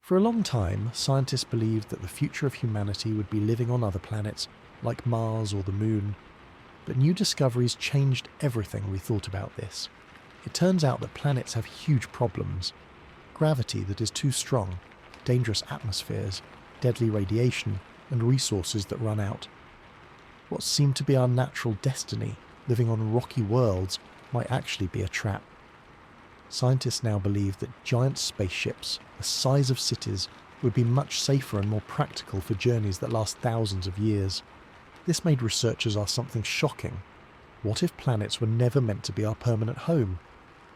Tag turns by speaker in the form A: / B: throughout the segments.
A: For a long time, scientists believed that the future of humanity would be living on other planets, like Mars or the Moon. But new discoveries changed everything we thought about this. It turns out that planets have huge problems. Gravity that is too strong, dangerous atmospheres, deadly radiation, and resources that run out. What seemed to be our natural destiny, living on rocky worlds, might actually be a trap. Scientists now believe that giant spaceships, the size of cities, would be much safer and more practical for journeys that last thousands of years. This made researchers ask something shocking. What if planets were never meant to be our permanent home?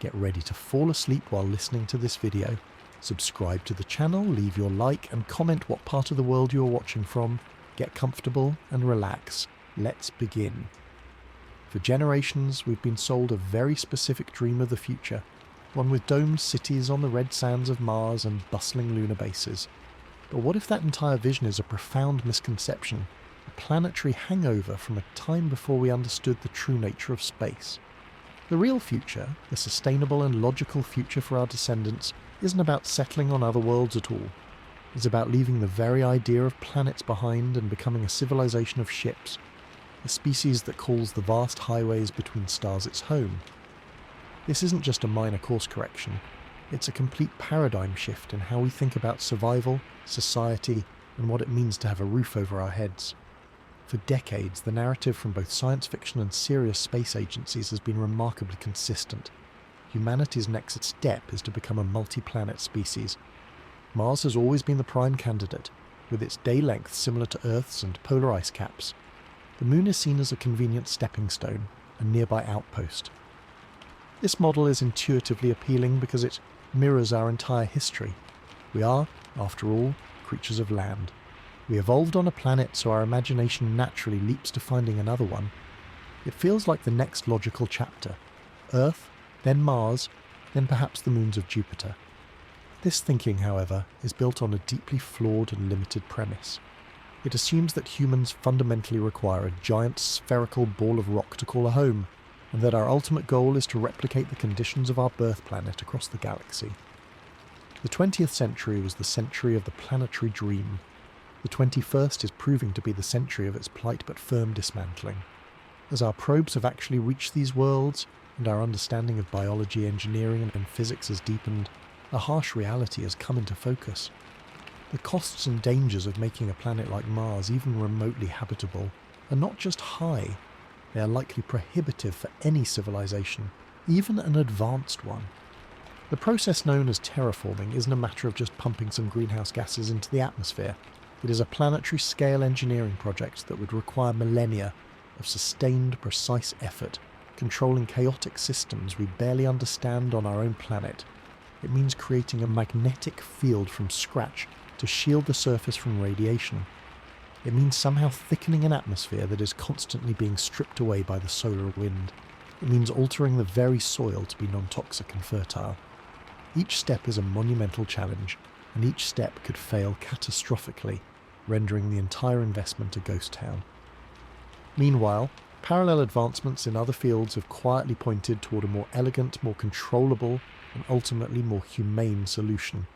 A: Get ready to fall asleep while listening to this video. Subscribe to the channel, leave your like and comment what part of the world you are watching from. Get comfortable and relax. Let's begin. For generations, we've been sold a very specific dream of the future, one with domed cities on the red sands of Mars and bustling lunar bases. But what if that entire vision is a profound misconception, a planetary hangover from a time before we understood the true nature of space? The real future, the sustainable and logical future for our descendants, isn't about settling on other worlds at all. It's about leaving the very idea of planets behind and becoming a civilization of ships, a species that calls the vast highways between stars its home. This isn't just a minor course correction, it's a complete paradigm shift in how we think about survival, society, and what it means to have a roof over our heads. For decades, the narrative from both science fiction and serious space agencies has been remarkably consistent. Humanity's next step is to become a multi-planet species. Mars has always been the prime candidate, with its day length similar to Earth's and polar ice caps. The Moon is seen as a convenient stepping stone, a nearby outpost. This model is intuitively appealing because it mirrors our entire history. We are, after all, creatures of land. We evolved on a planet, so our imagination naturally leaps to finding another one. It feels like the next logical chapter. Earth, then Mars, then perhaps the moons of Jupiter. This thinking, however, is built on a deeply flawed and limited premise. It assumes that humans fundamentally require a giant spherical ball of rock to call a home, and that our ultimate goal is to replicate the conditions of our birth planet across the galaxy. The 20th century was the century of the planetary dream. The 21st is proving to be the century of its polite but firm dismantling. As our probes have actually reached these worlds, and our understanding of biology, engineering, and physics has deepened, a harsh reality has come into focus. The costs and dangers of making a planet like Mars even remotely habitable are not just high, they are likely prohibitive for any civilization, even an advanced one. The process known as terraforming isn't a matter of just pumping some greenhouse gases into the atmosphere. It is a planetary-scale engineering project that would require millennia of sustained, precise effort, controlling chaotic systems we barely understand on our own planet. It means creating a magnetic field from scratch to shield the surface from radiation. It means somehow thickening an atmosphere that is constantly being stripped away by the solar wind. It means altering the very soil to be non-toxic and fertile. Each step is a monumental challenge, and each step could fail catastrophically, rendering the entire investment a ghost town. Meanwhile, parallel advancements in other fields have quietly pointed toward a more elegant, more controllable, and ultimately more humane solution.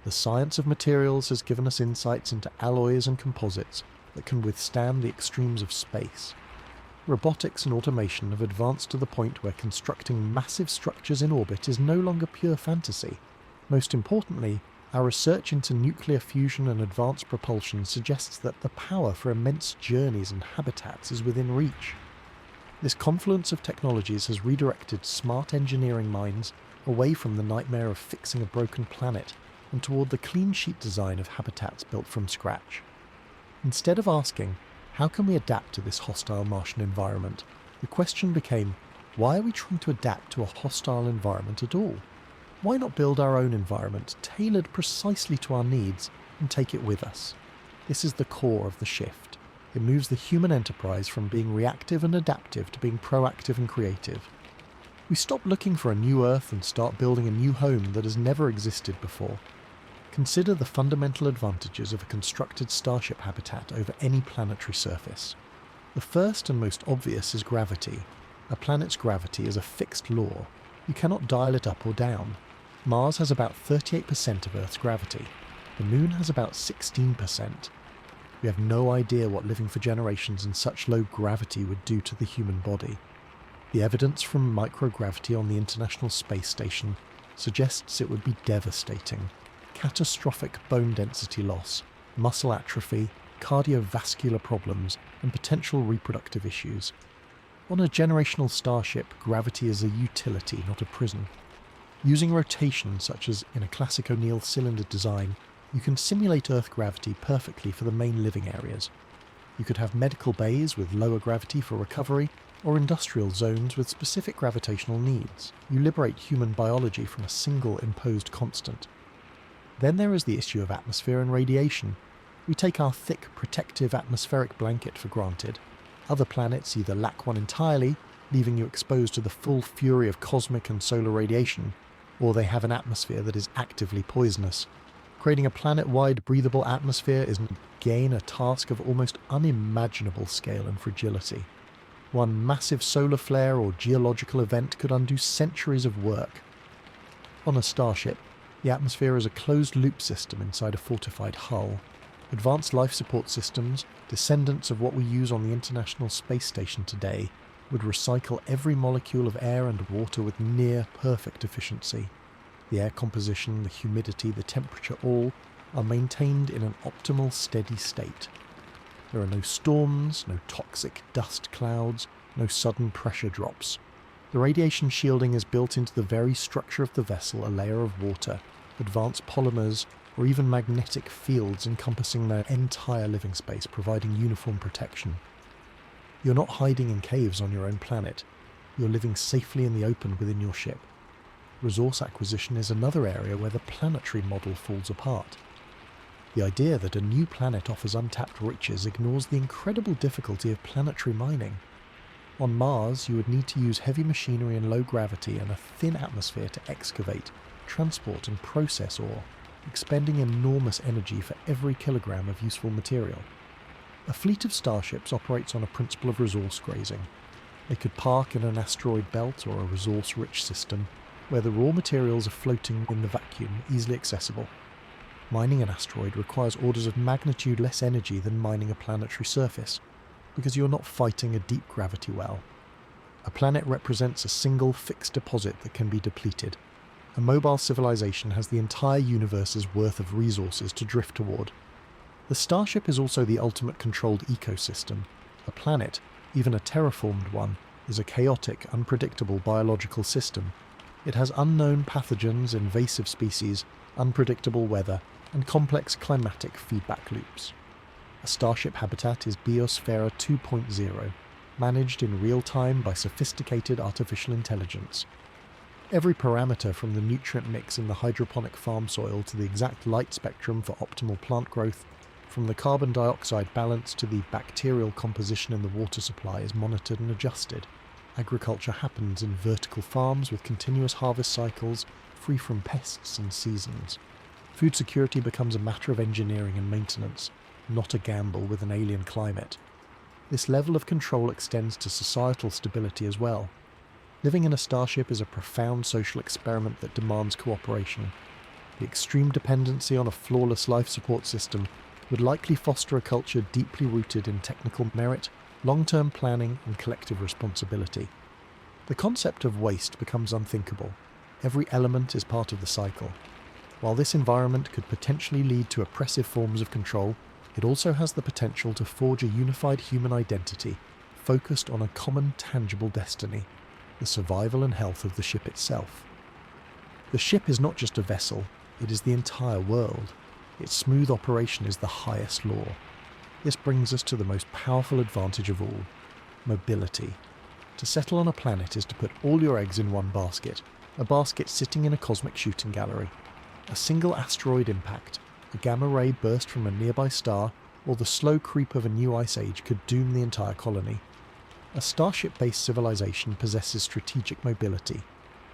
A: The science of materials has given us insights into alloys and composites that can withstand the extremes of space. Robotics and automation have advanced to the point where constructing massive structures in orbit is no longer pure fantasy. Most importantly, our research into nuclear fusion and advanced propulsion suggests that the power for immense journeys and habitats is within reach. This confluence of technologies has redirected smart engineering minds away from the nightmare of fixing a broken planet and toward the clean sheet design of habitats built from scratch. Instead of asking, how can we adapt to this hostile Martian environment, the question became, why are we trying to adapt to a hostile environment at all? Why not build our own environment, tailored precisely to our needs, and take it with us? This is the core of the shift. It moves the human enterprise from being reactive and adaptive to being proactive and creative. We stop looking for a new Earth and start building a new home that has never existed before. Consider the fundamental advantages of a constructed Starship habitat over any planetary surface. The first and most obvious is gravity. A planet's gravity is a fixed law. You cannot dial it up or down. Mars has about 38% of Earth's gravity. The Moon has about 16%. We have no idea what living for generations in such low gravity would do to the human body. The evidence from microgravity on the International Space Station suggests it would be devastating. Catastrophic bone density loss, muscle atrophy, cardiovascular problems, and potential reproductive issues. On a generational starship, gravity is a utility, not a prison. Using rotation, such as in a classic O'Neill cylinder design, you can simulate Earth gravity perfectly for the main living areas. You could have medical bays with lower gravity for recovery, or industrial zones with specific gravitational needs. You liberate human biology from a single imposed constant. Then there is the issue of atmosphere and radiation. We take our thick, protective atmospheric blanket for granted. Other planets either lack one entirely, leaving you exposed to the full fury of cosmic and solar radiation, or they have an atmosphere that is actively poisonous. Creating a planet-wide breathable atmosphere is again a task of almost unimaginable scale and fragility. One massive solar flare or geological event could undo centuries of work. On a starship, the atmosphere is a closed-loop system inside a fortified hull. Advanced life support systems, descendants of what we use on the International Space Station today, would recycle every molecule of air and water with near-perfect efficiency. The air composition, the humidity, the temperature all are maintained in an optimal steady state. There are no storms, no toxic dust clouds, no sudden pressure drops. The radiation shielding is built into the very structure of the vessel, a layer of water, advanced polymers, or even magnetic fields encompassing their entire living space, providing uniform protection. You're not hiding in caves on your own planet. You're living safely in the open within your ship. Resource acquisition is another area where the planetary model falls apart. The idea that a new planet offers untapped riches ignores the incredible difficulty of planetary mining. On Mars, you would need to use heavy machinery and low gravity and a thin atmosphere to excavate, transport and process ore, expending enormous energy for every kilogram of useful material. A fleet of starships operates on a principle of resource grazing. They could park in an asteroid belt or a resource-rich system where the raw materials are floating in the vacuum, easily accessible. Mining an asteroid requires orders of magnitude less energy than mining a planetary surface, because you're not fighting a deep gravity well. A planet represents a single fixed deposit that can be depleted. A mobile civilization has the entire universe's worth of resources to drift toward. The starship is also the ultimate controlled ecosystem. A planet, even a terraformed one, is a chaotic, unpredictable biological system. It has unknown pathogens, invasive species, unpredictable weather, and complex climatic feedback loops. A starship habitat is Biosphera 2.0, managed in real time by sophisticated artificial intelligence. Every parameter from the nutrient mix in the hydroponic farm soil to the exact light spectrum for optimal plant growth, from the carbon dioxide balance to the bacterial composition in the water supply is monitored and adjusted. Agriculture happens in vertical farms with continuous harvest cycles, free from pests and seasons. Food security becomes a matter of engineering and maintenance, not a gamble with an alien climate. This level of control extends to societal stability as well. Living in a starship is a profound social experiment that demands cooperation. The extreme dependency on a flawless life support system would likely foster a culture deeply rooted in technical merit, long-term planning, and collective responsibility. The concept of waste becomes unthinkable. Every element is part of the cycle. While this environment could potentially lead to oppressive forms of control, it also has the potential to forge a unified human identity, focused on a common tangible destiny, the survival and health of the ship itself. The ship is not just a vessel, it is the entire world. Its smooth operation is the highest law. This brings us to the most powerful advantage of all, mobility. To settle on a planet is to put all your eggs in one basket, a basket sitting in a cosmic shooting gallery. A single asteroid impact, a gamma ray burst from a nearby star, or the slow creep of a new ice age could doom the entire colony. A starship-based civilization possesses strategic mobility.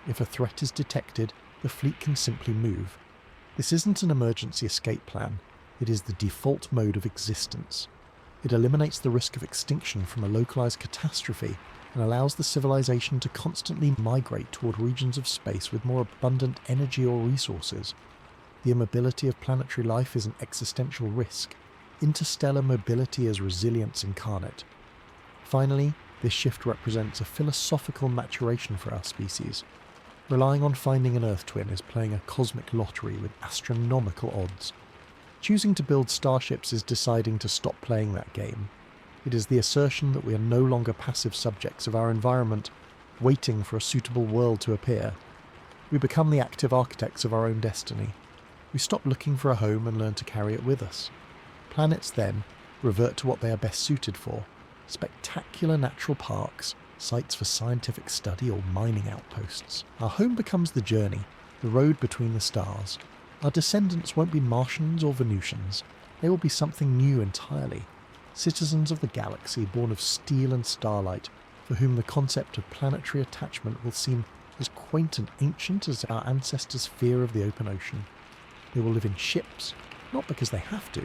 A: If a threat is detected, the fleet can simply move. This isn't an emergency escape plan, it is the default mode of existence. It eliminates the risk of extinction from a localized catastrophe and allows the civilization to constantly migrate toward regions of space with more abundant energy or resources. The immobility of planetary life is an existential risk. Interstellar mobility is resilience incarnate. Finally, this shift represents a philosophical maturation for our species. Relying on finding an Earth twin is playing a cosmic lottery with astronomical odds. Choosing to build starships is deciding to stop playing that game. It is the assertion that we are no longer passive subjects of our environment, waiting for a suitable world to appear. We become the active architects of our own destiny. We stop looking for a home and learn to carry it with us. Planets then revert to what they are best suited for: spectacular natural parks, sites for scientific study, or mining outposts. Our home becomes the journey, the road between the stars. Our descendants won't be Martians or Venusians. They will be something new entirely. Citizens of the galaxy born of steel and starlight, for whom the concept of planetary attachment will seem as quaint and ancient as our ancestors' fear of the open ocean. They will live in ships, not because they have to,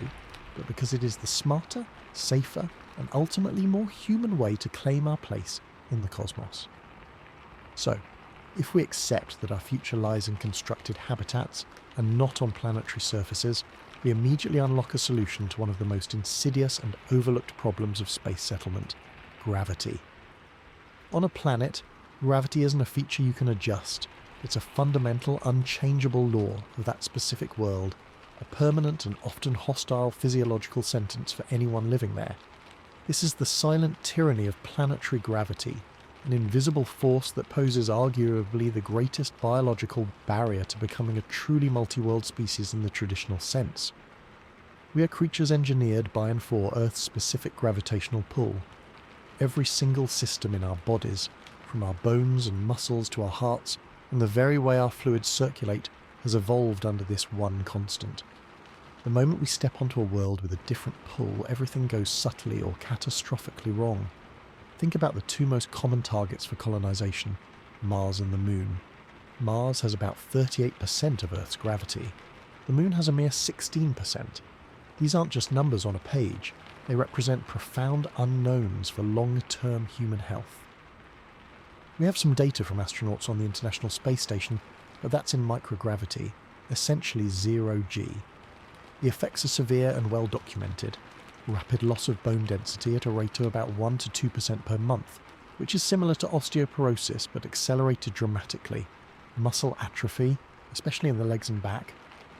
A: but because it is the smarter, safer, and ultimately more human way to claim our place in the cosmos. So, if we accept that our future lies in constructed habitats and not on planetary surfaces, we immediately unlock a solution to one of the most insidious and overlooked problems of space settlement: gravity. On a planet, gravity isn't a feature you can adjust. It's a fundamental, unchangeable law of that specific world, a permanent and often hostile physiological sentence for anyone living there. This is the silent tyranny of planetary gravity, an invisible force that poses arguably the greatest biological barrier to becoming a truly multi-world species in the traditional sense. We are creatures engineered by and for Earth's specific gravitational pull. Every single system in our bodies, from our bones and muscles to our hearts, and the very way our fluids circulate, has evolved under this one constant. The moment we step onto a world with a different pull, everything goes subtly or catastrophically wrong. Think about the two most common targets for colonization, Mars and the Moon. Mars has about 38% of Earth's gravity. The Moon has a mere 16%. These aren't just numbers on a page. They represent profound unknowns for long-term human health. We have some data from astronauts on the International Space Station, but that's in microgravity, essentially 0G. The effects are severe and well documented. Rapid loss of bone density at a rate of about 1 to 2% per month, which is similar to osteoporosis but accelerated dramatically. Muscle atrophy, especially in the legs and back.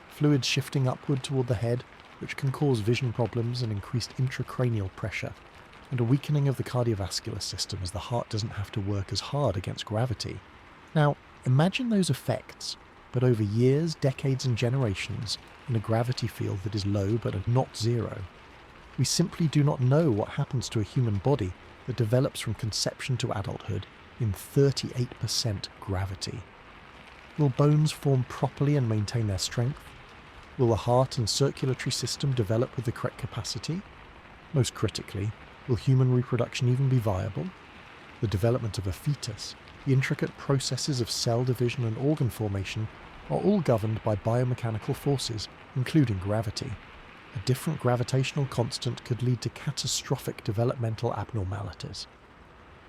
A: Fluids shifting upward toward the head, which can cause vision problems and increased intracranial pressure. And a weakening of the cardiovascular system as the heart doesn't have to work as hard against gravity. Now, imagine those effects, but over years, decades and generations, in a gravity field that is low but not zero. We simply do not know what happens to a human body that develops from conception to adulthood in 38% gravity. Will bones form properly and maintain their strength? Will the heart and circulatory system develop with the correct capacity? Most critically, will human reproduction even be viable? The development of a fetus, the intricate processes of cell division and organ formation are all governed by biomechanical forces, including gravity. A different gravitational constant could lead to catastrophic developmental abnormalities.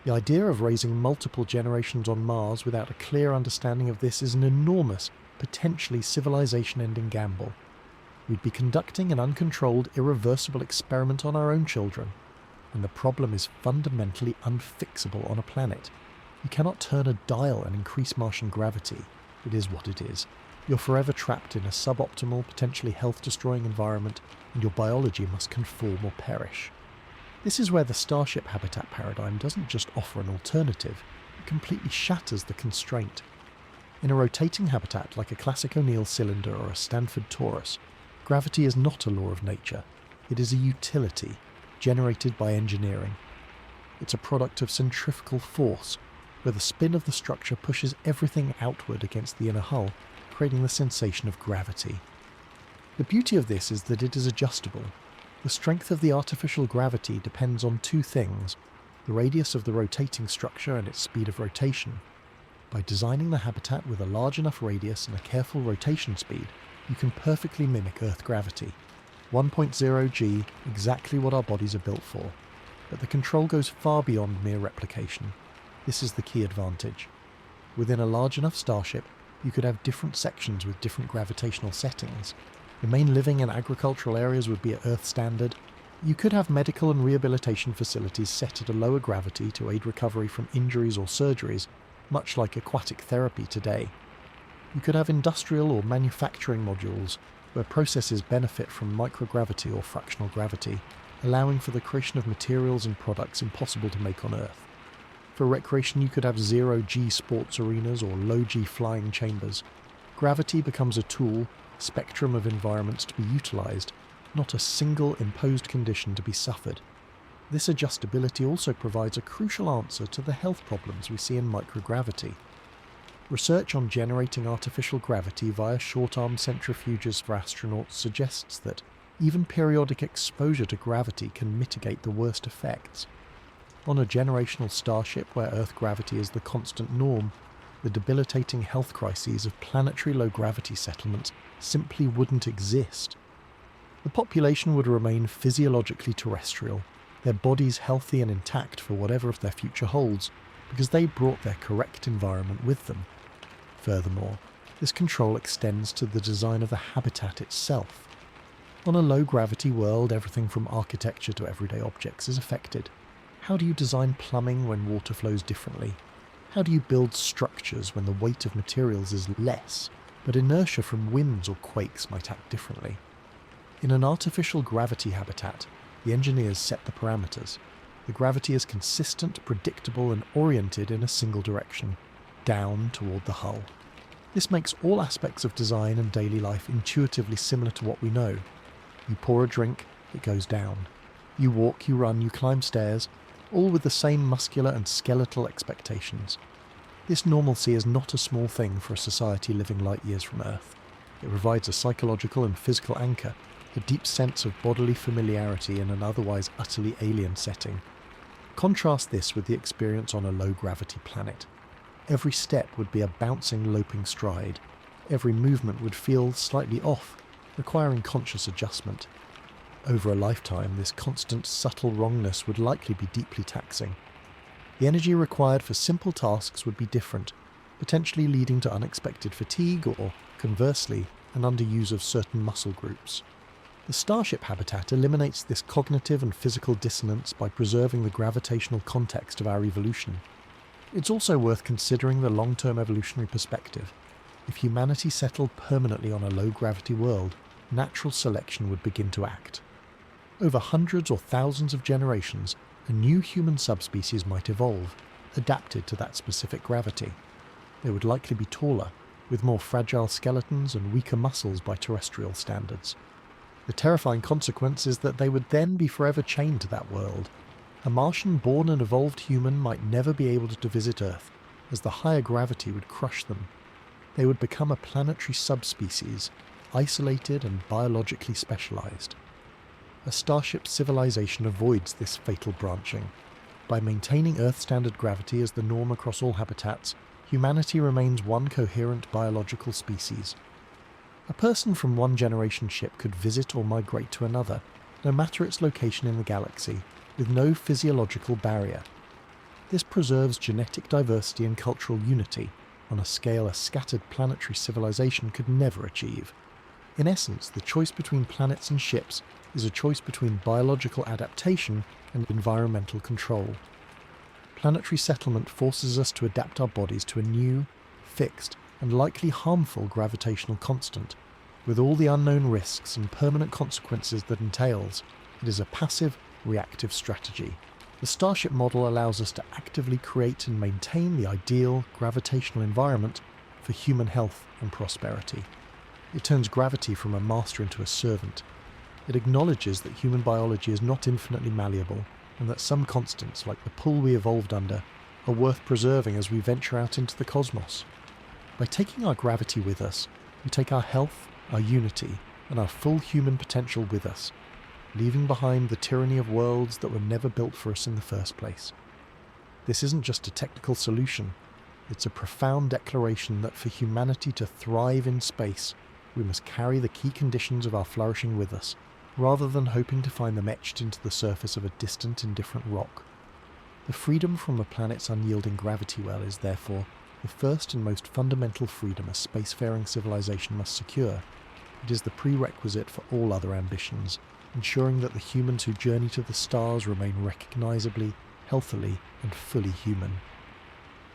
A: The idea of raising multiple generations on Mars without a clear understanding of this is an enormous, potentially civilization-ending gamble. We'd be conducting an uncontrolled, irreversible experiment on our own children, and the problem is fundamentally unfixable on a planet. You cannot turn a dial and increase Martian gravity. It is what it is. You're forever trapped in a suboptimal, potentially health-destroying environment, and your biology must conform or perish. This is where the Starship habitat paradigm doesn't just offer an alternative, it completely shatters the constraint. In a rotating habitat like a classic O'Neill cylinder or a Stanford torus, gravity is not a law of nature. It is a utility, generated by engineering. It's a product of centrifugal force, where the spin of the structure pushes everything outward against the inner hull, creating the sensation of gravity. The beauty of this is that it is adjustable. The strength of the artificial gravity depends on two things: the radius of the rotating structure and its speed of rotation. By designing the habitat with a large enough radius and a careful rotation speed, you can perfectly mimic Earth gravity. 1.0 g, exactly what our bodies are built for. But the control goes far beyond mere replication. This is the key advantage. Within a large enough starship, You could have different sections with different gravitational settings. The main living and agricultural areas would be at Earth standard. You could have medical and rehabilitation facilities set at a lower gravity to aid recovery from injuries or surgeries, much like aquatic therapy today. You could have industrial or manufacturing modules where processes benefit from microgravity or fractional gravity, allowing for the creation of materials and products impossible to make on Earth. For recreation, you could have zero-G sports arenas or low-G flying chambers. Gravity becomes a tool, spectrum of environments to be utilised, not a single imposed condition to be suffered. This adjustability also provides a crucial answer to the health problems we see in microgravity. Research on generating artificial gravity via short-arm centrifuges for astronauts suggests that even periodic exposure to gravity can mitigate the worst effects. On a generational starship where Earth gravity is the constant norm, the debilitating health crises of planetary low-gravity settlements simply wouldn't exist. The population would remain physiologically terrestrial, their bodies healthy and intact for whatever their future holds, because they brought their correct environment with them. Furthermore, this control extends to the design of the habitat itself. On a low-gravity world, everything from architecture to everyday objects is affected. How do you design plumbing when water flows differently? How do you build structures when the weight of materials is less, but inertia from winds or quakes might act differently? In an artificial gravity habitat, the engineers set the parameters. The gravity is consistent, predictable, and oriented in a single direction, down toward the hull. This makes all aspects of design and daily life intuitively similar to what we know. You pour a drink, it goes down. You walk, you run, you climb stairs, all with the same muscular and skeletal expectations. This normalcy is not a small thing for a society living light years from Earth. It provides a psychological and physical anchor, a deep sense of bodily familiarity in an otherwise utterly alien setting. Contrast this with the experience on a low-gravity planet. Every step would be a bouncing, loping stride. Every movement would feel slightly off, requiring conscious adjustment. Over a lifetime, this constant, subtle wrongness would likely be deeply taxing. The energy required for simple tasks would be different, potentially leading to unexpected fatigue or, conversely, an underuse of certain muscle groups. The Starship habitat eliminates this cognitive and physical dissonance by preserving the gravitational context of our evolution. It's also worth considering the long-term evolutionary perspective. If humanity settled permanently on a low-gravity world, natural selection would begin to act. Over hundreds or thousands of generations, a new human subspecies might evolve, adapted to that specific gravity. They would likely be taller, with more fragile skeletons and weaker muscles by terrestrial standards. The terrifying consequence is that they would then be forever chained to that world. A Martian-born and evolved human might never be able to visit Earth, as the higher gravity would crush them. They would become a planetary subspecies, isolated and biologically specialized. A Starship civilization avoids this fatal branching. By maintaining Earth-standard gravity as the norm across all habitats, humanity remains one coherent biological species. A person from one generation ship could visit or migrate to another, no matter its location in the galaxy, with no physiological barrier. This preserves genetic diversity and cultural unity on a scale a scattered planetary civilization could never achieve. In essence, the choice between planets and ships is a choice between biological adaptation and environmental control. Planetary settlement forces us to adapt our bodies to a new, fixed, and likely harmful gravitational constant. With all the unknown risks and permanent consequences that entails, it is a passive, reactive strategy. The Starship model allows us to actively create and maintain the ideal gravitational environment for human health and prosperity. It turns gravity from a master into a servant. It acknowledges that human biology is not infinitely malleable, and that some constants, like the pull we evolved under, are worth preserving as we venture out into the cosmos. By taking our gravity with us, we take our health, our unity, and our full human potential with us, leaving behind the tyranny of worlds that were never built for us in the first place. This isn't just a technical solution, it's a profound declaration that for humanity to thrive in space, we must carry the key conditions of our flourishing with us, rather than hoping to find them etched into the surface of a distant, indifferent rock. The freedom from the planet's unyielding gravity well is therefore the first and most fundamental freedom a spacefaring civilization must secure. It is the prerequisite for all other ambitions, ensuring that the humans who journey to the stars remain recognisably, healthily, and fully human.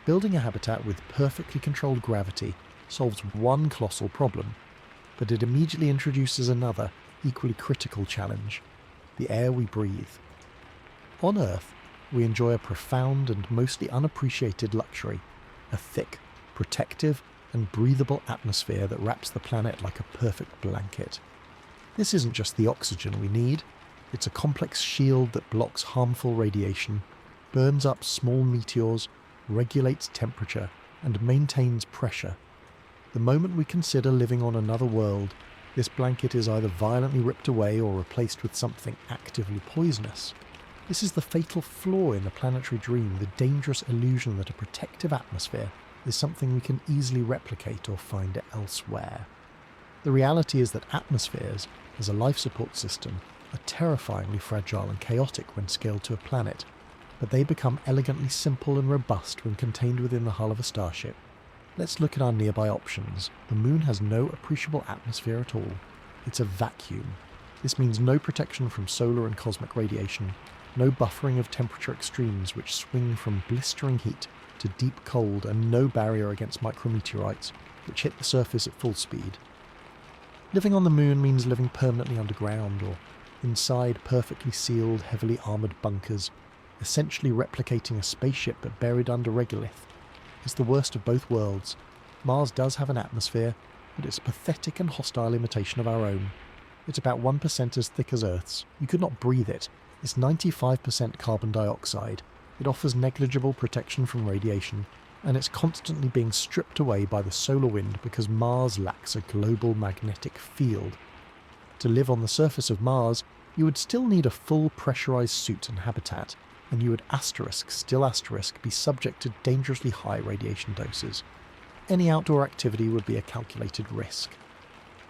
A: Building a habitat with perfectly controlled gravity solves one colossal problem, but it immediately introduces another, equally critical challenge: the air we breathe. On Earth, we enjoy a profound and mostly unappreciated luxury: a thick, protective, and breathable atmosphere that wraps the planet like a perfect blanket. This isn't just the oxygen we need, it's a complex shield that blocks harmful radiation, burns up small meteors, regulates temperature, and maintains pressure. The moment we consider living on another world, this blanket is either violently ripped away or replaced with something actively poisonous. This is the fatal flaw in the planetary dream, the dangerous illusion that a protective atmosphere is something we can easily replicate or find elsewhere. The reality is that atmospheres, as a life support system, are terrifyingly fragile and chaotic when scaled to a planet, but they become elegantly simple and robust when contained within the hull of a starship. Let's look at our nearby options. The Moon has no appreciable atmosphere at all. It's a vacuum. This means no protection from solar and cosmic radiation, no buffering of temperature extremes which swing from blistering heat to deep cold, and no barrier against micrometeorites which hit the surface at full speed. Living on the Moon means living permanently underground or inside perfectly sealed, heavily armoured bunkers, essentially replicating a spaceship but buried under regolith. It's the worst of both worlds. Mars does have an atmosphere, but it's a pathetic and hostile imitation of our own. It's about 1% as thick as Earth's. You could not breathe it. It's 95% carbon dioxide. It offers negligible protection from radiation, and it's constantly being stripped away by the solar wind because Mars lacks a global magnetic field. To live on the surface of Mars, you would still need a full pressurized suit and habitat, and you would be subject to dangerously high radiation doses. Any outdoor activity would be a calculated risk.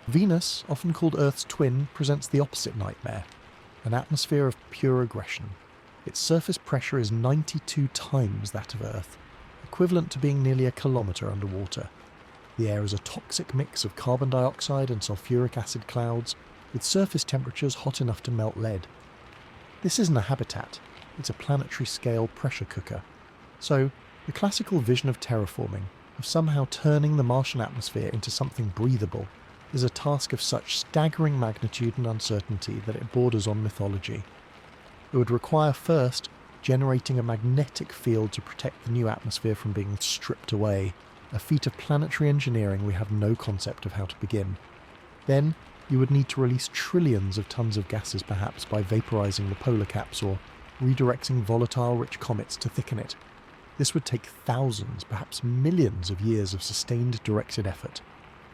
A: Venus, often called Earth's twin, presents the opposite nightmare: an atmosphere of pure aggression. Its surface pressure is 92 times that of Earth, equivalent to being nearly a kilometre underwater. The air is a toxic mix of carbon dioxide and sulfuric acid clouds, with surface temperatures hot enough to melt lead. This isn't a habitat, it's a planetary-scale pressure cooker. So, the classical vision of terraforming, of somehow turning the Martian atmosphere into something breathable, is a task of such staggering magnitude and uncertainty that it borders on mythology. It would require first generating a magnetic field to protect the new atmosphere from being stripped away, a feat of planetary engineering we have no concept of how to begin. Then, you would need to release trillions of tons of gases, perhaps by vaporizing the polar caps or redirecting volatile-rich comets to thicken it. This would take thousands, perhaps millions of years of sustained directed effort.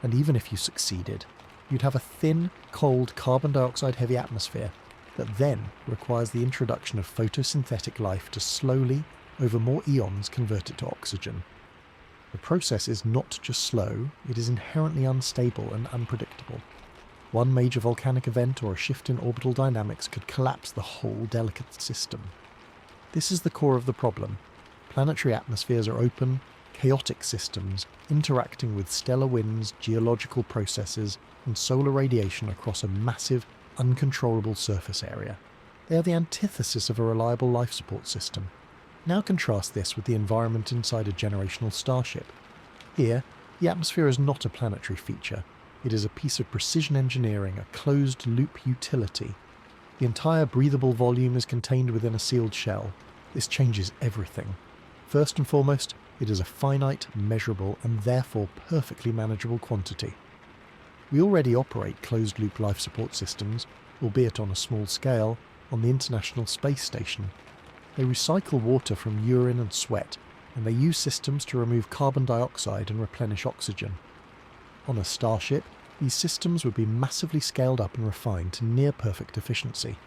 A: And even if you succeeded, you'd have a thin, cold, carbon dioxide-heavy atmosphere that then requires the introduction of photosynthetic life to slowly, over more eons, convert it to oxygen. The process is not just slow, it is inherently unstable and unpredictable. One major volcanic event or a shift in orbital dynamics could collapse the whole delicate system. This is the core of the problem. Planetary atmospheres are open, chaotic systems interacting with stellar winds, geological processes, and solar radiation across a massive, uncontrollable surface area. They are the antithesis of a reliable life support system. Now contrast this with the environment inside a generational starship. Here, the atmosphere is not a planetary feature. It is a piece of precision engineering, a closed-loop utility. The entire breathable volume is contained within a sealed shell. This changes everything. First and foremost, it is a finite, measurable, and therefore perfectly manageable quantity. We already operate closed-loop life support systems, albeit on a small scale, on the International Space Station. They recycle water from urine and sweat, and they use systems to remove carbon dioxide and replenish oxygen. On a starship, these systems would be massively scaled up and refined to near-perfect efficiency.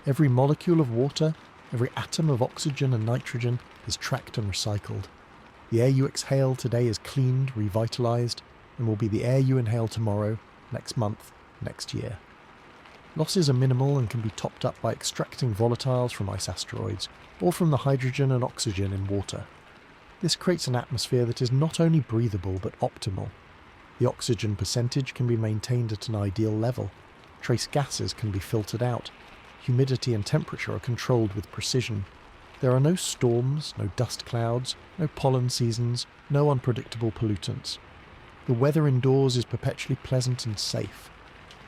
A: Every molecule of water, every atom of oxygen and nitrogen is tracked and recycled. The air you exhale today is cleaned, revitalized, and will be the air you inhale tomorrow, next month, next year. Losses are minimal and can be topped up by extracting volatiles from ice asteroids, or from the hydrogen and oxygen in water. This creates an atmosphere that is not only breathable but optimal. The oxygen percentage can be maintained at an ideal level, trace gases can be filtered out, humidity and temperature are controlled with precision. There are no storms, no dust clouds, no pollen seasons, no unpredictable pollutants. The weather indoors is perpetually pleasant and safe.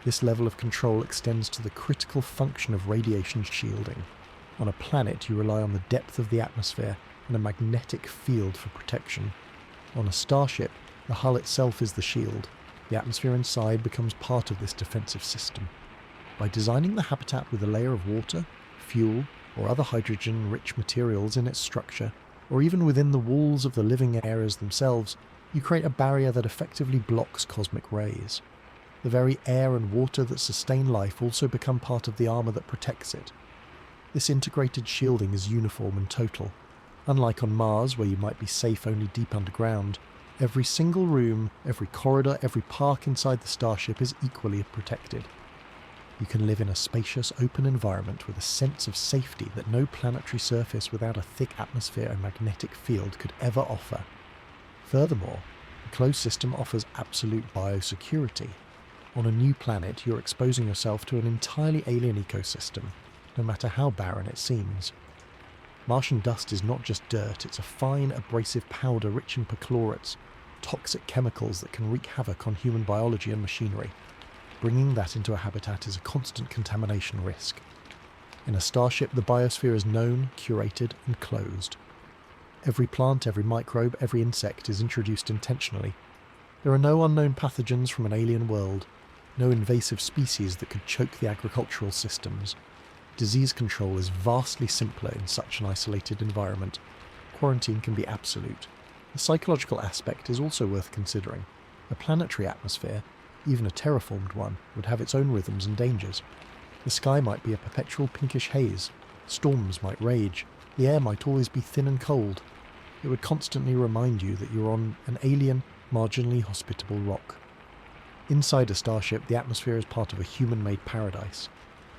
A: This level of control extends to the critical function of radiation shielding. On a planet, you rely on the depth of the atmosphere and a magnetic field for protection. On a starship, the hull itself is the shield. The atmosphere inside becomes part of this defensive system. By designing the habitat with a layer of water, fuel, or other hydrogen-rich materials in its structure, or even within the walls of the living areas themselves, you create a barrier that effectively blocks cosmic rays. The very air and water that sustain life also become part of the armour that protects it. This integrated shielding is uniform and total. Unlike on Mars, where you might be safe only deep underground, every single room, every corridor, every park inside the starship is equally protected. You can live in a spacious, open environment with a sense of safety that no planetary surface without a thick atmosphere and magnetic field could ever offer. Furthermore, the closed system offers absolute biosecurity. On a new planet, you're exposing yourself to an entirely alien ecosystem, no matter how barren it seems. Martian dust is not just dirt, it's a fine, abrasive powder rich in perchlorates, toxic chemicals that can wreak havoc on human biology and machinery. Bringing that into a habitat is a constant contamination risk. In a starship, the biosphere is known, curated, and closed. Every plant, every microbe, every insect is introduced intentionally. There are no unknown pathogens from an alien world, no invasive species that could choke the agricultural systems. Disease control is vastly simpler in such an isolated environment. Quarantine can be absolute. The psychological aspect is also worth considering. A planetary atmosphere, even a terraformed one, would have its own rhythms and dangers. The sky might be a perpetual pinkish haze, storms might rage, the air might always be thin and cold. It would constantly remind you that you're on an alien, marginally hospitable rock. Inside a starship, the atmosphere is part of a human-made paradise.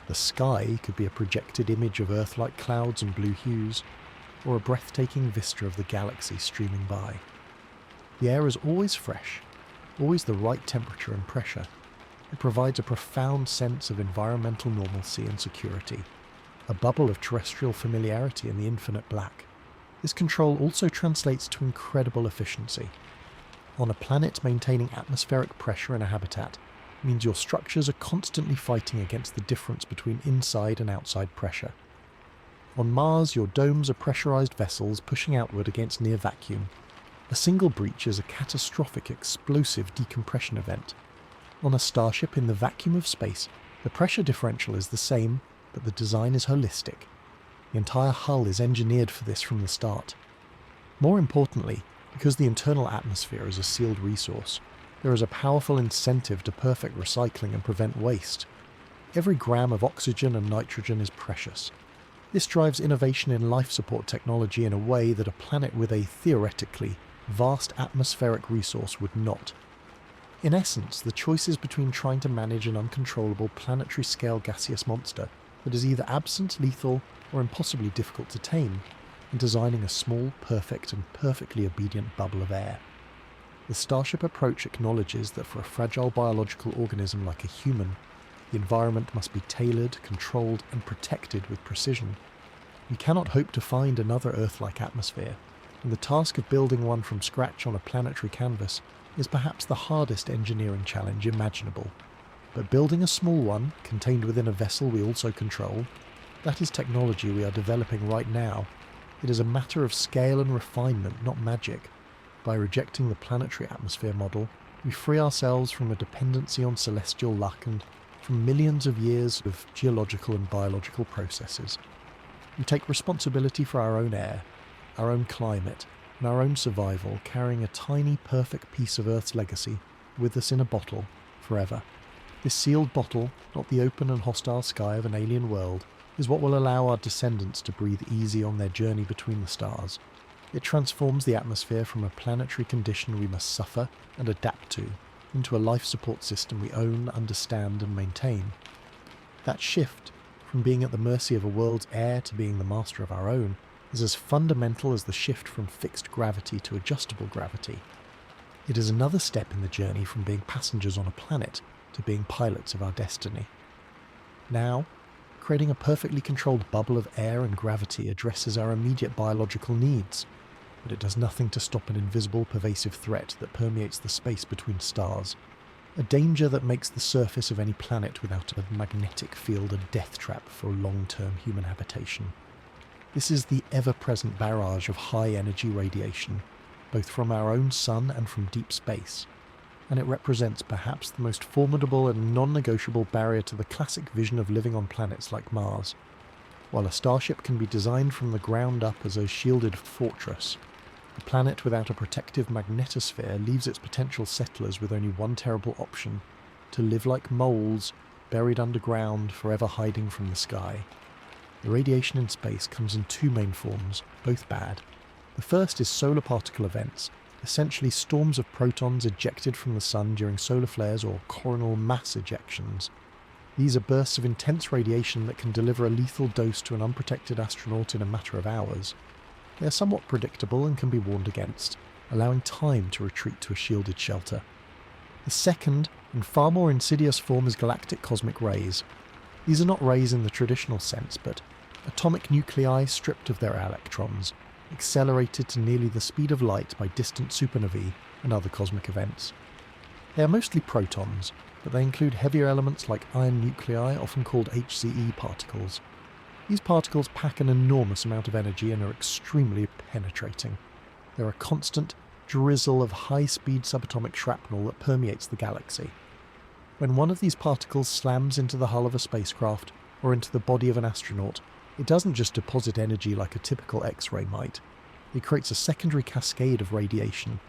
A: The sky could be a projected image of Earth-like clouds and blue hues, or a breathtaking vista of the galaxy streaming by. The air is always fresh, always the right temperature and pressure. It provides a profound sense of environmental normalcy and security, a bubble of terrestrial familiarity in the infinite black. This control also translates to incredible efficiency. On a planet, maintaining atmospheric pressure in a habitat means your structures are constantly fighting against the difference between inside and outside pressure. On Mars, your domes are pressurized vessels pushing outward against near vacuum. A single breach is a catastrophic, explosive decompression event. On a starship in the vacuum of space, the pressure differential is the same, but the design is holistic. The entire hull is engineered for this from the start. More importantly, because the internal atmosphere is a sealed resource, there is a powerful incentive to perfect recycling and prevent waste. Every gram of oxygen and nitrogen is precious. This drives innovation in life support technology in a way that a planet with a, theoretically, vast atmospheric resource would not. In essence, the choice is between trying to manage an uncontrollable planetary-scale gaseous monster that is either absent, lethal, or impossibly difficult to tame, and designing a small, perfect, and perfectly obedient bubble of air. The Starship approach acknowledges that for a fragile biological organism like a human, the environment must be tailored, controlled, and protected with precision. We cannot hope to find another Earth-like atmosphere, and the task of building one from scratch on a planetary canvas is perhaps the hardest engineering challenge imaginable. But building a small one, contained within a vessel we also control, that is technology we are developing right now. It is a matter of scale and refinement, not magic. By rejecting the planetary atmosphere model, we free ourselves from a dependency on celestial luck and from millions of years of geological and biological processes. We take responsibility for our own air, our own climate, and our own survival, carrying a tiny, perfect piece of Earth's legacy with us in a bottle forever. This sealed bottle, not the open and hostile sky of an alien world, is what will allow our descendants to breathe easy on their journey between the stars. It transforms the atmosphere from a planetary condition we must suffer and adapt to into a life support system we own, understand, and maintain. That shift, from being at the mercy of a world's air to being the master of our own, is as fundamental as the shift from fixed gravity to adjustable gravity. It is another step in the journey from being passengers on a planet to being pilots of our destiny. Now, creating a perfectly controlled bubble of air and gravity addresses our immediate biological needs, but it does nothing to stop an invisible, pervasive threat that permeates the space between stars, a danger that makes the surface of any planet without a magnetic field a death trap for long-term human habitation. This is the ever-present barrage of high-energy radiation, both from our own sun and from deep space, and it represents perhaps the most formidable and non-negotiable barrier to the classic vision of living on planets like Mars. While a starship can be designed from the ground up as a shielded fortress, a planet without a protective magnetosphere leaves its potential settlers with only one terrible option: to live like moles, buried underground, forever hiding from the sky. The radiation in space comes in two main forms, both bad. The first is solar particle events, essentially storms of protons ejected from the sun during solar flares or coronal mass ejections. These are bursts of intense radiation that can deliver a lethal dose to an unprotected astronaut in a matter of hours. They are somewhat predictable and can be warned against, allowing time to retreat to a shielded shelter. The second, and far more insidious form, is galactic cosmic rays. These are not rays in the traditional sense, but atomic nuclei stripped of their electrons, accelerated to nearly the speed of light by distant supernovae and other cosmic events. They are mostly protons, but they include heavier elements like iron nuclei, often called HCE particles. These particles pack an enormous amount of energy and are extremely penetrating. They're a constant drizzle of high-speed subatomic shrapnel that permeates the galaxy. When one of these particles slams into the hull of a spacecraft or into the body of an astronaut, it doesn't just deposit energy like a typical X-ray might. It creates a secondary cascade of radiation,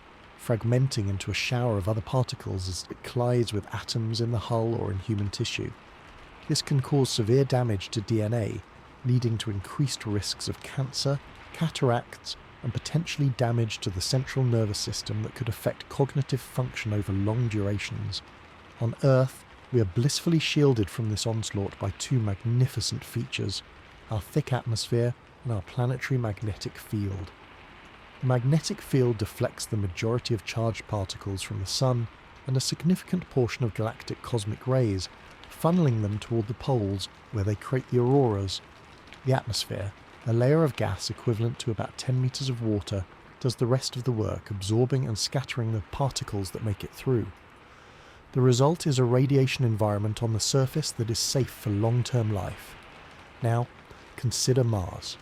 A: fragmenting into a shower of other particles as it collides with atoms in the hull or in human tissue. This can cause severe damage to DNA, leading to increased risks of cancer, cataracts, and potentially damage to the central nervous system that could affect cognitive function over long durations. On Earth, we are blissfully shielded from this onslaught by two magnificent features: our thick atmosphere and our planetary magnetic field. The magnetic field deflects the majority of charged particles from the Sun and a significant portion of galactic cosmic rays, funneling them toward the poles where they create the auroras. The atmosphere, a layer of gas equivalent to about 10 meters of water, does the rest of the work, absorbing and scattering the particles that make it through. The result is a radiation environment on the surface that is safe for long-term life. Now, consider Mars.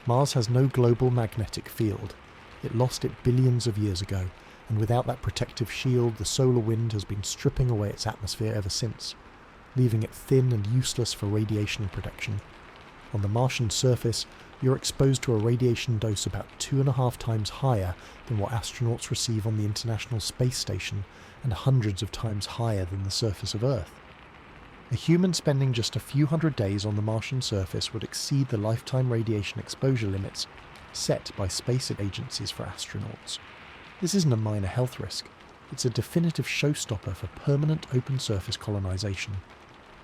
A: Mars has no global magnetic field. It lost it billions of years ago, and without that protective shield, the solar wind has been stripping away its atmosphere ever since, leaving it thin and useless for radiation protection. On the Martian surface, you're exposed to a radiation dose about 2.5 times higher than what astronauts receive on the International Space Station, and hundreds of times higher than the surface of Earth. A human spending just a few hundred days on the Martian surface would exceed the lifetime radiation exposure limits set by space agencies for astronauts. This isn't a minor health risk. It's a definitive showstopper for permanent open surface colonization.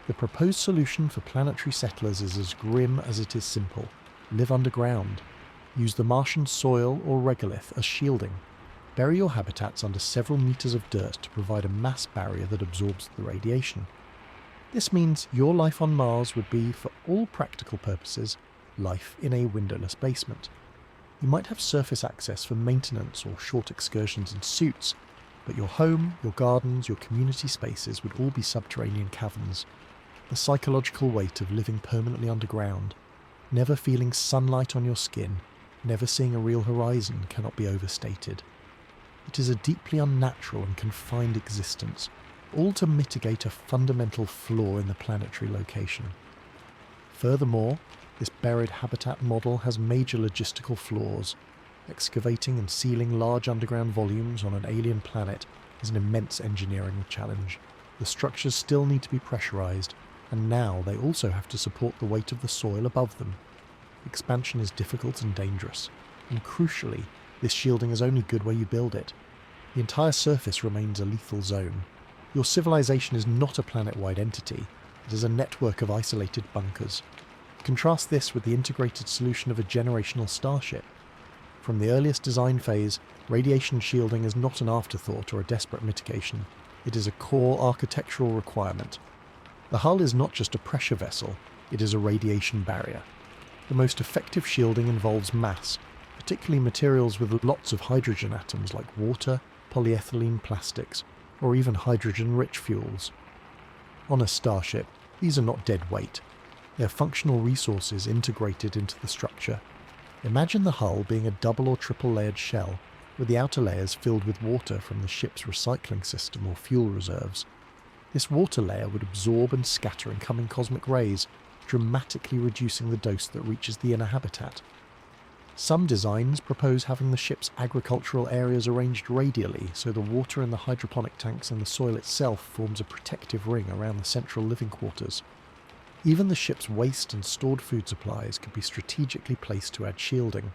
A: The proposed solution for planetary settlers is as grim as it is simple. Live underground. Use the Martian soil or regolith as shielding. Bury your habitats under several meters of dirt to provide a mass barrier that absorbs the radiation. This means your life on Mars would be, for all practical purposes, life in a windowless basement. You might have surface access for maintenance or short excursions in suits, but your home, your gardens, your community spaces would all be subterranean caverns. The psychological weight of living permanently underground, never feeling sunlight on your skin, never seeing a real horizon, cannot be overstated. It is a deeply unnatural and confined existence, all to mitigate a fundamental flaw in the planetary location. Furthermore, this buried habitat model has major logistical flaws. Excavating and sealing large underground volumes on an alien planet is an immense engineering challenge. The structures still need to be pressurized, and now they also have to support the weight of the soil above them. Expansion is difficult and dangerous, and crucially, this shielding is only good where you build it. The entire surface remains a lethal zone. Your civilization is not a planet-wide entity, it is a network of isolated bunkers. Contrast this with the integrated solution of a generational starship. From the earliest design phase, radiation shielding is not an afterthought or a desperate mitigation. It is a core architectural requirement. The hull is not just a pressure vessel, it is a radiation barrier. The most effective shielding involves mass, particularly materials with lots of hydrogen atoms like water, polyethylene plastics, or even hydrogen-rich fuels. On a starship, these are not dead weight. They are functional resources integrated into the structure. Imagine the hull being a double or triple layered shell, with the outer layers filled with water from the ship's recycling system or fuel reserves. This water layer would absorb and scatter incoming cosmic rays, dramatically reducing the dose that reaches the inner habitat. Some designs propose having the ship's agricultural areas arranged radially so the water in the hydroponic tanks and the soil itself forms a protective ring around the central living quarters. Even the ship's waste and stored food supplies could be strategically placed to add shielding.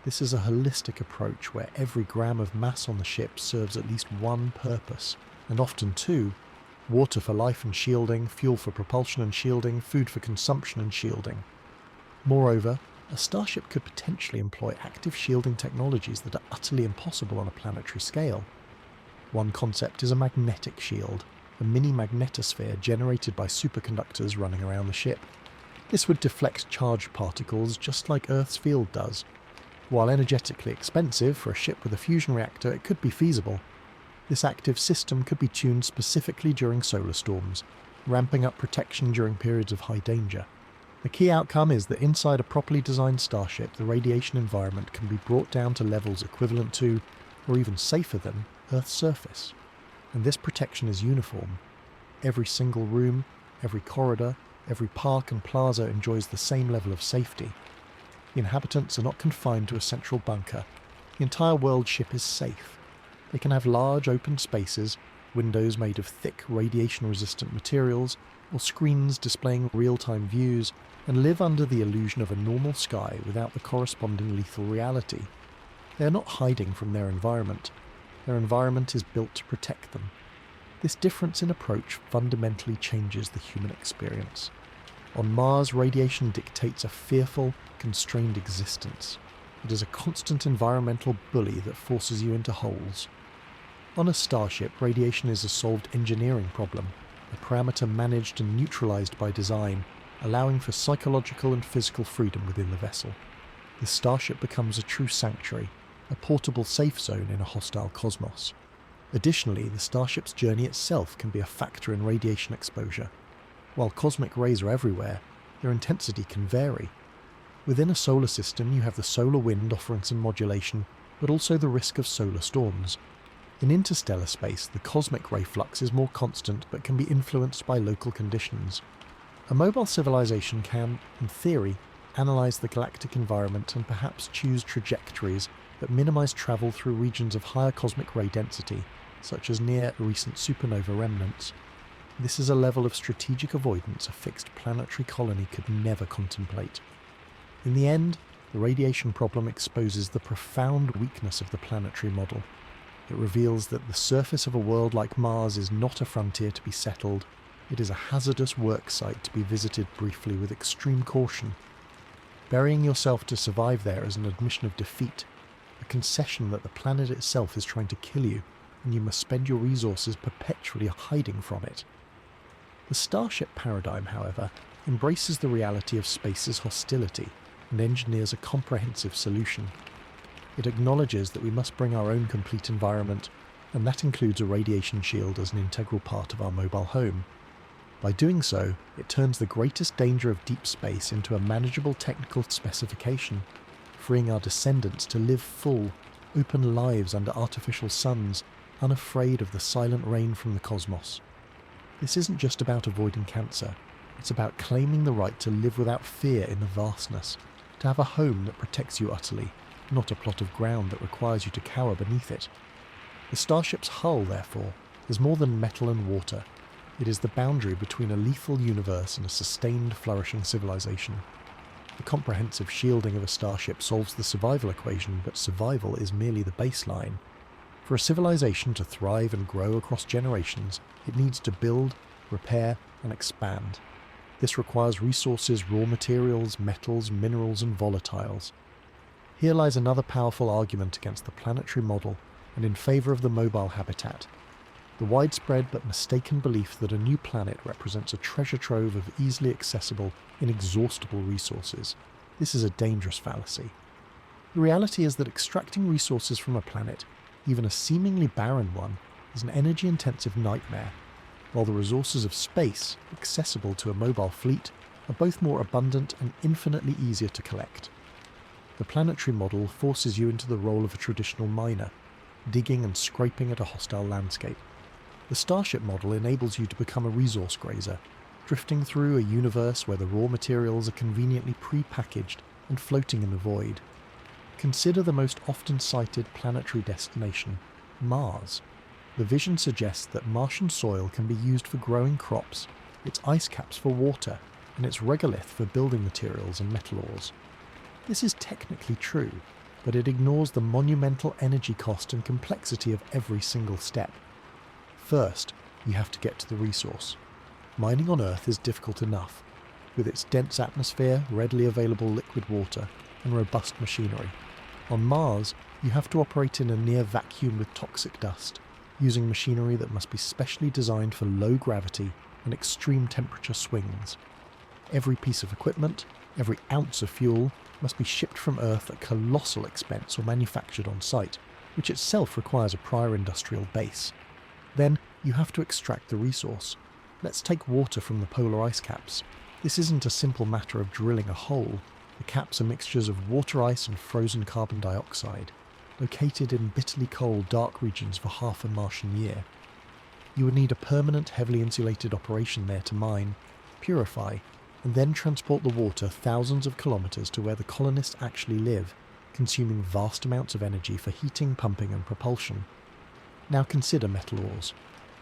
A: This is a holistic approach where every gram of mass on the ship serves at least one purpose, and often two: water for life and shielding, fuel for propulsion and shielding, food for consumption and shielding. Moreover, a starship could potentially employ active shielding technologies that are utterly impossible on a planetary scale. One concept is a magnetic shield, a mini magnetosphere generated by superconductors running around the ship. This would deflect charged particles just like Earth's field does. While energetically expensive for a ship with a fusion reactor, it could be feasible. This active system could be tuned specifically during solar storms, ramping up protection during periods of high danger. The key outcome is that inside a properly designed starship, the radiation environment can be brought down to levels equivalent to, or even safer than, Earth's surface. And this protection is uniform. Every single room, every corridor, every park and plaza enjoys the same level of safety. The inhabitants are not confined to a central bunker. The entire world ship is safe. They can have large open spaces, windows made of thick radiation-resistant materials, or screens displaying real-time views, and live under the illusion of a normal sky without the corresponding lethal reality. They are not hiding from their environment. Their environment is built to protect them. This difference in approach fundamentally changes the human experience. On Mars, radiation dictates a fearful, constrained existence. It is a constant environmental bully that forces you into holes. On a starship, radiation is a solved engineering problem, a parameter managed and neutralized by design, allowing for psychological and physical freedom within the vessel. The starship becomes a true sanctuary, a portable safe zone in a hostile cosmos. Additionally, the starship's journey itself can be a factor in radiation exposure. While cosmic rays are everywhere, their intensity can vary. Within a solar system, you have the solar wind offering some modulation, but also the risk of solar storms. In interstellar space, the cosmic ray flux is more constant but can be influenced by local conditions. A mobile civilization can, in theory, analyze the galactic environment and perhaps choose trajectories that minimize travel through regions of higher cosmic ray density, such as near recent supernova remnants. This is a level of strategic avoidance a fixed planetary colony could never contemplate. In the end, the radiation problem exposes the profound weakness of the planetary model. It reveals that the surface of a world like Mars is not a frontier to be settled. It is a hazardous work site to be visited briefly with extreme caution. Burying yourself to survive there is an admission of defeat, a concession that the planet itself is trying to kill you, and you must spend your resources perpetually hiding from it. The Starship paradigm, however, embraces the reality of space's hostility and engineers a comprehensive solution. It acknowledges that we must bring our own complete environment, and that includes a radiation shield as an integral part of our mobile home. By doing so, it turns the greatest danger of deep space into a manageable technical specification, freeing our descendants to live full, open lives under artificial suns, unafraid of the silent rain from the cosmos. This isn't just about avoiding cancer, it's about claiming the right to live without fear in the vastness, to have a home that protects you utterly, not a plot of ground that requires you to cower beneath it. The Starship's hull, therefore, is more than metal and water. It is the boundary between a lethal universe and a sustained, flourishing civilization. The comprehensive shielding of a starship solves the survival equation, but survival is merely the baseline. For a civilization to thrive and grow across generations, it needs to build, repair, and expand. This requires resources, raw materials, metals, minerals, and volatiles. Here lies another powerful argument against the planetary model and in favour of the mobile habitat. The widespread but mistaken belief that a new planet represents a treasure trove of easily accessible, inexhaustible resources. This is a dangerous fallacy. The reality is that extracting resources from a planet, even a seemingly barren one, is an energy-intensive nightmare, while the resources of space, accessible to a mobile fleet, are both more abundant and infinitely easier to collect. The planetary model forces you into the role of a traditional miner, digging and scraping at a hostile landscape. The Starship model enables you to become a resource grazer, drifting through a universe where the raw materials are conveniently pre-packaged and floating in the void. Consider the most often cited planetary destination, Mars. The vision suggests that Martian soil can be used for growing crops, its ice caps for water, and its regolith for building materials and metal ores. This is technically true, but it ignores the monumental energy cost and complexity of every single step. First, you have to get to the resource. Mining on Earth is difficult enough, with its dense atmosphere, readily available liquid water, and robust machinery. On Mars, you have to operate in a near vacuum with toxic dust, using machinery that must be specially designed for low gravity and extreme temperature swings. Every piece of equipment, every ounce of fuel, must be shipped from Earth at colossal expense or manufactured on site, which itself requires a prior industrial base. Then, you have to extract the resource. Let's take water from the polar ice caps. This isn't a simple matter of drilling a hole. The caps are mixtures of water ice and frozen carbon dioxide, located in bitterly cold, dark regions for half a Martian year. You would need a permanent, heavily insulated operation there to mine, purify, and then transport the water thousands of kilometers to where the colonists actually live, consuming vast amounts of energy for heating, pumping, and propulsion. Now consider metal ores.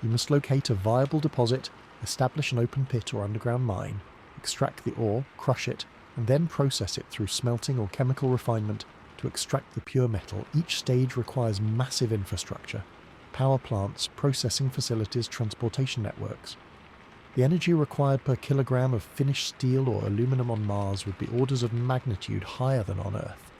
A: You must locate a viable deposit, establish an open pit or underground mine, extract the ore, crush it, and then process it through smelting or chemical refinement to extract the pure metal. Each stage requires massive infrastructure, power plants, processing facilities, transportation networks. The energy required per kilogram of finished steel or aluminum on Mars would be orders of magnitude higher than on Earth.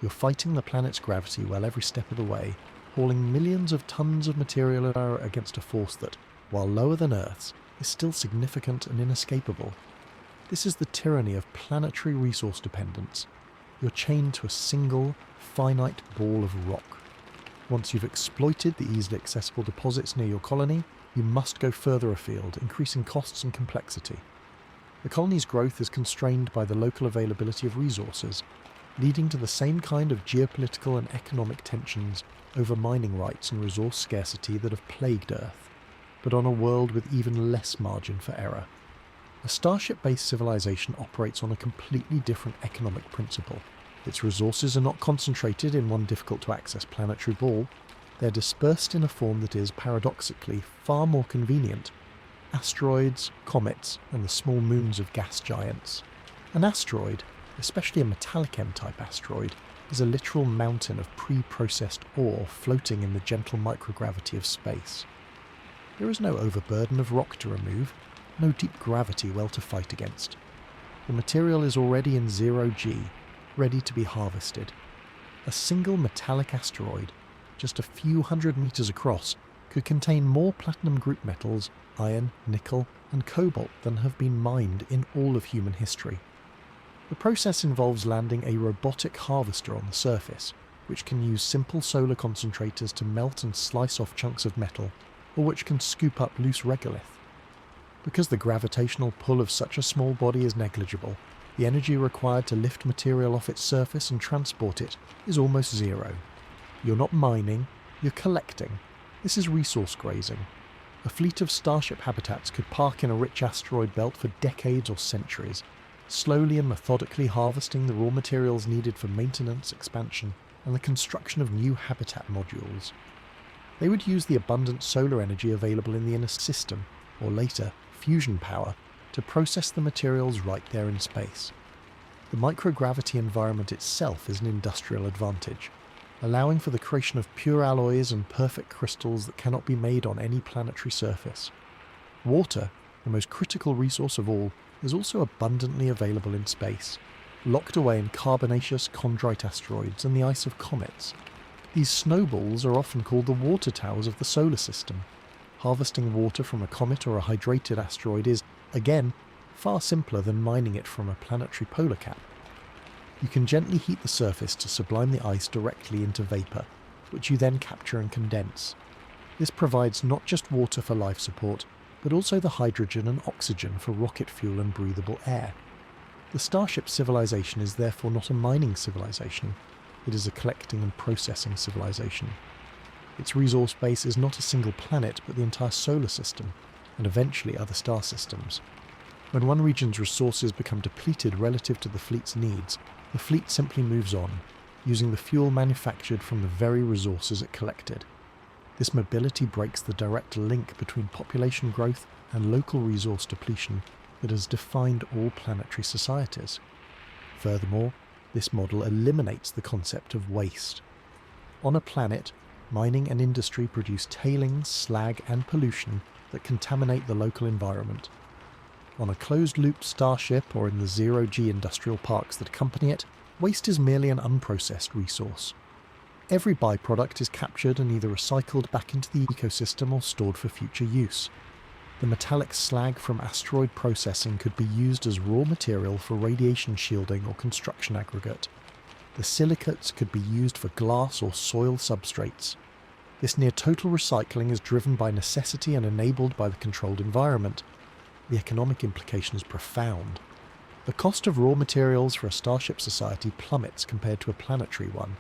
A: You're fighting the planet's gravity well every step of the way, hauling millions of tons of material against a force that, while lower than Earth's, is still significant and inescapable. This is the tyranny of planetary resource dependence. You're chained to a single, finite ball of rock. Once you've exploited the easily accessible deposits near your colony, you must go further afield, increasing costs and complexity. The colony's growth is constrained by the local availability of resources, leading to the same kind of geopolitical and economic tensions over mining rights and resource scarcity that have plagued Earth, but on a world with even less margin for error. A Starship-based civilization operates on a completely different economic principle. Its resources are not concentrated in one difficult-to-access planetary ball. They're dispersed in a form that is, paradoxically, far more convenient. Asteroids, comets, and the small moons of gas giants. An asteroid, especially a metallic M-type asteroid, is a literal mountain of pre-processed ore floating in the gentle microgravity of space. There is no overburden of rock to remove, no deep gravity well to fight against. The material is already in 0G, ready to be harvested. A single metallic asteroid, just a few hundred meters across, could contain more platinum group metals, iron, nickel, and cobalt than have been mined in all of human history. The process involves landing a robotic harvester on the surface, which can use simple solar concentrators to melt and slice off chunks of metal, or which can scoop up loose regolith. Because the gravitational pull of such a small body is negligible, the energy required to lift material off its surface and transport it is almost zero. You're not mining, you're collecting. This is resource grazing. A fleet of Starship habitats could park in a rich asteroid belt for decades or centuries, slowly and methodically harvesting the raw materials needed for maintenance, expansion, and the construction of new habitat modules. They would use the abundant solar energy available in the inner system, or later, fusion power, to process the materials right there in space. The microgravity environment itself is an industrial advantage, allowing for the creation of pure alloys and perfect crystals that cannot be made on any planetary surface. Water, the most critical resource of all, is also abundantly available in space, locked away in carbonaceous chondrite asteroids and the ice of comets. These snowballs are often called the water towers of the solar system. Harvesting water from a comet or a hydrated asteroid is, again, far simpler than mining it from a planetary polar cap. You can gently heat the surface to sublime the ice directly into vapour, which you then capture and condense. This provides not just water for life support, but also the hydrogen and oxygen for rocket fuel and breathable air. The Starship civilization is therefore not a mining civilization, it is a collecting and processing civilization. Its resource base is not a single planet, but the entire solar system, and eventually other star systems. When one region's resources become depleted relative to the fleet's needs, the fleet simply moves on, using the fuel manufactured from the very resources it collected. This mobility breaks the direct link between population growth and local resource depletion that has defined all planetary societies. Furthermore, this model eliminates the concept of waste. On a planet, mining and industry produce tailings, slag, and pollution that contaminate the local environment. On a closed-loop starship or in the zero-G industrial parks that accompany it, waste is merely an unprocessed resource. Every byproduct is captured and either recycled back into the ecosystem or stored for future use. The metallic slag from asteroid processing could be used as raw material for radiation shielding or construction aggregate. The silicates could be used for glass or soil substrates. This near-total recycling is driven by necessity and enabled by the controlled environment. The economic implication is profound. The cost of raw materials for a starship society plummets compared to a planetary one.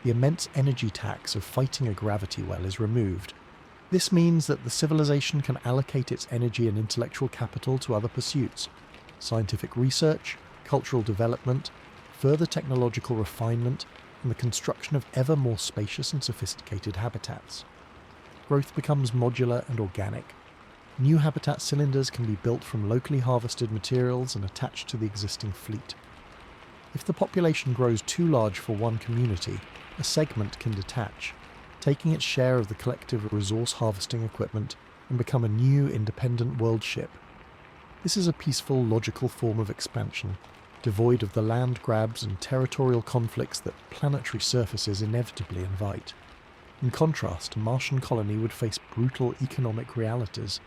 A: The immense energy tax of fighting a gravity well is removed. This means that the civilization can allocate its energy and intellectual capital to other pursuits: scientific research, cultural development, further technological refinement, and the construction of ever more spacious and sophisticated habitats. Growth becomes modular and organic. New habitat cylinders can be built from locally harvested materials and attached to the existing fleet. If the population grows too large for one community, a segment can detach, taking its share of the collective resource harvesting equipment and become a new independent world ship. This is a peaceful, logical form of expansion, devoid of the land grabs and territorial conflicts that planetary surfaces inevitably invite. In contrast, a Martian colony would face brutal economic realities.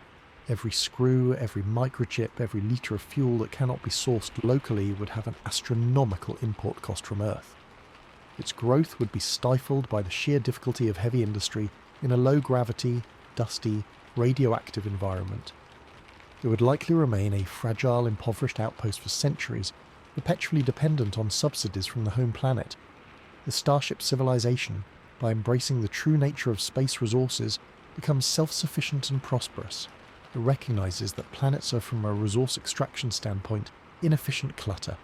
A: Every screw, every microchip, every litre of fuel that cannot be sourced locally would have an astronomical import cost from Earth. Its growth would be stifled by the sheer difficulty of heavy industry in a low-gravity, dusty, radioactive environment. It would likely remain a fragile, impoverished outpost for centuries, perpetually dependent on subsidies from the home planet. The Starship civilization, by embracing the true nature of space resources, becomes self-sufficient and prosperous. It recognises that planets are, from a resource extraction standpoint, inefficient clutter.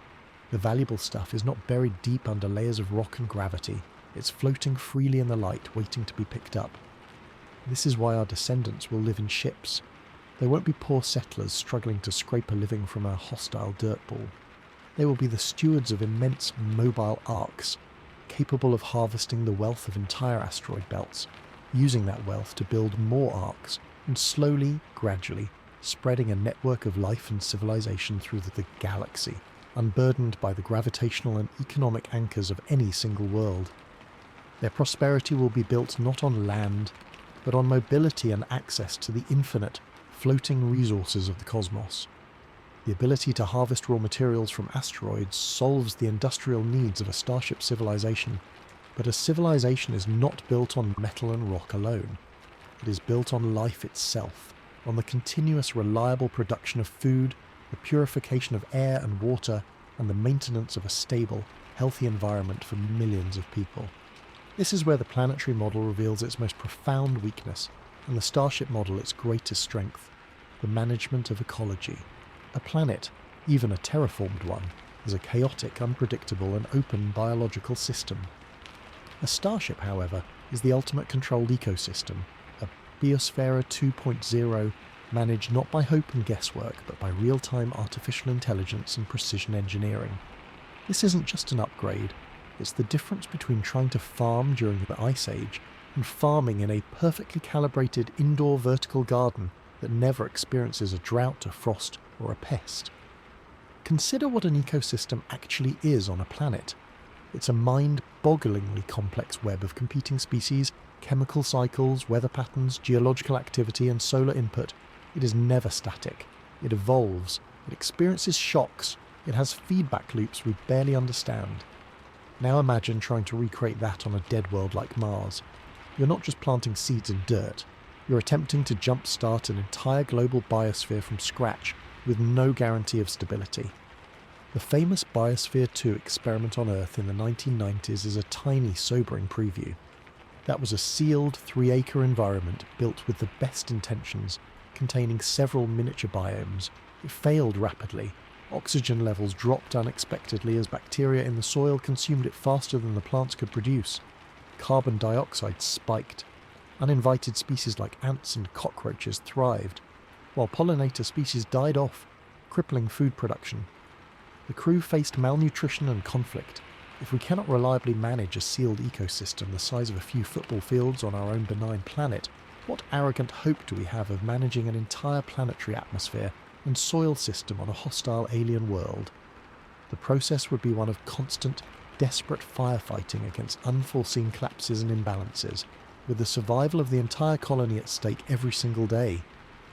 A: The valuable stuff is not buried deep under layers of rock and gravity. It's floating freely in the light, waiting to be picked up. This is why our descendants will live in ships. They won't be poor settlers struggling to scrape a living from a hostile dirt ball. They will be the stewards of immense mobile arcs, capable of harvesting the wealth of entire asteroid belts, using that wealth to build more arcs, and slowly, gradually, spreading a network of life and civilization through the galaxy, unburdened by the gravitational and economic anchors of any single world. Their prosperity will be built not on land, but on mobility and access to the infinite, floating resources of the cosmos. The ability to harvest raw materials from asteroids solves the industrial needs of a starship civilization, but a civilization is not built on metal and rock alone. It is built on life itself, on the continuous reliable production of food, the purification of air and water, and the maintenance of a stable, healthy environment for millions of people. This is where the planetary model reveals its most profound weakness, and the Starship model its greatest strength: the management of ecology. A planet, even a terraformed one, is a chaotic, unpredictable, and open biological system. A starship, however, is the ultimate controlled ecosystem, a Biosphere 2.0 managed not by hope and guesswork, but by real-time artificial intelligence and precision engineering. This isn't just an upgrade, it's the difference between trying to farm during the Ice Age and farming in a perfectly calibrated indoor vertical garden that never experiences a drought, a frost, or a pest. Consider what an ecosystem actually is on a planet. It's a mind-bogglingly complex web of competing species, chemical cycles, weather patterns, geological activity, and solar input. It is never static. It evolves. It experiences shocks. It has feedback loops we barely understand. Now imagine trying to recreate that on a dead world like Mars. You're not just planting seeds in dirt. You're attempting to jumpstart an entire global biosphere from scratch with no guarantee of stability. The famous Biosphere 2 experiment on Earth in the 1990s is a tiny, sobering preview. That was a sealed 3-acre environment built with the best intentions, containing several miniature biomes. It failed rapidly. Oxygen levels dropped unexpectedly as bacteria in the soil consumed it faster than the plants could produce. Carbon dioxide spiked. Uninvited species like ants and cockroaches thrived, while pollinator species died off, crippling food production. The crew faced malnutrition and conflict. If we cannot reliably manage a sealed ecosystem the size of a few football fields on our own benign planet, what arrogant hope do we have of managing an entire planetary atmosphere and soil system on a hostile alien world? The process would be one of constant, desperate firefighting against unforeseen collapses and imbalances, with the survival of the entire colony at stake every single day.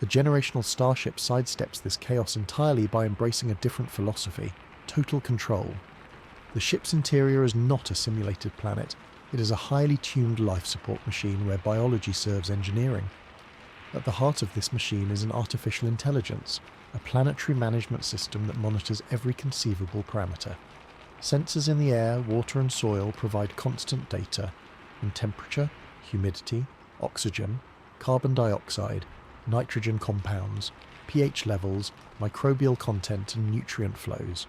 A: The generational Starship sidesteps this chaos entirely by embracing a different philosophy: total control. The ship's interior is not a simulated planet. It is a highly tuned life support machine where biology serves engineering. At the heart of this machine is an artificial intelligence, a planetary management system that monitors every conceivable parameter. Sensors in the air, water and soil provide constant data on temperature, humidity, oxygen, carbon dioxide, nitrogen compounds, pH levels, microbial content and nutrient flows.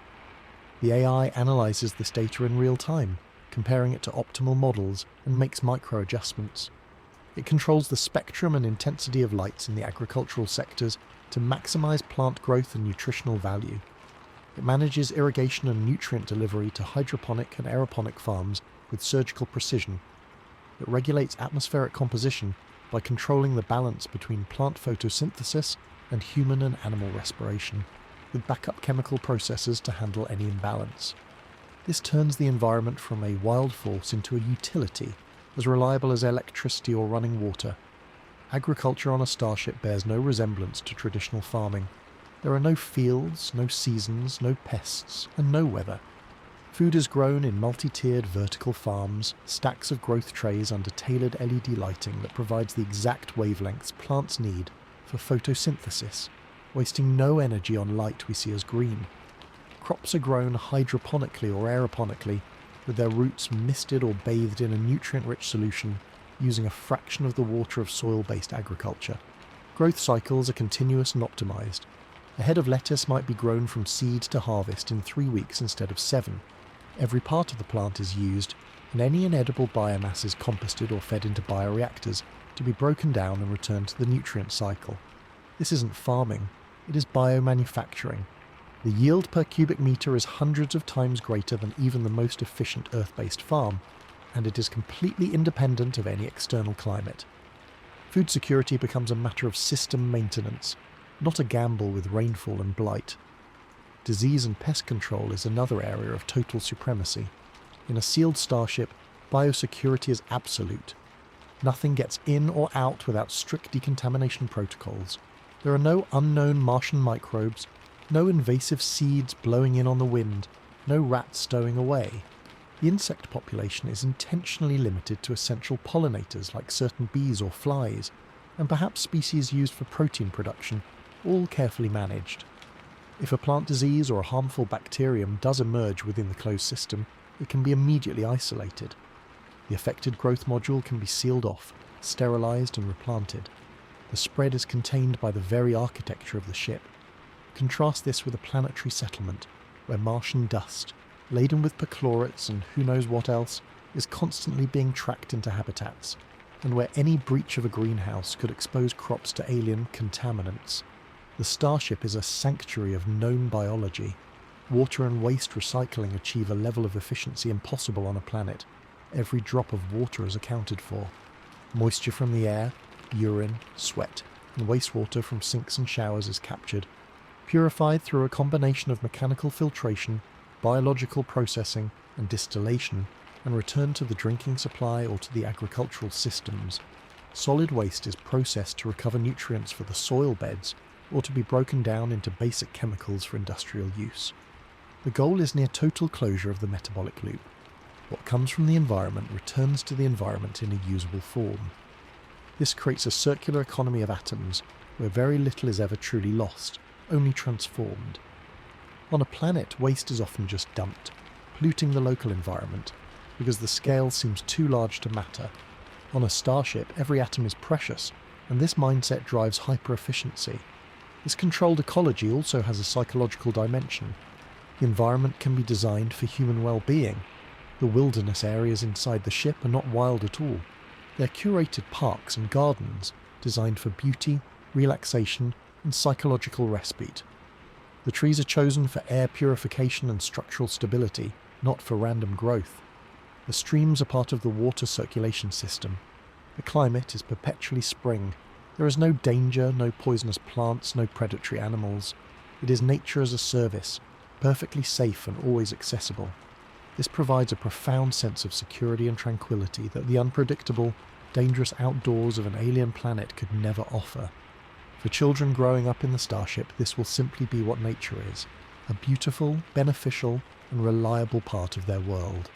A: The AI analyzes this data in real time, comparing it to optimal models and makes micro-adjustments. It controls the spectrum and intensity of lights in the agricultural sectors to maximize plant growth and nutritional value. It manages irrigation and nutrient delivery to hydroponic and aeroponic farms with surgical precision. It regulates atmospheric composition by controlling the balance between plant photosynthesis and human and animal respiration, with backup chemical processes to handle any imbalance. This turns the environment from a wild force into a utility, as reliable as electricity or running water. Agriculture on a starship bears no resemblance to traditional farming. There are no fields, no seasons, no pests, and no weather. Food is grown in multi-tiered vertical farms, stacks of growth trays under tailored LED lighting that provides the exact wavelengths plants need for photosynthesis, wasting no energy on light we see as green. Crops are grown hydroponically or aeroponically, with their roots misted or bathed in a nutrient-rich solution, using a fraction of the water of soil-based agriculture. Growth cycles are continuous and optimized. A head of lettuce might be grown from seed to harvest in 3 weeks instead of 7. Every part of the plant is used, and any inedible biomass is composted or fed into bioreactors to be broken down and returned to the nutrient cycle. This isn't farming, it is biomanufacturing. The yield per cubic meter is hundreds of times greater than even the most efficient Earth-based farm, and it is completely independent of any external climate. Food security becomes a matter of system maintenance, not a gamble with rainfall and blight. Disease and pest control is another area of total supremacy. In a sealed starship, biosecurity is absolute. Nothing gets in or out without strict decontamination protocols. There are no unknown Martian microbes, no invasive seeds blowing in on the wind, no rats stowing away. The insect population is intentionally limited to essential pollinators like certain bees or flies, and perhaps species used for protein production, all carefully managed. If a plant disease or a harmful bacterium does emerge within the closed system, it can be immediately isolated. The affected growth module can be sealed off, sterilized and replanted. The spread is contained by the very architecture of the ship. Contrast this with a planetary settlement, where Martian dust, laden with perchlorates and who knows what else, is constantly being tracked into habitats, and where any breach of a greenhouse could expose crops to alien contaminants. The starship is a sanctuary of known biology. Water and waste recycling achieve a level of efficiency impossible on a planet. Every drop of water is accounted for. Moisture from the air, urine, sweat, and wastewater from sinks and showers is captured. purified through a combination of mechanical filtration, biological processing, and distillation, and returned to the drinking supply or to the agricultural systems. Solid waste is processed to recover nutrients for the soil beds or to be broken down into basic chemicals for industrial use. The goal is near total closure of the metabolic loop. What comes from the environment returns to the environment in a usable form. This creates a circular economy of atoms where very little is ever truly lost, only transformed. On a planet, waste is often just dumped, polluting the local environment because the scale seems too large to matter. On a starship, every atom is precious, and this mindset drives hyper-efficiency. This controlled ecology also has a psychological dimension. The environment can be designed for human well-being. The wilderness areas inside the ship are not wild at all. They're curated parks and gardens designed for beauty, relaxation, and psychological respite. The trees are chosen for air purification and structural stability, not for random growth. The streams are part of the water circulation system. The climate is perpetually spring. There is no danger, no poisonous plants, no predatory animals. It is nature as a service, perfectly safe and always accessible. This provides a profound sense of security and tranquility that the unpredictable, dangerous outdoors of an alien planet could never offer. For children growing up in the starship, this will simply be what nature is, a beautiful, beneficial, and reliable part of their world.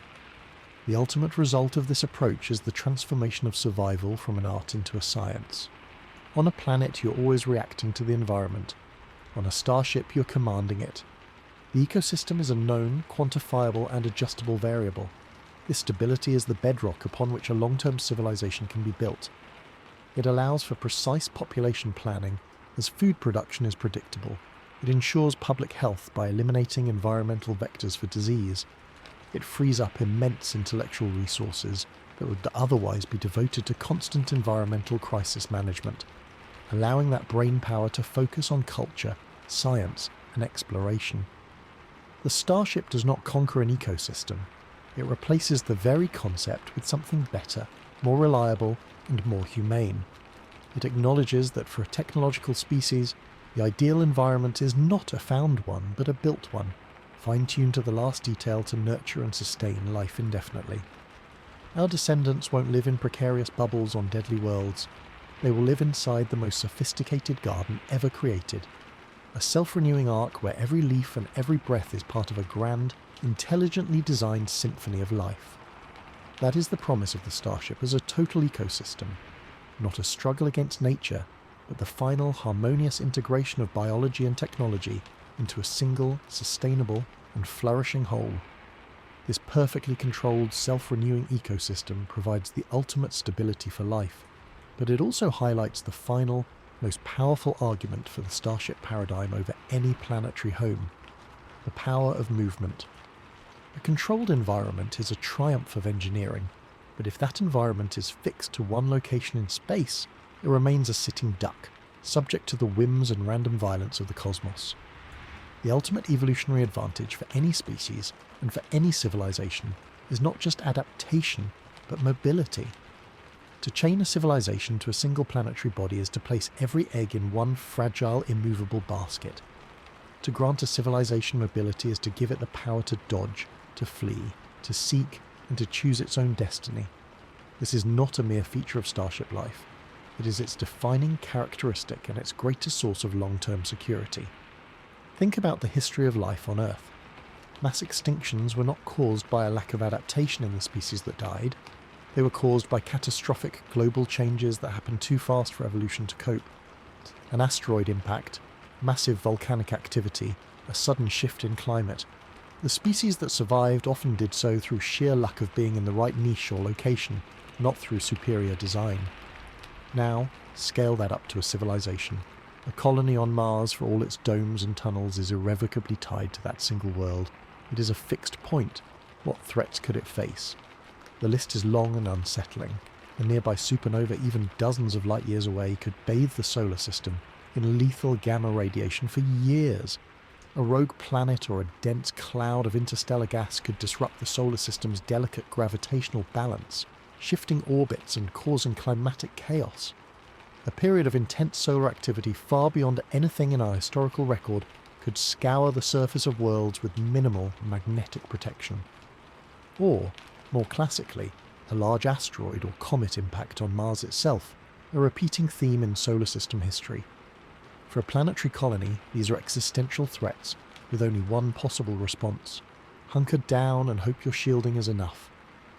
A: The ultimate result of this approach is the transformation of survival from an art into a science. On a planet, you're always reacting to the environment. On a starship, you're commanding it. The ecosystem is a known, quantifiable, and adjustable variable. This stability is the bedrock upon which a long-term civilization can be built. It allows for precise population planning, as food production is predictable. It ensures public health by eliminating environmental vectors for disease. It frees up immense intellectual resources that would otherwise be devoted to constant environmental crisis management, allowing that brain power to focus on culture, science, and exploration. The starship does not conquer an ecosystem. It replaces the very concept with something better, more reliable, and more humane. It acknowledges that for a technological species, the ideal environment is not a found one, but a built one, fine-tuned to the last detail to nurture and sustain life indefinitely. Our descendants won't live in precarious bubbles on deadly worlds. They will live inside the most sophisticated garden ever created, a self-renewing arc where every leaf and every breath is part of a grand, intelligently designed symphony of life. That is the promise of the starship as a total ecosystem, not a struggle against nature, but the final harmonious integration of biology and technology into a single, sustainable, and flourishing whole. This perfectly controlled, self-renewing ecosystem provides the ultimate stability for life, but it also highlights the final, most powerful argument for the starship paradigm over any planetary home: the power of movement. A controlled environment is a triumph of engineering, but if that environment is fixed to one location in space, it remains a sitting duck, subject to the whims and random violence of the cosmos. The ultimate evolutionary advantage for any species and for any civilization is not just adaptation, but mobility. To chain a civilization to a single planetary body is to place every egg in one fragile, immovable basket. To grant a civilization mobility is to give it the power to dodge, to flee, to seek, and to choose its own destiny. This is not a mere feature of starship life. It is its defining characteristic and its greatest source of long-term security. Think about the history of life on Earth. Mass extinctions were not caused by a lack of adaptation in the species that died. They were caused by catastrophic global changes that happened too fast for evolution to cope. An asteroid impact, massive volcanic activity, a sudden shift in climate. The species that survived often did so through sheer luck of being in the right niche or location, not through superior design. Now, scale that up to a civilization. A colony on Mars, for all its domes and tunnels, is irrevocably tied to that single world. It is a fixed point. What threats could it face? The list is long and unsettling. A nearby supernova even dozens of light years away could bathe the solar system in lethal gamma radiation for years. A rogue planet or a dense cloud of interstellar gas could disrupt the solar system's delicate gravitational balance, shifting orbits and causing climatic chaos. A period of intense solar activity far beyond anything in our historical record could scour the surface of worlds with minimal magnetic protection. Or, more classically, a large asteroid or comet impact on Mars itself, a repeating theme in solar system history. For a planetary colony, these are existential threats with only one possible response. Hunker down and hope your shielding is enough.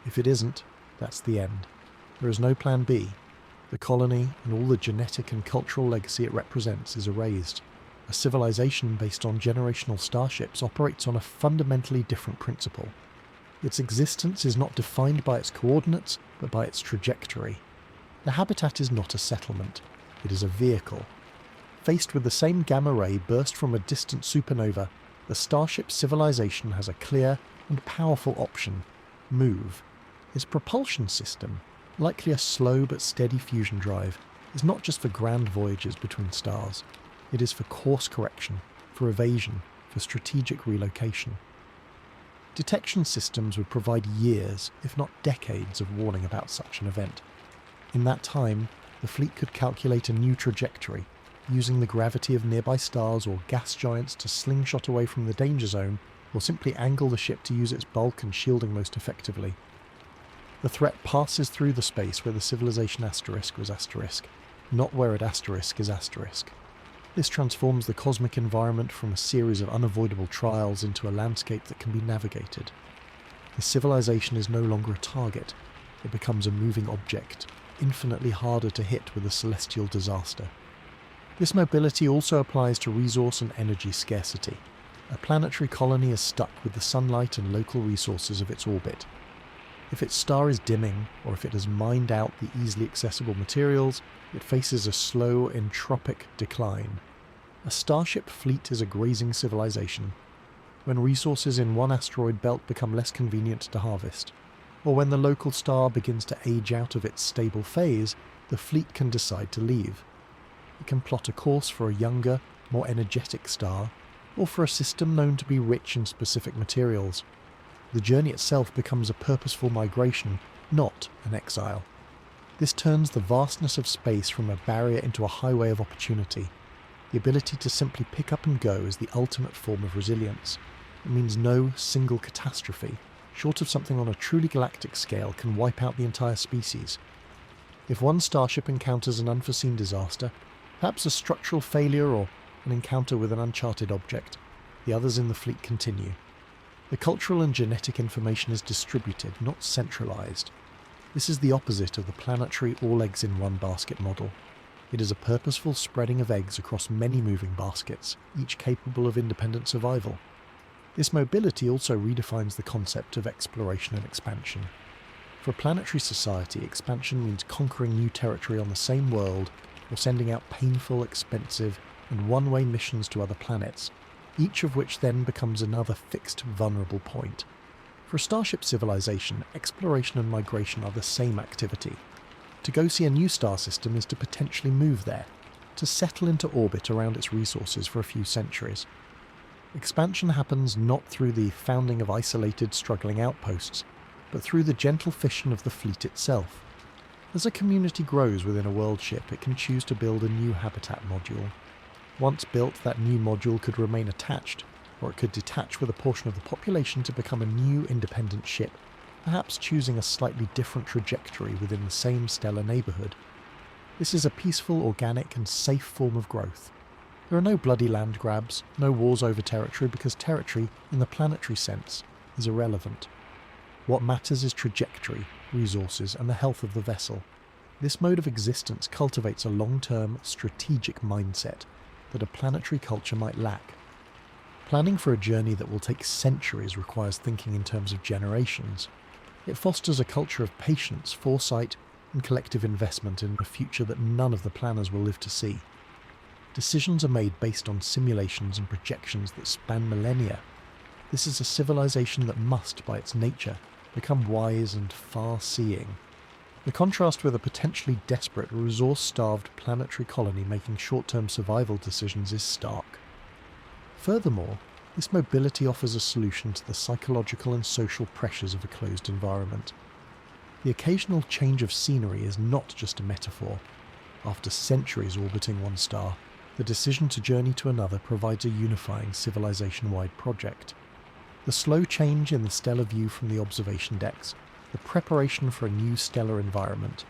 A: If it isn't, that's the end. There is no plan B. The colony and all the genetic and cultural legacy it represents is erased. A civilization based on generational starships operates on a fundamentally different principle. Its existence is not defined by its coordinates, but by its trajectory. The habitat is not a settlement. It is a vehicle. Faced with the same gamma ray burst from a distant supernova, the Starship civilization has a clear and powerful option: move. Its propulsion system, likely a slow but steady fusion drive, is not just for grand voyages between stars. It is for course correction, for evasion, for strategic relocation. Detection systems would provide years, if not decades, of warning about such an event. In that time, the fleet could calculate a new trajectory, using the gravity of nearby stars or gas giants to slingshot away from the danger zone, or simply angle the ship to use its bulk and shielding most effectively. The threat passes through the space where the civilization asterisk was asterisk, not where at asterisk is asterisk. This transforms the cosmic environment from a series of unavoidable trials into a landscape that can be navigated. The civilization is no longer a target, it becomes a moving object, infinitely harder to hit with a celestial disaster. This mobility also applies to resource and energy scarcity. A planetary colony is stuck with the sunlight and local resources of its orbit. If its star is dimming, or if it has mined out the easily accessible materials, it faces a slow, entropic decline. A starship fleet is a grazing civilization. When resources in one asteroid belt become less convenient to harvest, or when the local star begins to age out of its stable phase, the fleet can decide to leave. It can plot a course for a younger, more energetic star, or for a system known to be rich in specific materials. The journey itself becomes a purposeful migration, not an exile. This turns the vastness of space from a barrier into a highway of opportunity. The ability to simply pick up and go is the ultimate form of resilience. It means no single catastrophe, short of something on a truly galactic scale, can wipe out the entire species. If one starship encounters an unforeseen disaster, perhaps a structural failure or an encounter with an uncharted object, the others in the fleet continue. The cultural and genetic information is distributed, not centralized. This is the opposite of the planetary all-eggs-in-one-basket model. It is a purposeful spreading of eggs across many moving baskets, each capable of independent survival. This mobility also redefines the concept of exploration and expansion. For a planetary society, expansion means conquering new territory on the same world, or sending out painful, expensive, and one-way missions to other planets, each of which then becomes another fixed, vulnerable point. For a starship civilization, exploration and migration are the same activity. To go see a new star system is to potentially move there, to settle into orbit around its resources for a few centuries. Expansion happens not through the founding of isolated, struggling outposts, but through the gentle fission of the fleet itself. As a community grows within a world ship, it can choose to build a new habitat module. Once built, that new module could remain attached, or it could detach with a portion of the population to become a new independent ship, perhaps choosing a slightly different trajectory within the same stellar neighbourhood. This is a peaceful, organic and safe form of growth. There are no bloody land grabs, no wars over territory, because territory, in the planetary sense, is irrelevant. What matters is trajectory, resources and the health of the vessel. This mode of existence cultivates a long-term, strategic mindset that a planetary culture might lack. Planning for a journey that will take centuries requires thinking in terms of generations. It fosters a culture of patience, foresight, and collective investment in a future that none of the planners will live to see. Decisions are made based on simulations and projections that span millennia. This is a civilization that must, by its nature, become wise and far-seeing. The contrast with a potentially desperate, resource-starved planetary colony making short-term survival decisions is stark. Furthermore, this mobility offers a solution to the psychological and social pressures of a closed environment. The occasional change of scenery is not just a metaphor. After centuries orbiting one star, the decision to journey to another provides a unifying civilization-wide project. The slow change in the stellar view from the observation decks, the preparation for a new stellar environment,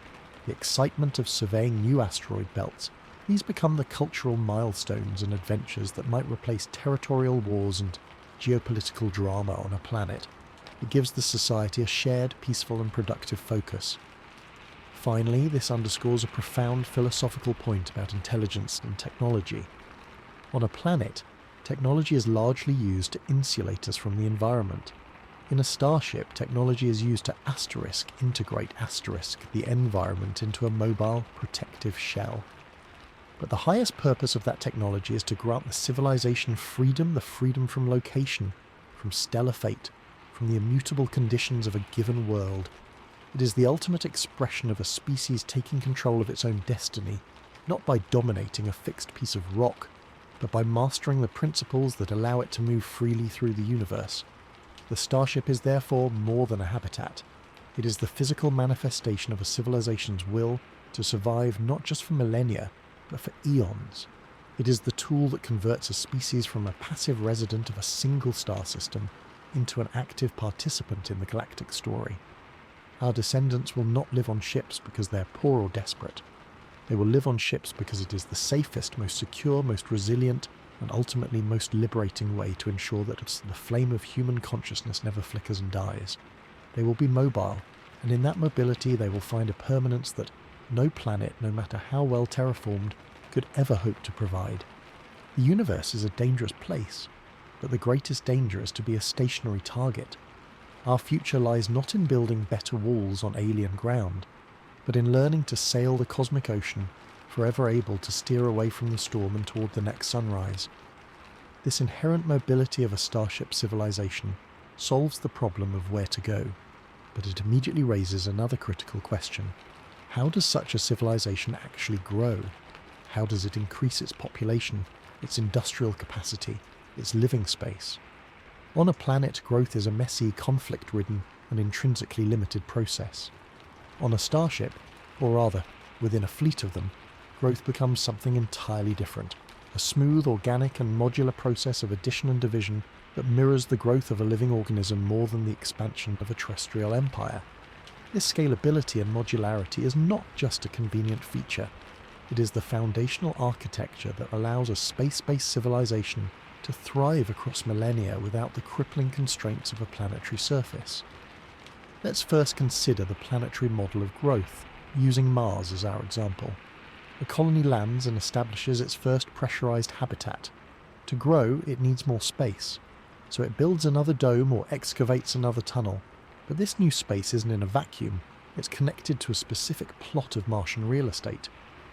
A: the excitement of surveying new asteroid belts, these become the cultural milestones and adventures that might replace territorial wars and geopolitical drama on a planet. It gives the society a shared, peaceful and productive focus. Finally, this underscores a profound philosophical point about intelligence and technology. On a planet, technology is largely used to insulate us from the environment. In a starship, technology is used to integrate the environment into a mobile, protective shell. But the highest purpose of that technology is to grant the civilization freedom, the freedom from location, from stellar fate, from the immutable conditions of a given world. It is the ultimate expression of a species taking control of its own destiny, not by dominating a fixed piece of rock, but by mastering the principles that allow it to move freely through the universe. The starship is therefore more than a habitat. It is the physical manifestation of a civilization's will to survive not just for millennia, but for eons. It is the tool that converts a species from a passive resident of a single star system into an active participant in the galactic story. Our descendants will not live on ships because they are poor or desperate. They will live on ships because it is the safest, most secure, most resilient, and ultimately most liberating way to ensure that the flame of human consciousness never flickers and dies. They will be mobile, and in that mobility they will find a permanence that no planet, no matter how well terraformed, could ever hope to provide. The universe is a dangerous place, but the greatest danger is to be a stationary target. Our future lies not in building better walls on alien ground, but in learning to sail the cosmic ocean, forever able to steer away from the storm and toward the next sunrise. This inherent mobility of a starship civilization solves the problem of where to go, but it immediately raises another critical question. How does such a civilization actually grow? How does it increase its population, its industrial capacity, its living space? On a planet, growth is a messy, conflict-ridden, and intrinsically limited process. On a starship, or rather, within a fleet of them, growth becomes something entirely different. A smooth, organic, and modular process of addition and division that mirrors the growth of a living organism more than the expansion of a terrestrial empire. This scalability and modularity is not just a convenient feature. It is the foundational architecture that allows a space-based civilization to thrive across millennia without the crippling constraints of a planetary surface. Let's first consider the planetary model of growth, using Mars as our example. A colony lands and establishes its first pressurized habitat. To grow, it needs more space, so it builds another dome or excavates another tunnel. But this new space isn't in a vacuum, it's connected to a specific plot of Martian real estate.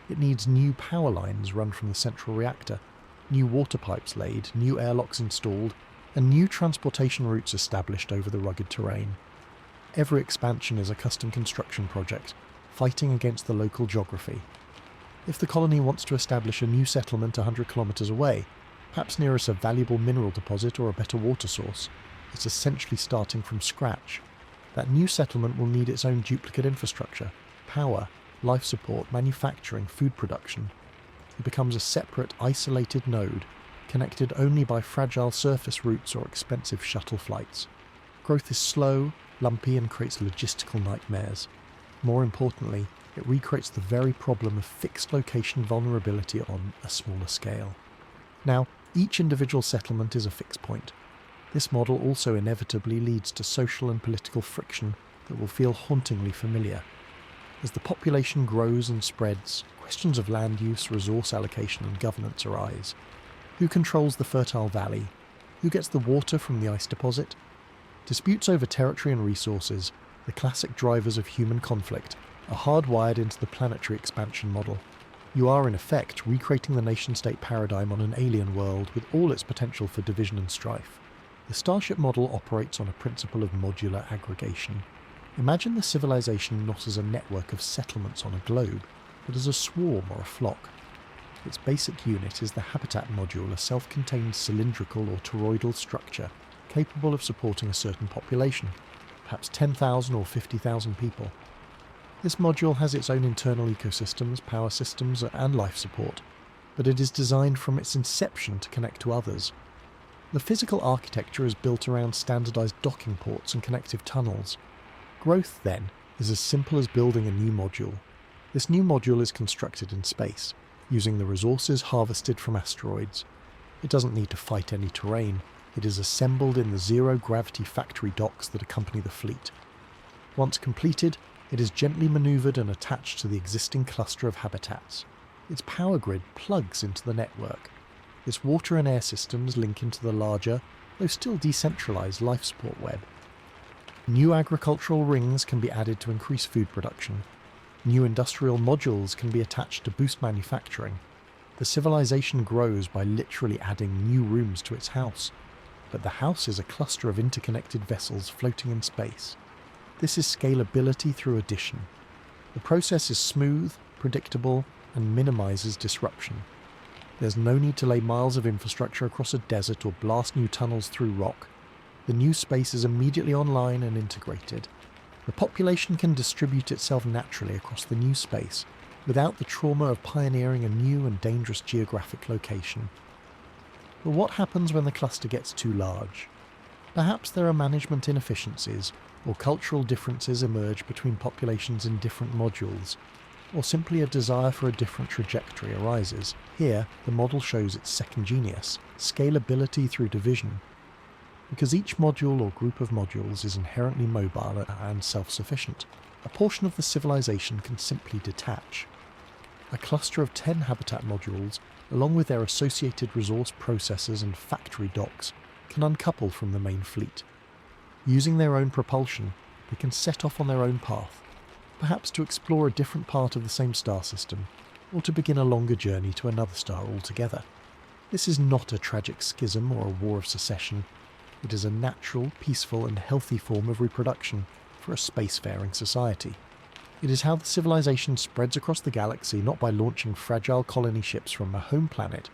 A: It needs new power lines run from the central reactor, new water pipes laid, new airlocks installed, and new transportation routes established over the rugged terrain. Every expansion is a custom construction project, fighting against the local geography. If the colony wants to establish a new settlement 100 kilometers away, perhaps nearest a valuable mineral deposit or a better water source, it's essentially starting from scratch. That new settlement will need its own duplicate infrastructure, power, life support, manufacturing, food production. It becomes a separate, isolated node, connected only by fragile surface routes or expensive shuttle flights. Growth is slow, lumpy, and creates logistical nightmares. More importantly, it recreates the very problem of fixed location vulnerability on a smaller scale. Now, each individual settlement is a fixed point. This model also inevitably leads to social and political friction that will feel hauntingly familiar. As the population grows and spreads, questions of land use, resource allocation and governance arise. Who controls the fertile valley? Who gets the water from the ice deposit? Disputes over territory and resources, the classic drivers of human conflict, are hardwired into the planetary expansion model. You are in effect recreating the nation-state paradigm on an alien world with all its potential for division and strife. The Starship model operates on a principle of modular aggregation. Imagine the civilization not as a network of settlements on a globe, but as a swarm or a flock. Its basic unit is the habitat module, a self-contained cylindrical or toroidal structure capable of supporting a certain population, perhaps 10,000 or 50,000 people. This module has its own internal ecosystems, power systems, and life support, but it is designed from its inception to connect to others. The physical architecture is built around standardized docking ports and connective tunnels. Growth, then, is as simple as building a new module. This new module is constructed in space, using the resources harvested from asteroids. It doesn't need to fight any terrain. It is assembled in the zero-gravity factory docks that accompany the fleet. Once completed, it is gently maneuvered and attached to the existing cluster of habitats. Its power grid plugs into the network. Its water and air systems link into the larger, though still decentralized, life support web. New agricultural rings can be added to increase food production. New industrial modules can be attached to boost manufacturing. The civilization grows by literally adding new rooms to its house, but the house is a cluster of interconnected vessels floating in space. This is scalability through addition. The process is smooth, predictable, and minimizes disruption. There's no need to lay miles of infrastructure across a desert or blast new tunnels through rock. The new space is immediately online and integrated. The population can distribute itself naturally across the new space, without the trauma of pioneering a new and dangerous geographic location. But what happens when the cluster gets too large? Perhaps there are management inefficiencies, or cultural differences emerge between populations in different modules, or simply a desire for a different trajectory arises. Here, the model shows its second genius, scalability through division. Because each module or group of modules is inherently mobile and self-sufficient, a portion of the civilization can simply detach. A cluster of 10 habitat modules, along with their associated resource processors and factory docks, can uncouple from the main fleet. Using their own propulsion, they can set off on their own path, perhaps to explore a different part of the same star system, or to begin a longer journey to another star altogether. This is not a tragic schism or a war of secession. It is a natural, peaceful, and healthy form of reproduction for a spacefaring society. It is how the civilization spreads across the galaxy, not by launching fragile colony ships from a home planet,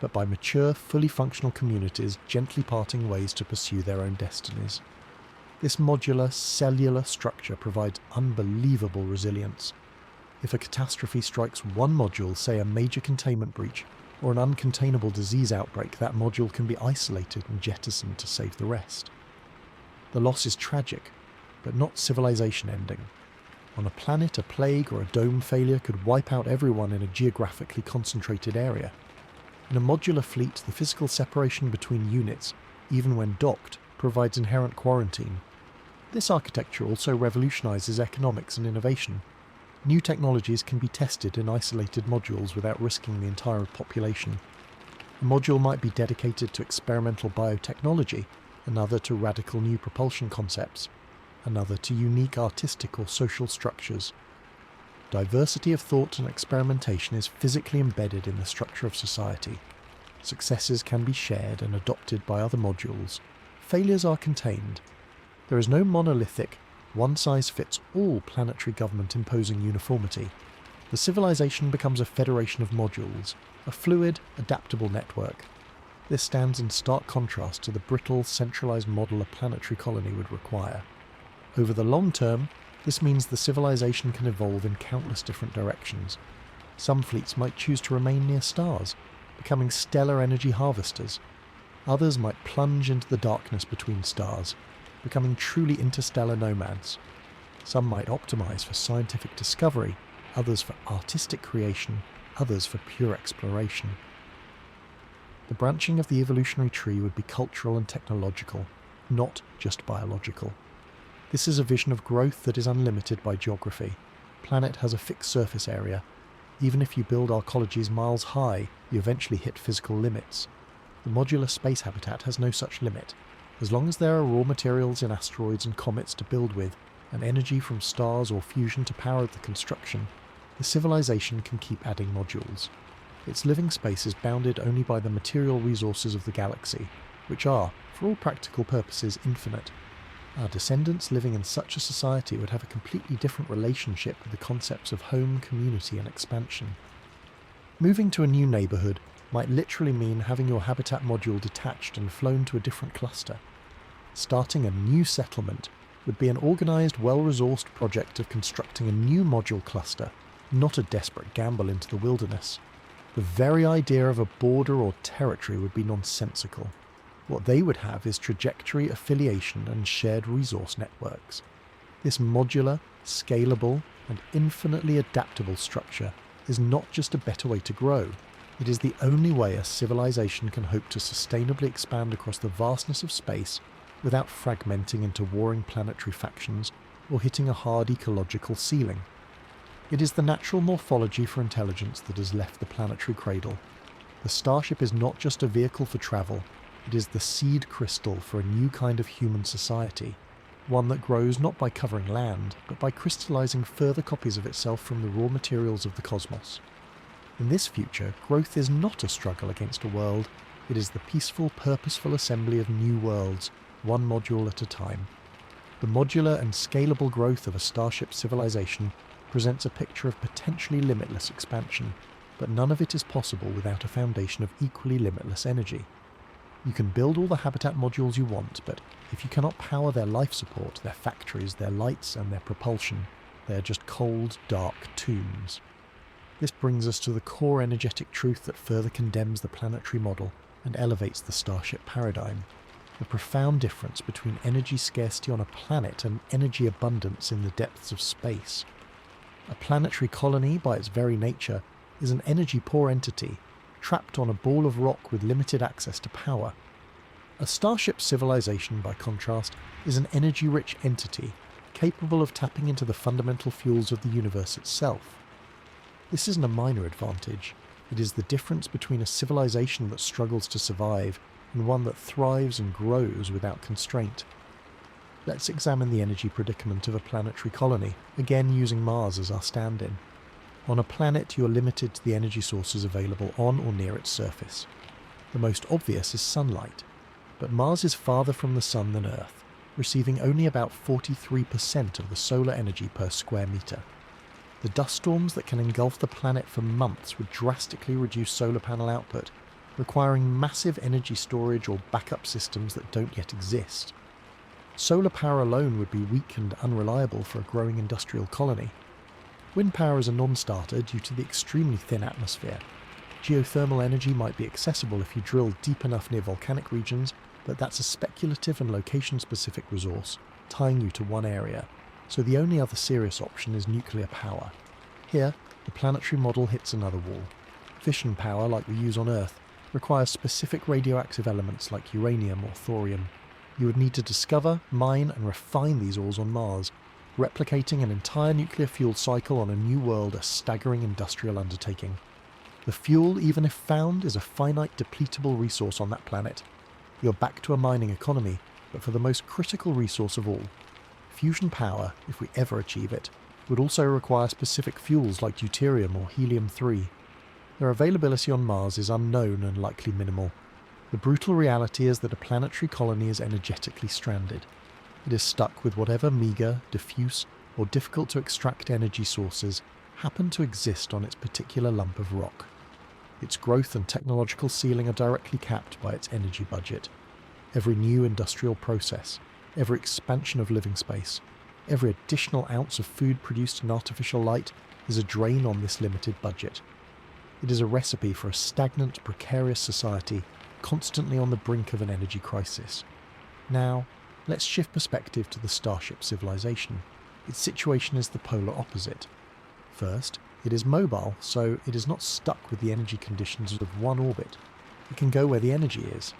A: but by mature, fully functional communities gently parting ways to pursue their own destinies. This modular, cellular structure provides unbelievable resilience. If a catastrophe strikes one module, say a major containment breach, or an uncontainable disease outbreak, that module can be isolated and jettisoned to save the rest. The loss is tragic, but not civilization ending. On a planet, a plague or a dome failure could wipe out everyone in a geographically concentrated area. In a modular fleet, the physical separation between units, even when docked, provides inherent quarantine. This architecture also revolutionizes economics and innovation. New technologies can be tested in isolated modules without risking the entire population. A module might be dedicated to experimental biotechnology, another to radical new propulsion concepts, another to unique artistic or social structures. Diversity of thought and experimentation is physically embedded in the structure of society. Successes can be shared and adopted by other modules. Failures are contained. There is no monolithic, one-size-fits-all planetary government imposing uniformity. The civilization becomes a federation of modules, a fluid, adaptable network. This stands in stark contrast to the brittle, centralized model a planetary colony would require. Over the long term, this means the civilization can evolve in countless different directions. Some fleets might choose to remain near stars, becoming stellar energy harvesters. Others might plunge into the darkness between stars, becoming truly interstellar nomads. Some might optimize for scientific discovery, others for artistic creation, others for pure exploration. The branching of the evolutionary tree would be cultural and technological, not just biological. This is a vision of growth that is unlimited by geography. The planet has a fixed surface area. Even if you build arcologies miles high, you eventually hit physical limits. The modular space habitat has no such limit. As long as there are raw materials in asteroids and comets to build with, and energy from stars or fusion to power the construction, the civilization can keep adding modules. Its living space is bounded only by the material resources of the galaxy, which are, for all practical purposes, infinite. Our descendants living in such a society would have a completely different relationship with the concepts of home, community, and expansion. Moving to a new neighbourhood might literally mean having your habitat module detached and flown to a different cluster. Starting a new settlement would be an organised, well-resourced project of constructing a new module cluster, not a desperate gamble into the wilderness. The very idea of a border or territory would be nonsensical. What they would have is trajectory, affiliation, and shared resource networks. This modular, scalable, and infinitely adaptable structure is not just a better way to grow, it is the only way a civilization can hope to sustainably expand across the vastness of space without fragmenting into warring planetary factions or hitting a hard ecological ceiling. It is the natural morphology for intelligence that has left the planetary cradle. The Starship is not just a vehicle for travel, it is the seed crystal for a new kind of human society, one that grows not by covering land, but by crystallizing further copies of itself from the raw materials of the cosmos. In this future, growth is not a struggle against a world, it is the peaceful, purposeful assembly of new worlds, one module at a time. The modular and scalable growth of a Starship civilization presents a picture of potentially limitless expansion, but none of it is possible without a foundation of equally limitless energy. You can build all the habitat modules you want, but if you cannot power their life support, their factories, their lights, and their propulsion, they are just cold, dark tombs. This brings us to the core energetic truth that further condemns the planetary model and elevates the Starship paradigm: the profound difference between energy scarcity on a planet and energy abundance in the depths of space. A planetary colony, by its very nature, is an energy-poor entity, trapped on a ball of rock with limited access to power. A Starship civilization, by contrast, is an energy-rich entity, capable of tapping into the fundamental fuels of the universe itself. This isn't a minor advantage. It is the difference between a civilization that struggles to survive and one that thrives and grows without constraint. Let's examine the energy predicament of a planetary colony, again using Mars as our stand-in. On a planet, you are limited to the energy sources available on or near its surface. The most obvious is sunlight, but Mars is farther from the Sun than Earth, receiving only about 43% of the solar energy per square metre. The dust storms that can engulf the planet for months would drastically reduce solar panel output, requiring massive energy storage or backup systems that don't yet exist. Solar power alone would be weak and unreliable for a growing industrial colony. Wind power is a non-starter due to the extremely thin atmosphere. Geothermal energy might be accessible if you drill deep enough near volcanic regions, but that's a speculative and location-specific resource, tying you to one area, so the only other serious option is nuclear power. Here, the planetary model hits another wall. Fission power, like we use on Earth, requires specific radioactive elements like uranium or thorium. You would need to discover, mine, and refine these ores on Mars, replicating an entire nuclear fuel cycle on a new world a staggering industrial undertaking. The fuel, even if found, is a finite depletable resource on that planet. You're back to a mining economy, but for the most critical resource of all. Fusion power, if we ever achieve it, would also require specific fuels like deuterium or helium-3. Their availability on Mars is unknown and likely minimal. The brutal reality is that a planetary colony is energetically stranded. It is stuck with whatever meagre, diffuse, or difficult to extract energy sources happen to exist on its particular lump of rock. Its growth and technological ceiling are directly capped by its energy budget. Every new industrial process, every expansion of living space, every additional ounce of food produced in artificial light is a drain on this limited budget. It is a recipe for a stagnant, precarious society constantly on the brink of an energy crisis. Now, let's shift perspective to the Starship civilization. Its situation is the polar opposite. First, it is mobile, so it is not stuck with the energy conditions of one orbit. It can go where the energy is.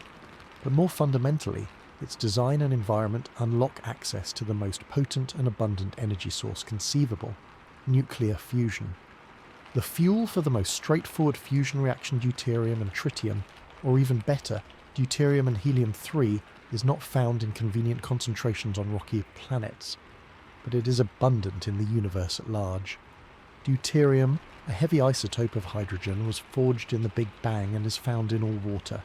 A: But more fundamentally, its design and environment unlock access to the most potent and abundant energy source conceivable: nuclear fusion. The fuel for the most straightforward fusion reaction, deuterium and tritium, or even better, deuterium and helium-3, is not found in convenient concentrations on rocky planets, but it is abundant in the universe at large. Deuterium, a heavy isotope of hydrogen, was forged in the Big Bang and is found in all water.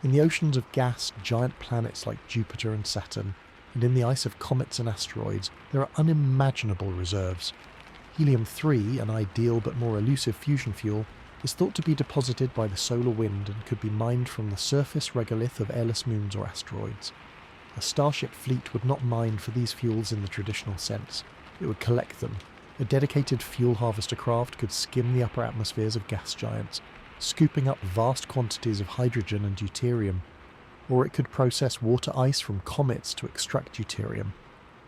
A: In the oceans of gas, giant planets like Jupiter and Saturn, and in the ice of comets and asteroids, there are unimaginable reserves. Helium-3, an ideal but more elusive fusion fuel, is thought to be deposited by the solar wind and could be mined from the surface regolith of airless moons or asteroids. A starship fleet would not mine for these fuels in the traditional sense. It would collect them. A dedicated fuel harvester craft could skim the upper atmospheres of gas giants, scooping up vast quantities of hydrogen and deuterium, or it could process water ice from comets to extract deuterium.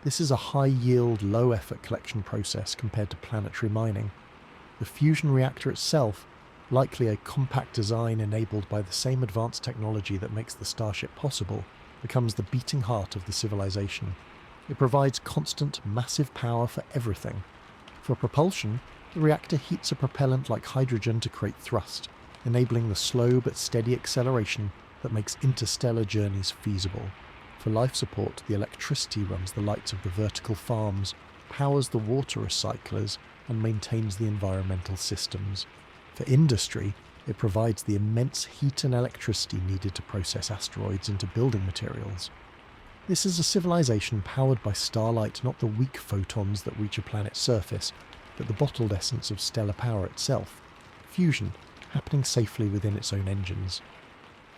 A: This is a high-yield, low-effort collection process compared to planetary mining. The fusion reactor itself, likely a compact design enabled by the same advanced technology that makes the Starship possible, becomes the beating heart of the civilization. It provides constant, massive power for everything. For propulsion, the reactor heats a propellant like hydrogen to create thrust, enabling the slow but steady acceleration that makes interstellar journeys feasible. For life support, the electricity runs the lights of the vertical farms, powers the water recyclers, and maintains the environmental systems. For industry, it provides the immense heat and electricity needed to process asteroids into building materials. This is a civilization powered by starlight, not the weak photons that reach a planet's surface, but the bottled essence of stellar power itself, fusion, happening safely within its own engines.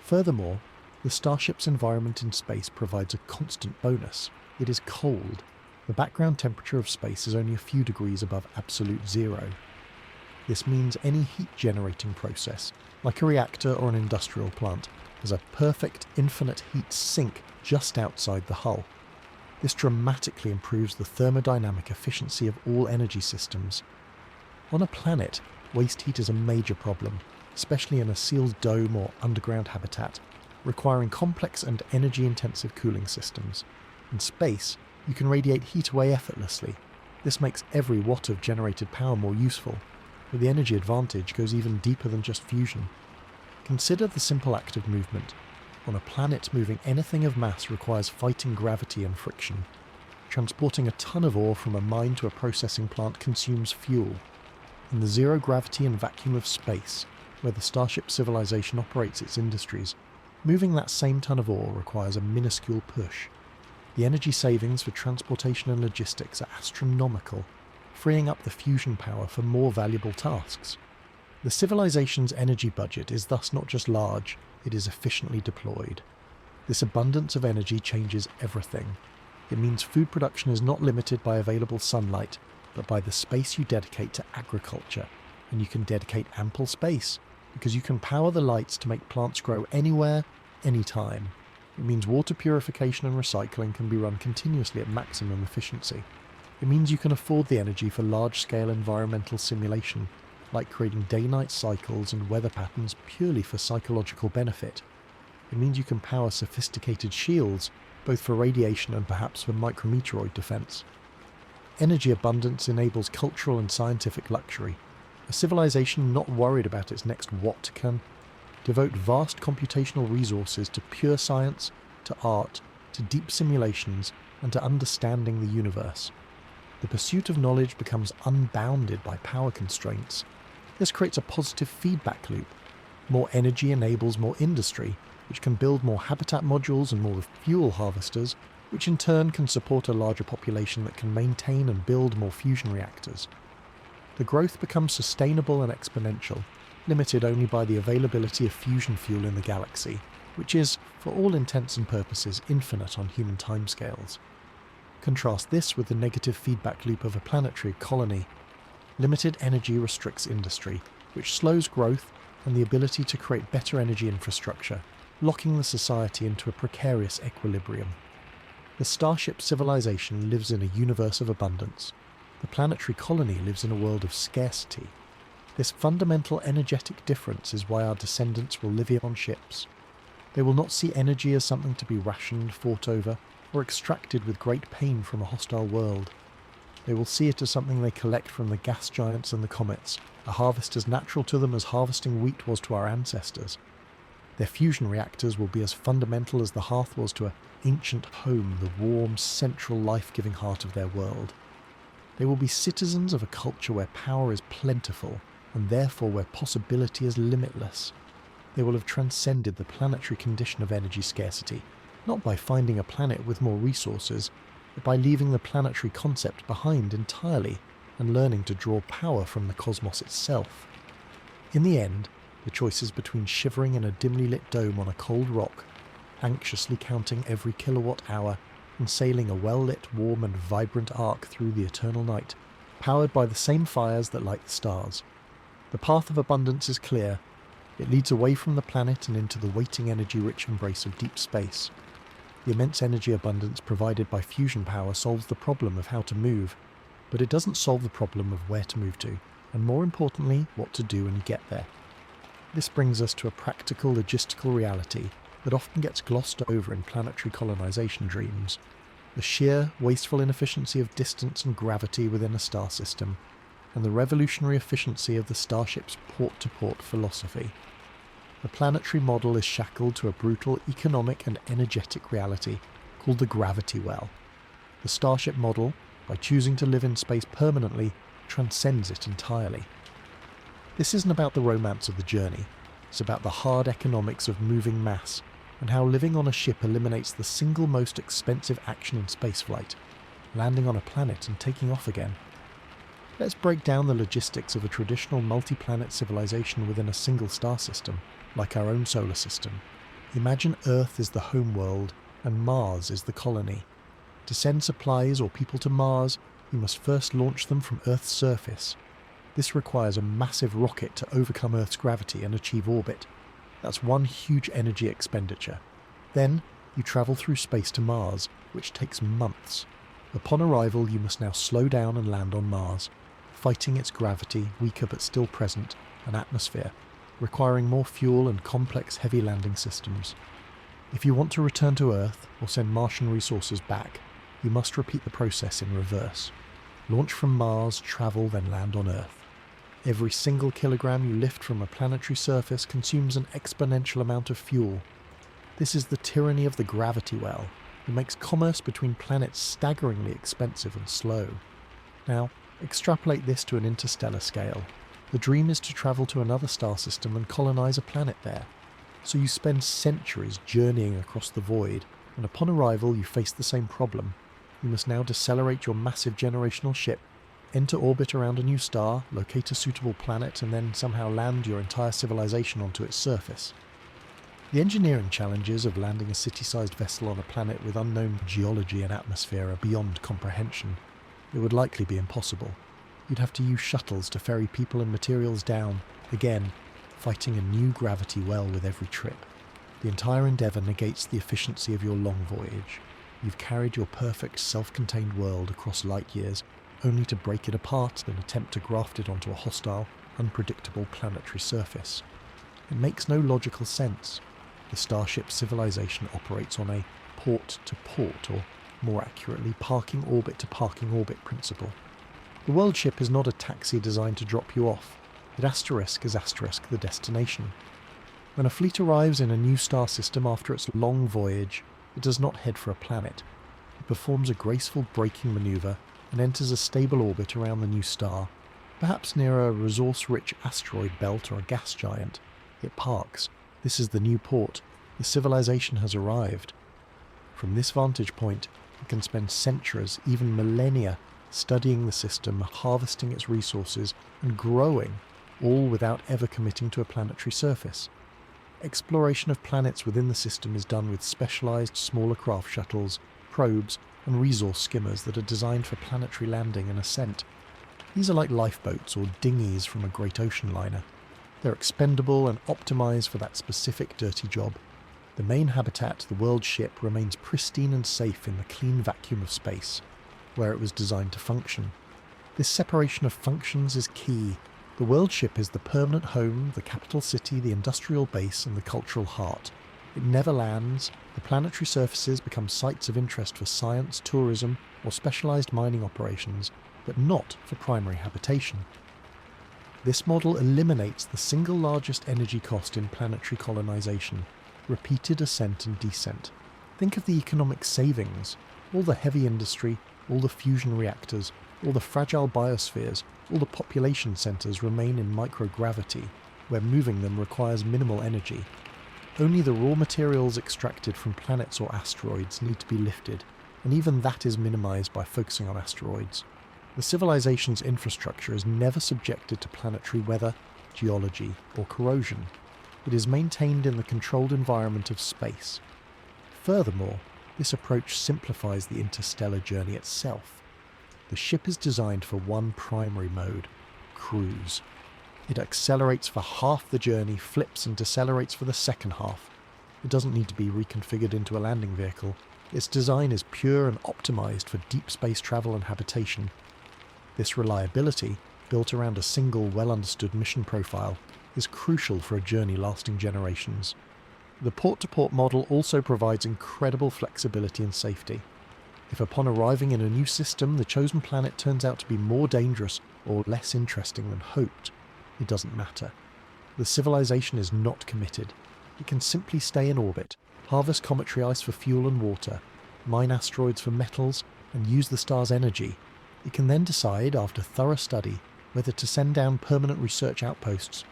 A: Furthermore, the Starship's environment in space provides a constant bonus. It is cold. The background temperature of space is only a few degrees above absolute zero. This means any heat-generating process, like a reactor or an industrial plant, has a perfect infinite heat sink just outside the hull. This dramatically improves the thermodynamic efficiency of all energy systems. On a planet, waste heat is a major problem, especially in a sealed dome or underground habitat, requiring complex and energy-intensive cooling systems. In space, you can radiate heat away effortlessly. This makes every watt of generated power more useful, but the energy advantage goes even deeper than just fusion. Consider the simple act of movement. On a planet, moving anything of mass requires fighting gravity and friction. Transporting a ton of ore from a mine to a processing plant consumes fuel. In the zero gravity and vacuum of space, where the Starship civilization operates its industries, moving that same ton of ore requires a minuscule push. The energy savings for transportation and logistics are astronomical, freeing up the fusion power for more valuable tasks. The civilization's energy budget is thus not just large, it is efficiently deployed. This abundance of energy changes everything. It means food production is not limited by available sunlight, but by the space you dedicate to agriculture, and you can dedicate ample space, because you can power the lights to make plants grow anywhere, anytime. It means water purification and recycling can be run continuously at maximum efficiency. It means you can afford the energy for large-scale environmental simulation, like creating day-night cycles and weather patterns purely for psychological benefit. It means you can power sophisticated shields, both for radiation and perhaps for micrometeoroid defense. Energy abundance enables cultural and scientific luxury. A civilization not worried about its next watt can devote vast computational resources to pure science, to art, to deep simulations, and to understanding the universe. The pursuit of knowledge becomes unbounded by power constraints. This creates a positive feedback loop. More energy enables more industry, which can build more habitat modules and more fuel harvesters, which in turn can support a larger population that can maintain and build more fusion reactors. The growth becomes sustainable and exponential, limited only by the availability of fusion fuel in the galaxy, which is, for all intents and purposes, infinite on human timescales. Contrast this with the negative feedback loop of a planetary colony. Limited energy restricts industry, which slows growth and the ability to create better energy infrastructure, locking the society into a precarious equilibrium. The Starship civilization lives in a universe of abundance. The planetary colony lives in a world of scarcity. This fundamental energetic difference is why our descendants will live here on ships. They will not see energy as something to be rationed, fought over, or extracted with great pain from a hostile world. They will see it as something they collect from the gas giants and the comets, a harvest as natural to them as harvesting wheat was to our ancestors. Their fusion reactors will be as fundamental as the hearth was to an ancient home, the warm, central, life-giving heart of their world. They will be citizens of a culture where power is plentiful, and therefore where possibility is limitless. They will have transcended the planetary condition of energy scarcity, not by finding a planet with more resources, but by leaving the planetary concept behind entirely and learning to draw power from the cosmos itself. In the end, the choice is between shivering in a dimly lit dome on a cold rock anxiously counting every kilowatt hour and sailing a well-lit, warm and vibrant arc through the eternal night, powered by the same fires that light the stars. The path of abundance is clear. It leads away from the planet and into the waiting energy-rich embrace of deep space. The immense energy abundance provided by fusion power solves the problem of how to move, but it doesn't solve the problem of where to move to, and more importantly, what to do when you get there. This brings us to a practical logistical reality that often gets glossed over in planetary colonization dreams: the sheer, wasteful inefficiency of distance and gravity within a star system, and the revolutionary efficiency of the Starship's port-to-port philosophy. The planetary model is shackled to a brutal economic and energetic reality called the gravity well. The Starship model, by choosing to live in space permanently, transcends it entirely. This isn't about the romance of the journey, it's about the hard economics of moving mass and how living on a ship eliminates the single most expensive action in spaceflight: landing on a planet and taking off again. Let's break down the logistics of a traditional multi-planet civilization within a single star system, like our own solar system. Imagine Earth is the home world and Mars is the colony. To send supplies or people to Mars, you must first launch them from Earth's surface. This requires a massive rocket to overcome Earth's gravity and achieve orbit. That's one huge energy expenditure. Then, you travel through space to Mars, which takes months. Upon arrival, you must now slow down and land on Mars, fighting its gravity, weaker but still present, and atmosphere, requiring more fuel and complex heavy landing systems. If you want to return to Earth or send Martian resources back, you must repeat the process in reverse. Launch from Mars, travel, then land on Earth. Every single kilogram you lift from a planetary surface consumes an exponential amount of fuel. This is the tyranny of the gravity well. It makes commerce between planets staggeringly expensive and slow. Now, extrapolate this to an interstellar scale. The dream is to travel to another star system and colonize a planet there. So you spend centuries journeying across the void, and upon arrival you face the same problem. You must now decelerate your massive generational ship, enter orbit around a new star, locate a suitable planet, and then somehow land your entire civilization onto its surface. The engineering challenges of landing a city-sized vessel on a planet with unknown geology and atmosphere are beyond comprehension. It would likely be impossible. You'd have to use shuttles to ferry people and materials down, again, fighting a new gravity well with every trip. The entire endeavour negates the efficiency of your long voyage. You've carried your perfect self-contained world across light years, only to break it apart and attempt to graft it onto a hostile, unpredictable planetary surface. It makes no logical sense. The Starship civilization operates on a port-to-port, or more accurately, parking orbit-to-parking orbit principle. The world ship is not a taxi designed to drop you off. It asterisk is asterisk the destination. When a fleet arrives in a new star system after its long voyage, it does not head for a planet. It performs a graceful braking maneuver and enters a stable orbit around the new star, perhaps near a resource-rich asteroid belt or a gas giant. It parks. This is the new port. The civilization has arrived. From this vantage point, it can spend centuries, even millennia, studying the system, harvesting its resources, and growing, all without ever committing to a planetary surface. Exploration of planets within the system is done with specialized smaller craft shuttles, probes, and resource skimmers that are designed for planetary landing and ascent. These are like lifeboats or dinghies from a great ocean liner. They're expendable and optimized for that specific dirty job. The main habitat, the world ship, remains pristine and safe in the clean vacuum of space, where it was designed to function. This separation of functions is key. The world ship is the permanent home, the capital city, the industrial base, and the cultural heart. It never lands. The planetary surfaces become sites of interest for science, tourism, or specialized mining operations, but not for primary habitation. This model eliminates the single largest energy cost in planetary colonization: repeated ascent and descent. Think of the economic savings. All the heavy industry, all the fusion reactors, all the fragile biospheres, all the population centers remain in microgravity, where moving them requires minimal energy. Only the raw materials extracted from planets or asteroids need to be lifted, and even that is minimized by focusing on asteroids. The civilization's infrastructure is never subjected to planetary weather, geology, or corrosion. It is maintained in the controlled environment of space. Furthermore, this approach simplifies the interstellar journey itself. The ship is designed for one primary mode, cruise. It accelerates for half the journey, flips and decelerates for the second half. It doesn't need to be reconfigured into a landing vehicle. Its design is pure and optimized for deep space travel and habitation. This reliability, built around a single well-understood mission profile, is crucial for a journey lasting generations. The port-to-port model also provides incredible flexibility and safety. If upon arriving in a new system the chosen planet turns out to be more dangerous or less interesting than hoped, it doesn't matter. The civilization is not committed. It can simply stay in orbit, harvest cometary ice for fuel and water, mine asteroids for metals, and use the star's energy. It can then decide, after thorough study, whether to send down permanent research outposts,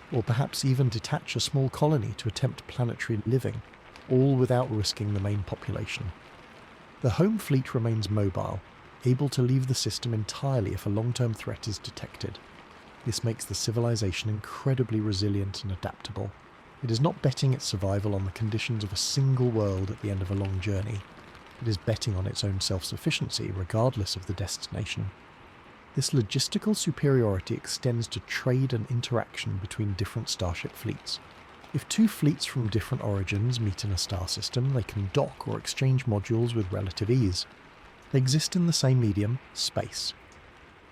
A: or perhaps even detach a small colony to attempt planetary living, all without risking the main population. The home fleet remains mobile, able to leave the system entirely if a long-term threat is detected. This makes the civilization incredibly resilient and adaptable. It is not betting its survival on the conditions of a single world at the end of a long journey. It is betting on its own self-sufficiency, regardless of the destination. This logistical superiority extends to trade and interaction between different starship fleets. If two fleets from different origins meet in a star system, they can dock or exchange modules with relative ease. They exist in the same medium, space.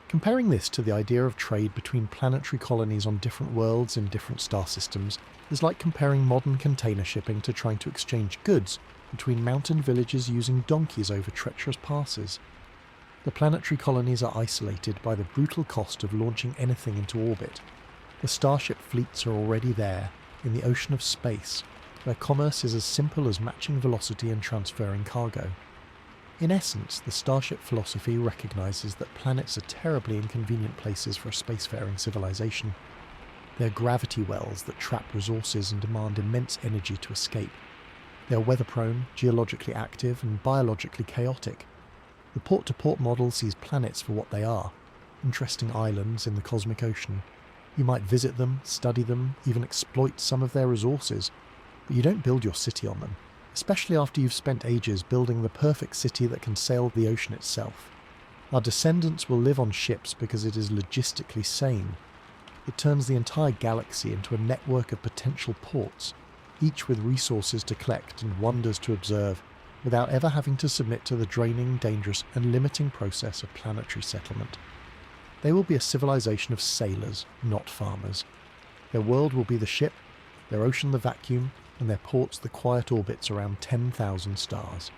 A: Comparing this to the idea of trade between planetary colonies on different worlds in different star systems is like comparing modern container shipping to trying to exchange goods between mountain villages using donkeys over treacherous passes. The planetary colonies are isolated by the brutal cost of launching anything into orbit. The starship fleets are already there, in the ocean of space, where commerce is as simple as matching velocity and transferring cargo. In essence, the starship philosophy recognizes that planets are terribly inconvenient places for a spacefaring civilization. They're gravity wells that trap resources and demand immense energy to escape. They are weather-prone, geologically active, and biologically chaotic. The port-to-port model sees planets for what they are, interesting islands in the cosmic ocean. You might visit them, study them, even exploit some of their resources, but you don't build your city on them, especially after you've spent ages building the perfect city that can sail the ocean itself. Our descendants will live on ships because it is logistically sane. It turns the entire galaxy into a network of potential ports, each with resources to collect and wonders to observe, without ever having to submit to the draining, dangerous, and limiting process of planetary settlement. They will be a civilization of sailors, not farmers. Their world will be the ship, their ocean the vacuum, and their ports the quiet orbits around 10,000 stars.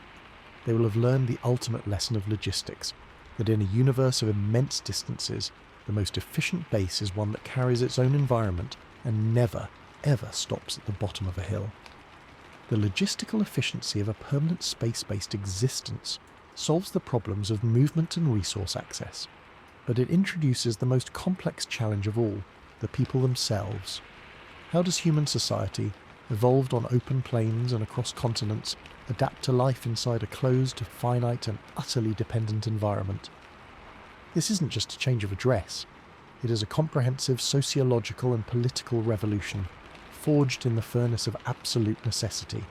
A: They will have learned the ultimate lesson of logistics, that in a universe of immense distances, the most efficient base is one that carries its own environment and never, ever stops at the bottom of a hill. The logistical efficiency of a permanent space-based existence solves the problems of movement and resource access, but it introduces the most complex challenge of all, the people themselves. How does human society, evolved on open plains and across continents, adapt to life inside a closed, finite, and utterly dependent environment? This isn't just a change of address. It is a comprehensive sociological and political revolution, forged in the furnace of absolute necessity.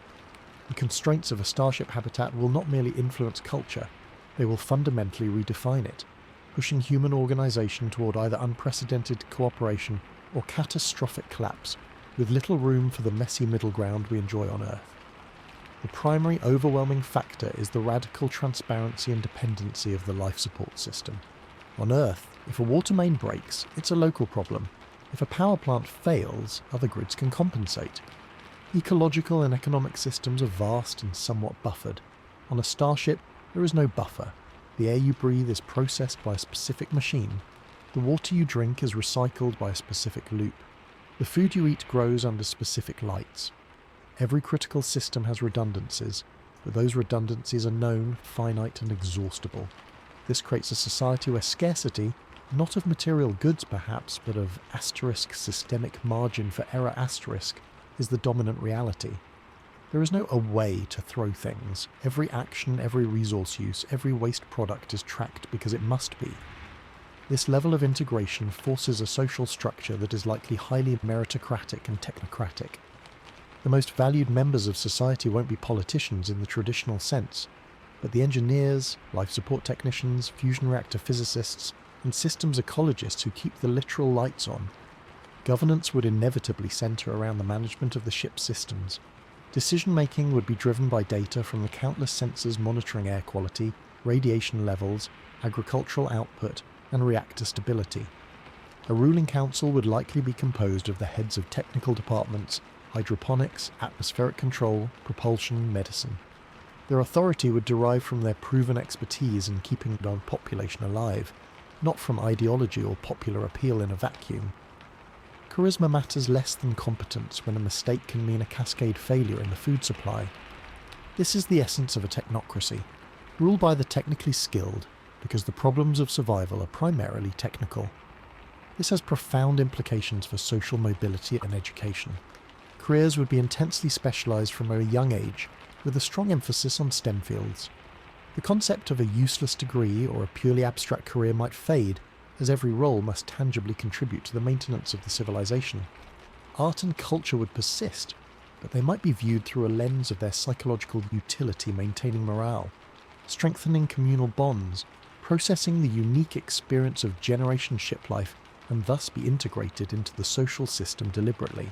A: The constraints of a starship habitat will not merely influence culture, they will fundamentally redefine it, pushing human organisation toward either unprecedented cooperation or catastrophic collapse, with little room for the messy middle ground we enjoy on Earth. The primary overwhelming factor is the radical transparency and dependency of the life support system. On Earth, if a water main breaks, it's a local problem. If a power plant fails, other grids can compensate. Ecological and economic systems are vast and somewhat buffered. On a starship, there is no buffer. The air you breathe is processed by a specific machine. The water you drink is recycled by a specific loop. The food you eat grows under specific lights. Every critical system has redundancies, but those redundancies are known, finite, and exhaustible. This creates a society where scarcity, not of material goods perhaps, but of systemic margin for error is the dominant reality. There is no a way to throw things. Every action, every resource use, every waste product is tracked because it must be. This level of integration forces a social structure that is likely highly meritocratic and technocratic. The most valued members of society won't be politicians in the traditional sense, but the engineers, life support technicians, fusion reactor physicists, and systems ecologists who keep the literal lights on. Governance would inevitably centre around the management of the ship's systems. Decision-making would be driven by data from the countless sensors monitoring air quality, radiation levels, agricultural output, and reactor stability. A ruling council would likely be composed of the heads of technical departments, hydroponics, atmospheric control, propulsion, medicine. Their authority would derive from their proven expertise in keeping the population alive, not from ideology or popular appeal in a vacuum. Charisma matters less than competence when a mistake can mean a cascade failure in the food supply. This is the essence of a technocracy, ruled by the technically skilled, because the problems of survival are primarily technical. This has profound implications for social mobility and education. Careers would be intensely specialised from a young age, with a strong emphasis on STEM fields. The concept of a useless degree or a purely abstract career might fade, as every role must tangibly contribute to the maintenance of the civilization. Art and culture would persist, but they might be viewed through a lens of their psychological utility, maintaining morale, strengthening communal bonds, processing the unique experience of generation ship life, and thus be integrated into the social system deliberately.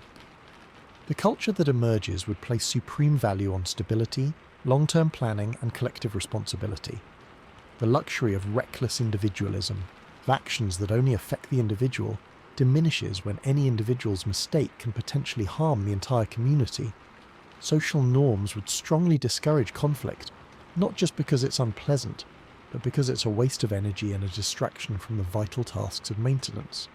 A: The culture that emerges would place supreme value on stability, long-term planning, and collective responsibility. The luxury of reckless individualism, of actions that only affect the individual, diminishes when any individual's mistake can potentially harm the entire community. Social norms would strongly discourage conflict, not just because it's unpleasant, but because it's a waste of energy and a distraction from the vital tasks of maintenance.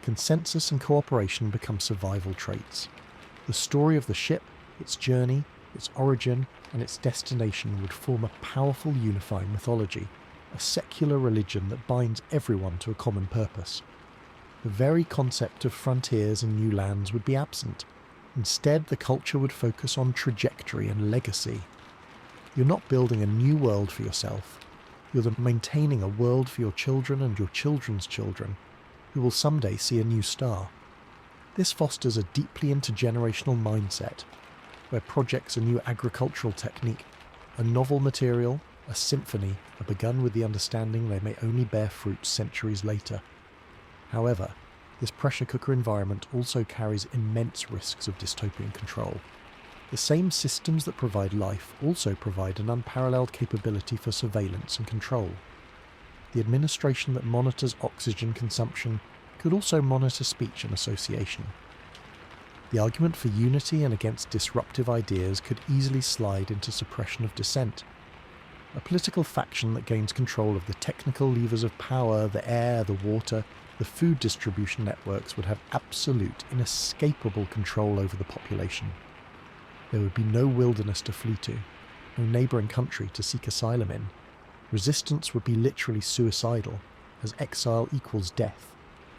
A: Consensus and cooperation become survival traits. The story of the ship, its journey, its origin, and its destination would form a powerful unifying mythology, a secular religion that binds everyone to a common purpose. The very concept of frontiers and new lands would be absent. Instead, the culture would focus on trajectory and legacy. You're not building a new world for yourself. You're maintaining a world for your children and your children's children, who will someday see a new star. This fosters a deeply intergenerational mindset, where projects a new agricultural technique, a novel material, a symphony are begun with the understanding they may only bear fruit centuries later. However, this pressure cooker environment also carries immense risks of dystopian control. The same systems that provide life also provide an unparalleled capability for surveillance and control. The administration that monitors oxygen consumption could also monitor speech and association. The argument for unity and against disruptive ideas could easily slide into suppression of dissent. A political faction that gains control of the technical levers of power, the air, the water, the food distribution networks would have absolute, inescapable control over the population. There would be no wilderness to flee to, no neighbouring country to seek asylum in. Resistance would be literally suicidal, as exile equals death.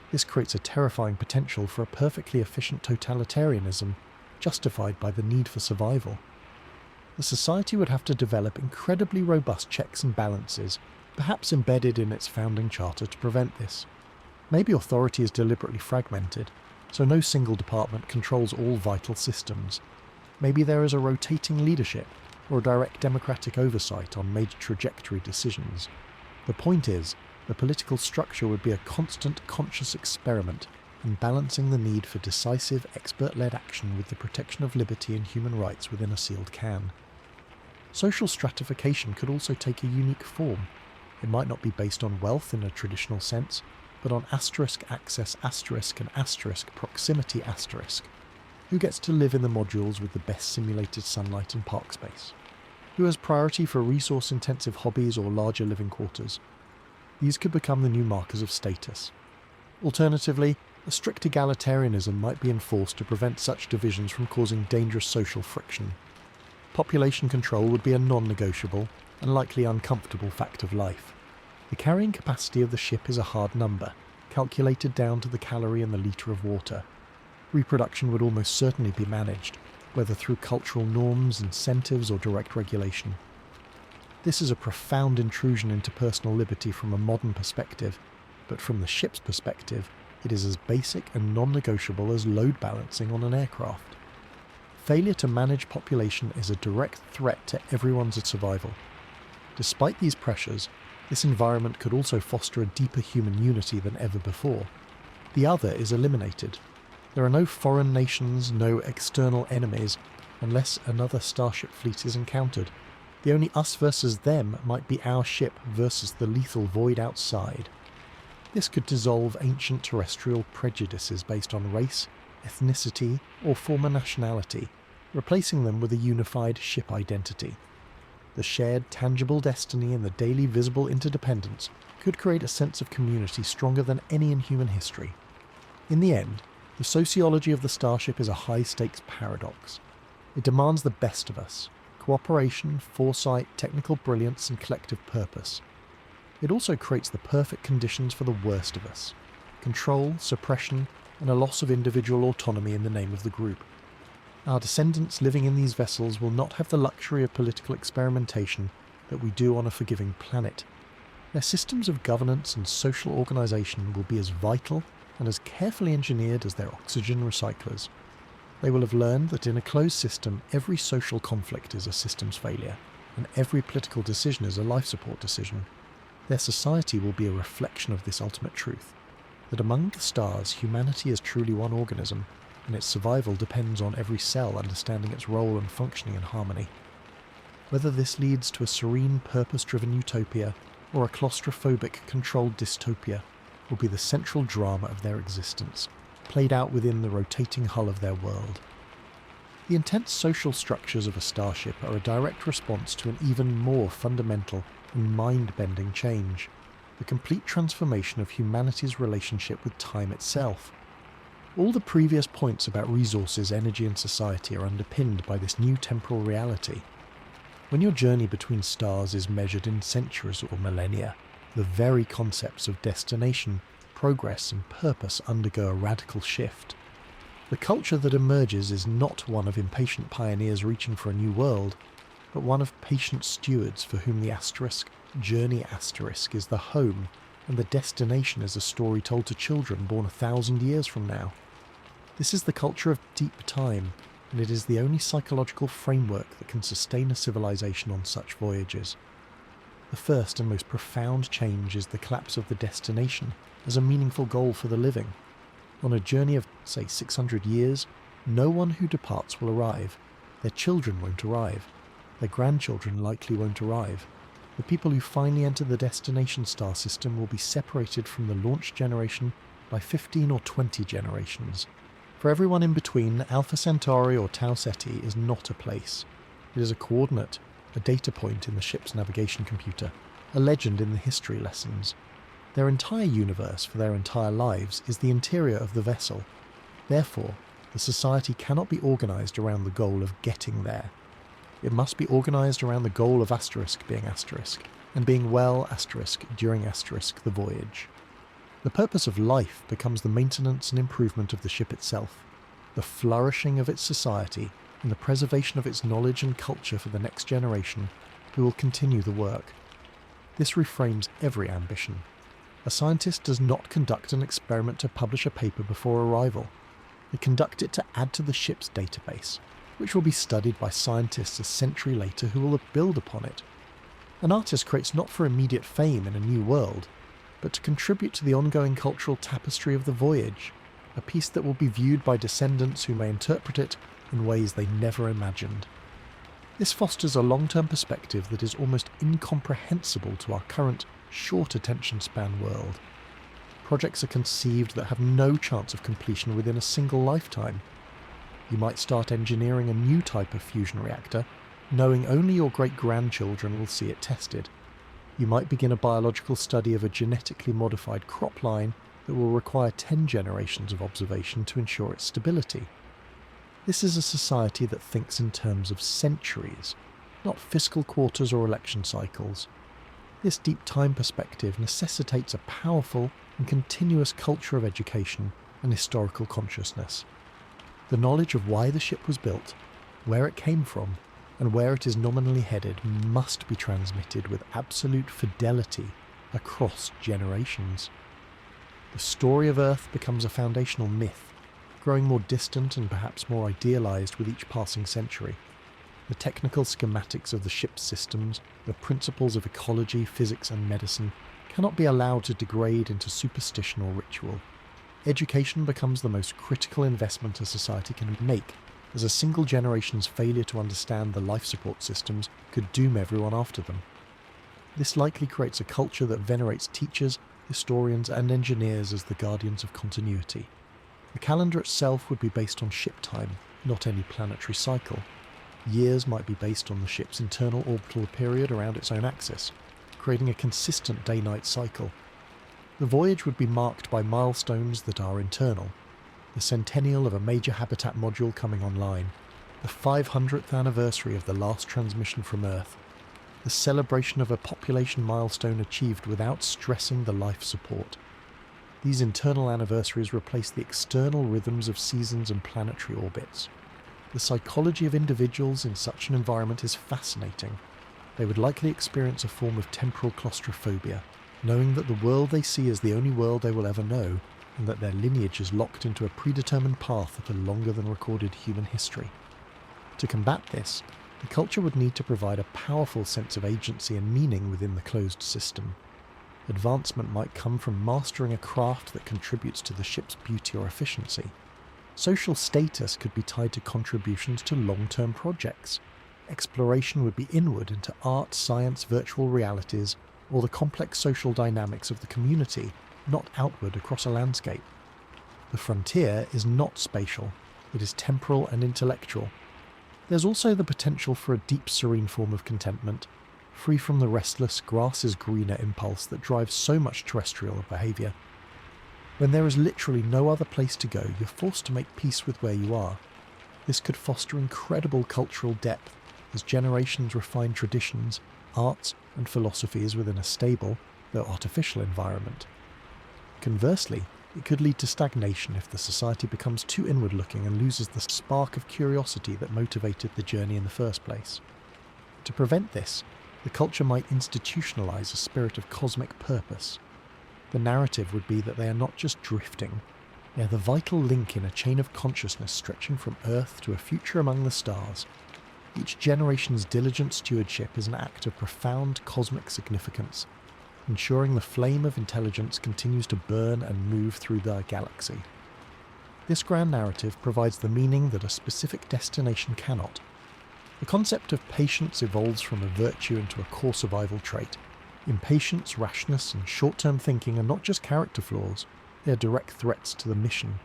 A: This creates a terrifying potential for a perfectly efficient totalitarianism, justified by the need for survival. The society would have to develop incredibly robust checks and balances, perhaps embedded in its founding charter to prevent this. Maybe authority is deliberately fragmented, so no single department controls all vital systems. Maybe there is a rotating leadership, or a direct democratic oversight on major trajectory decisions. The point is, the political structure would be a constant conscious experiment in balancing the need for decisive, expert-led action with the protection of liberty and human rights within a sealed can. Social stratification could also take a unique form. It might not be based on wealth in a traditional sense, but on asterisk access asterisk and asterisk proximity asterisk. Who gets to live in the modules with the best simulated sunlight and park space? Who has priority for resource-intensive hobbies or larger living quarters? These could become the new markers of status. Alternatively, a strict egalitarianism might be enforced to prevent such divisions from causing dangerous social friction. Population control would be a non-negotiable and likely uncomfortable fact of life. The carrying capacity of the ship is a hard number, calculated down to the calorie in the litre of water. Reproduction would almost certainly be managed, whether through cultural norms, incentives, or direct regulation. This is a profound intrusion into personal liberty from a modern perspective, but from the ship's perspective, it is as basic and non-negotiable as load balancing on an aircraft. failure to manage population is a direct threat to everyone's survival. Despite these pressures, this environment could also foster a deeper human unity than ever before. The other is eliminated. There are no foreign nations, no external enemies, unless another starship fleet is encountered. The only us versus them might be our ship versus the lethal void outside. This could dissolve ancient terrestrial prejudices based on race, ethnicity, or former nationality, replacing them with a unified ship identity. The shared tangible destiny and the daily visible interdependence could create a sense of community stronger than any in human history. In the end, the sociology of the Starship is a high-stakes paradox. It demands the best of us: cooperation, foresight, technical brilliance, and collective purpose. It also creates the perfect conditions for the worst of us: control, suppression, and a loss of individual autonomy in the name of the group. Our descendants living in these vessels will not have the luxury of political experimentation that we do on a forgiving planet. Their systems of governance and social organisation will be as vital and as carefully engineered as their oxygen recyclers. They will have learned that in a closed system, every social conflict is a systems failure, and every political decision is a life support decision. Their society will be a reflection of this ultimate truth, that among the stars, humanity is truly one organism, and its survival depends on every cell understanding its role and functioning in harmony. Whether this leads to a serene, purpose-driven utopia or a claustrophobic, controlled dystopia will be the central drama of their existence, played out within the rotating hull of their world. The intense social structures of a starship are a direct response to an even more fundamental and mind-bending change: the complete transformation of humanity's relationship with time itself. All the previous points about resources, energy and society are underpinned by this new temporal reality. When your journey between stars is measured in centuries or millennia, the very concepts of destination, progress and purpose undergo a radical shift. The culture that emerges is not one of impatient pioneers reaching for a new world, but one of patient stewards for whom the journey is the home, and the destination is a story told to children born 1,000 years from now. This is the culture of deep time, and it is the only psychological framework that can sustain a civilization on such voyages. The first and most profound change is the collapse of the destination as a meaningful goal for the living. On a journey of, say, 600 years, no one who departs will arrive. Their children won't arrive. Their grandchildren likely won't arrive. The people who finally enter the destination star system will be separated from the launch generation by 15 or 20 generations. For everyone in between, Alpha Centauri or Tau Ceti is not a place. It is a coordinate, a data point in the ship's navigation computer, a legend in the history lessons. Their entire universe for their entire lives is the interior of the vessel. Therefore, the society cannot be organised around the goal of getting there. It must be organised around the goal of being and being well during the voyage. The purpose of life becomes the maintenance and improvement of the ship itself, the flourishing of its society, and the preservation of its knowledge and culture for the next generation who will continue the work. This reframes every ambition. A scientist does not conduct an experiment to publish a paper before arrival. They conduct it to add to the ship's database, which will be studied by scientists a century later who will build upon it. An artist creates not for immediate fame in a new world, but to contribute to the ongoing cultural tapestry of the voyage, a piece that will be viewed by descendants who may interpret it in ways they never imagined. This fosters a long-term perspective that is almost incomprehensible to our current short attention span world. Projects are conceived that have no chance of completion within a single lifetime. You might start engineering a new type of fusion reactor, knowing only your great-grandchildren will see it tested. You might begin a biological study of a genetically modified crop line that will require 10 generations of observation to ensure its stability. This is a society that thinks in terms of centuries, not fiscal quarters or election cycles. This deep time perspective necessitates a powerful and continuous culture of education and historical consciousness. The knowledge of why the ship was built, where it came from, and where it is nominally headed must be transmitted with absolute fidelity across generations. The story of Earth becomes a foundational myth, growing more distant and perhaps more idealized with each passing century. The technical schematics of the ship's systems, the principles of ecology, physics and medicine, cannot be allowed to degrade into superstition or ritual. Education becomes the most critical investment a society can make, as a single generation's failure to understand the life support systems could doom everyone after them. This likely creates a culture that venerates teachers, historians and engineers as the guardians of continuity. The calendar itself would be based on ship time, not any planetary cycle. Years might be based on the ship's internal orbital period around its own axis, creating a consistent day-night cycle. The voyage would be marked by milestones that are internal. The centennial of a major habitat module coming online, the 500th anniversary of the last transmission from Earth, the celebration of a population milestone achieved without stressing the life support. These internal anniversaries replace the external rhythms of seasons and planetary orbits. The psychology of individuals in such an environment is fascinating. They would likely experience a form of temporal claustrophobia, knowing that the world they see is the only world they will ever know, and that their lineage is locked into a predetermined path of a longer than recorded human history. To combat this, the culture would need to provide a powerful sense of agency and meaning within the closed system. Advancement might come from mastering a craft that contributes to the ship's beauty or efficiency. Social status could be tied to contributions to long-term projects. Exploration would be inward into art, science, virtual realities, or the complex social dynamics of the community, not outward across a landscape. The frontier is not spatial, it is temporal and intellectual. There's also the potential for a deep, serene form of contentment, free from the restless, grass-is-greener impulse that drives so much terrestrial behaviour. When there is literally no other place to go, you're forced to make peace with where you are. This could foster incredible cultural depth as generations refine traditions, arts and philosophies within a stable, though artificial environment. Conversely, it could lead to stagnation if the society becomes too inward-looking and loses the spark of curiosity that motivated the journey in the first place. To prevent this, the culture might institutionalize a spirit of cosmic purpose. The narrative would be that they are not just drifting, they are the vital link in a chain of consciousness stretching from Earth to a future among the stars. Each generation's diligent stewardship is an act of profound cosmic significance, ensuring the flame of intelligence continues to burn and move through the galaxy. This grand narrative provides the meaning that a specific destination cannot. The concept of patience evolves from a virtue into a core survival trait. Impatience, rashness, and short-term thinking are not just character flaws, they are direct threats to the mission.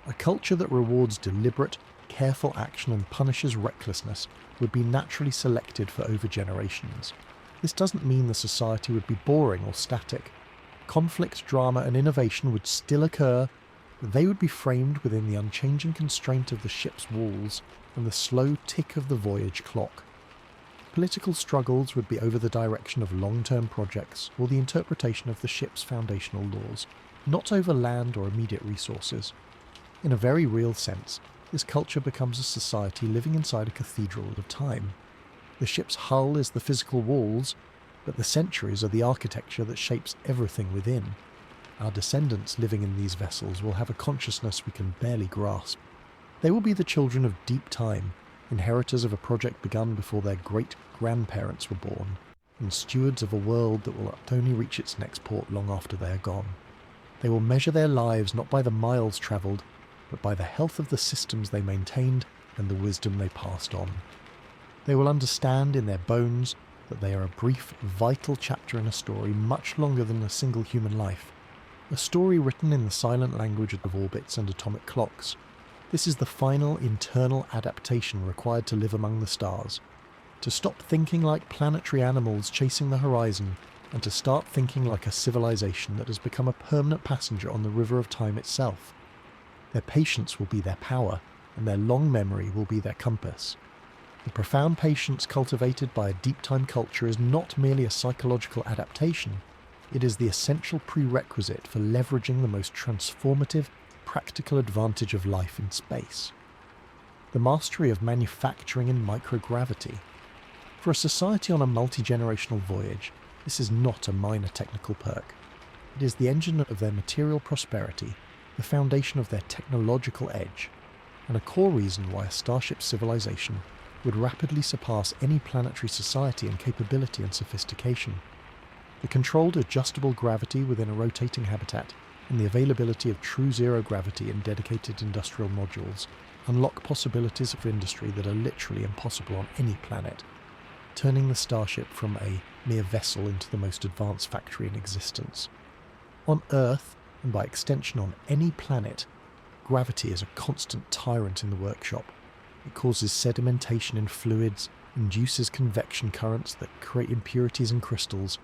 A: A culture that rewards deliberate, careful action and punishes recklessness would be naturally selected for over generations. This doesn't mean the society would be boring or static. Conflict, drama, and innovation would still occur, but they would be framed within the unchanging constraint of the ship's walls and the slow tick of the voyage clock. Political struggles would be over the direction of long-term projects or the interpretation of the ship's foundational laws, not over land or immediate resources. In a very real sense, this culture becomes a society living inside a cathedral of time. The ship's hull is the physical walls, but the centuries are the architecture that shapes everything within. Our descendants living in these vessels will have a consciousness we can barely grasp. They will be the children of deep time, inheritors of a project begun before their great-grandparents were born, and stewards of a world that will only reach its next port long after they are gone. They will measure their lives not by the miles travelled, but by the health of the systems they maintained and the wisdom they passed on. They will understand in their bones that they are a brief, vital chapter in a story much longer than a single human life. A story written in the silent language of orbits and atomic clocks. This is the final internal adaptation required to live among the stars. To stop thinking like planetary animals chasing the horizon, and to start thinking like a civilization that has become a permanent passenger on the river of time itself. Their patience will be their power, and their long memory will be their compass. The profound patience cultivated by a deep-time culture is not merely a psychological adaptation, it is the essential prerequisite for leveraging the most transformative, practical advantage of life in space. The mastery of manufacturing in microgravity. For a society on a multi-generational voyage, this is not a minor technical perk. It is the engine of their material prosperity, the foundation of their technological edge, and a core reason why a starship civilization would rapidly surpass any planetary society in capability and sophistication. The controlled adjustable gravity within a rotating habitat and the availability of true zero gravity in dedicated industrial modules unlock possibilities for industry that are literally impossible on any planet, turning the Starship from a mere vessel into the most advanced factory in existence. On Earth, and by extension on any planet, gravity is a constant tyrant in the workshop. It causes sedimentation in fluids, induces convection currents that create impurities in crystals,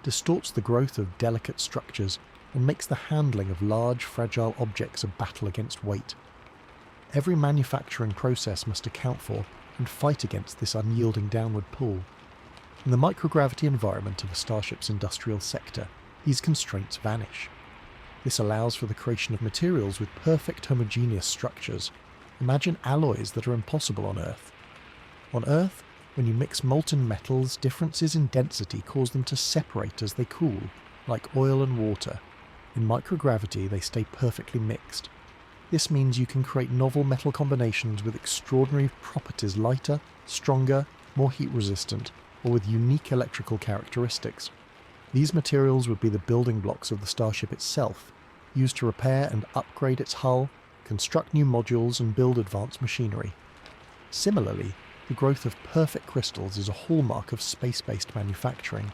A: distorts the growth of delicate structures, and makes the handling of large, fragile objects a battle against weight. Every manufacturing process must account for and fight against this unyielding downward pull. In the microgravity environment of a starship's industrial sector, these constraints vanish. This allows for the creation of materials with perfect homogeneous structures. Imagine alloys that are impossible on Earth. On Earth, when you mix molten metals, differences in density cause them to separate as they cool, like oil and water. In microgravity, they stay perfectly mixed. This means you can create novel metal combinations with extraordinary properties, lighter, stronger, more heat-resistant, or with unique electrical characteristics. These materials would be the building blocks of the Starship itself, used to repair and upgrade its hull, construct new modules, and build advanced machinery. Similarly, the growth of perfect crystals is a hallmark of space-based manufacturing.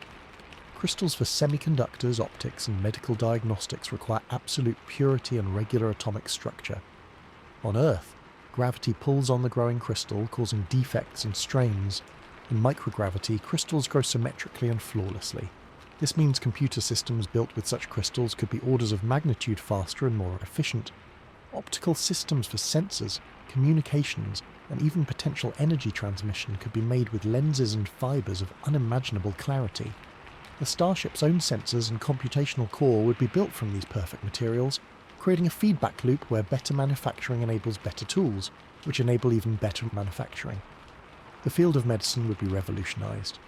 A: Crystals for semiconductors, optics, and medical diagnostics require absolute purity and regular atomic structure. On Earth, gravity pulls on the growing crystal, causing defects and strains. In microgravity, crystals grow symmetrically and flawlessly. This means computer systems built with such crystals could be orders of magnitude faster and more efficient. Optical systems for sensors, communications, and even potential energy transmission could be made with lenses and fibers of unimaginable clarity. The Starship's own sensors and computational core would be built from these perfect materials, creating a feedback loop where better manufacturing enables better tools, which enable even better manufacturing. The field of medicine would be revolutionized.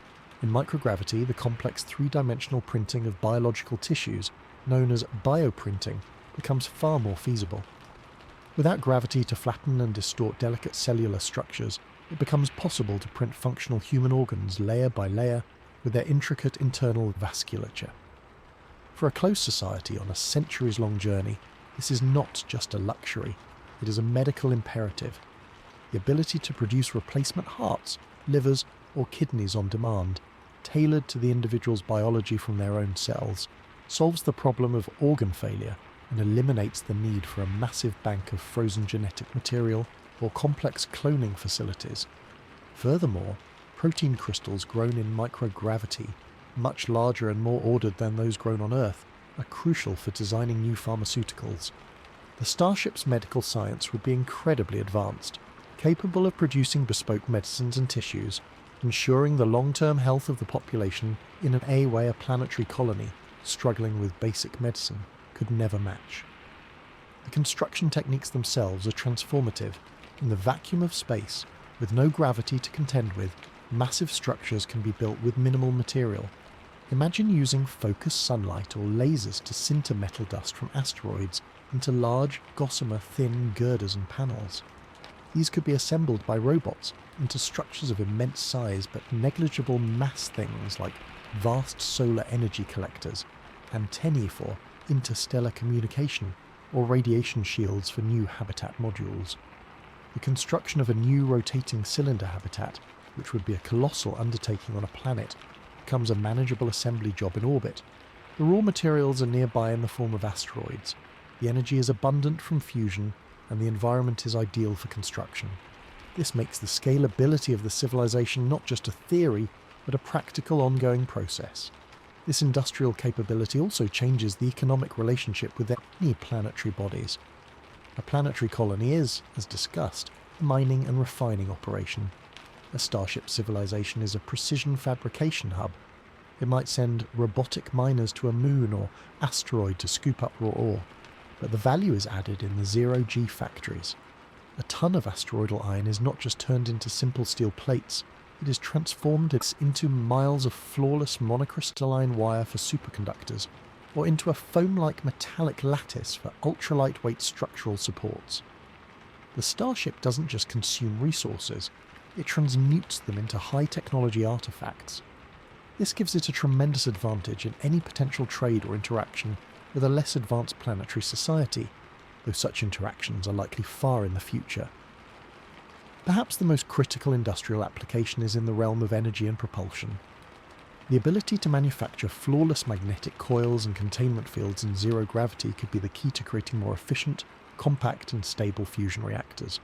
A: In microgravity, the complex three-dimensional printing of biological tissues, known as bioprinting, becomes far more feasible. Without gravity to flatten and distort delicate cellular structures, it becomes possible to print functional human organs layer by layer with their intricate internal vasculature. For a closed society on a centuries-long journey, this is not just a luxury, it is a medical imperative. The ability to produce replacement hearts, livers, or kidneys on demand, tailored to the individual's biology from their own cells, solves the problem of organ failure and eliminates the need for a massive bank of frozen genetic material or complex cloning facilities. Furthermore, protein crystals grown in microgravity, much larger and more ordered than those grown on Earth, are crucial for designing new pharmaceuticals. The Starship's medical science would be incredibly advanced, capable of producing bespoke medicines and tissues, ensuring the long-term health of the population in a way a planetary colony struggling with basic medicine could never match. The construction techniques themselves are transformative. In the vacuum of space, with no gravity to contend with, massive structures can be built with minimal material. Imagine using focused sunlight or lasers to sinter metal dust from asteroids into large, gossamer thin girders and panels. These could be assembled by robots into structures of immense size but negligible mass, things like vast solar energy collectors, antennae for interstellar communication, or radiation shields for new habitat modules. The construction of a new rotating cylinder habitat, which would be a colossal undertaking on a planet, becomes a manageable assembly job in orbit. The raw materials are nearby in the form of asteroids. The energy is abundant from fusion, and the environment is ideal for construction. This makes the scalability of the civilization not just a theory, but a practical ongoing process. This industrial capability also changes the economic relationship with any planetary bodies. A planetary colony is, as discussed, a mining and refining operation. A starship civilization is a precision fabrication hub. It might send robotic miners to a moon or asteroid to scoop up raw ore, but the value is added in the zero-G factories. A ton of asteroidal iron is not just turned into simple steel plates, it is transformed into miles of flawless monocrystalline wire for superconductors, or into a foam-like metallic lattice for ultra-lightweight structural supports. The Starship doesn't just consume resources, it transmutes them into high-technology artifacts. This gives it a tremendous advantage in any potential trade or interaction with a less advanced planetary society, though such interactions are likely far in the future. Perhaps the most critical industrial application is in the realm of energy and propulsion. The ability to manufacture flawless magnetic coils and containment fields in zero gravity could be the key to creating more efficient, compact and stable fusion reactors.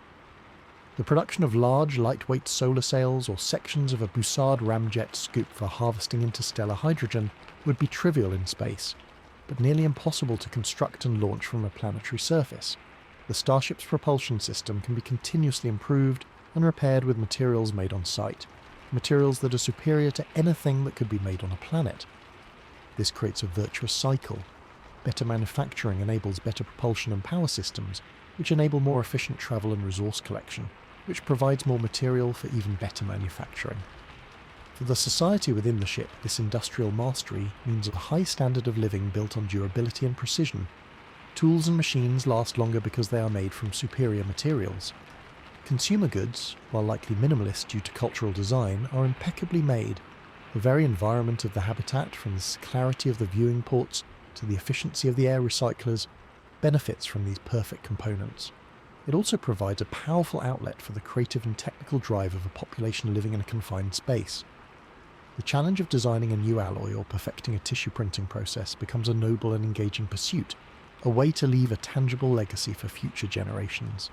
A: The production of large, lightweight solar sails or sections of a Bussard ramjet scoop for harvesting interstellar hydrogen would be trivial in space, but nearly impossible to construct and launch from a planetary surface. The Starship's propulsion system can be continuously improved and repaired with materials made on site, materials that are superior to anything that could be made on a planet. This creates a virtuous cycle. Better manufacturing enables better propulsion and power systems, which enable more efficient travel and resource collection, which provides more material for even better manufacturing. For the society within the ship, this industrial mastery means a high standard of living built on durability and precision. Tools and machines last longer because they are made from superior materials. Consumer goods, while likely minimalist due to cultural design, are impeccably made. The very environment of the habitat, from the clarity of the viewing ports to the efficiency of the air recyclers, benefits from these perfect components. It also provides a powerful outlet for the creative and technical drive of a population living in a confined space. The challenge of designing a new alloy or perfecting a tissue printing process becomes a noble and engaging pursuit, a way to leave a tangible legacy for future generations.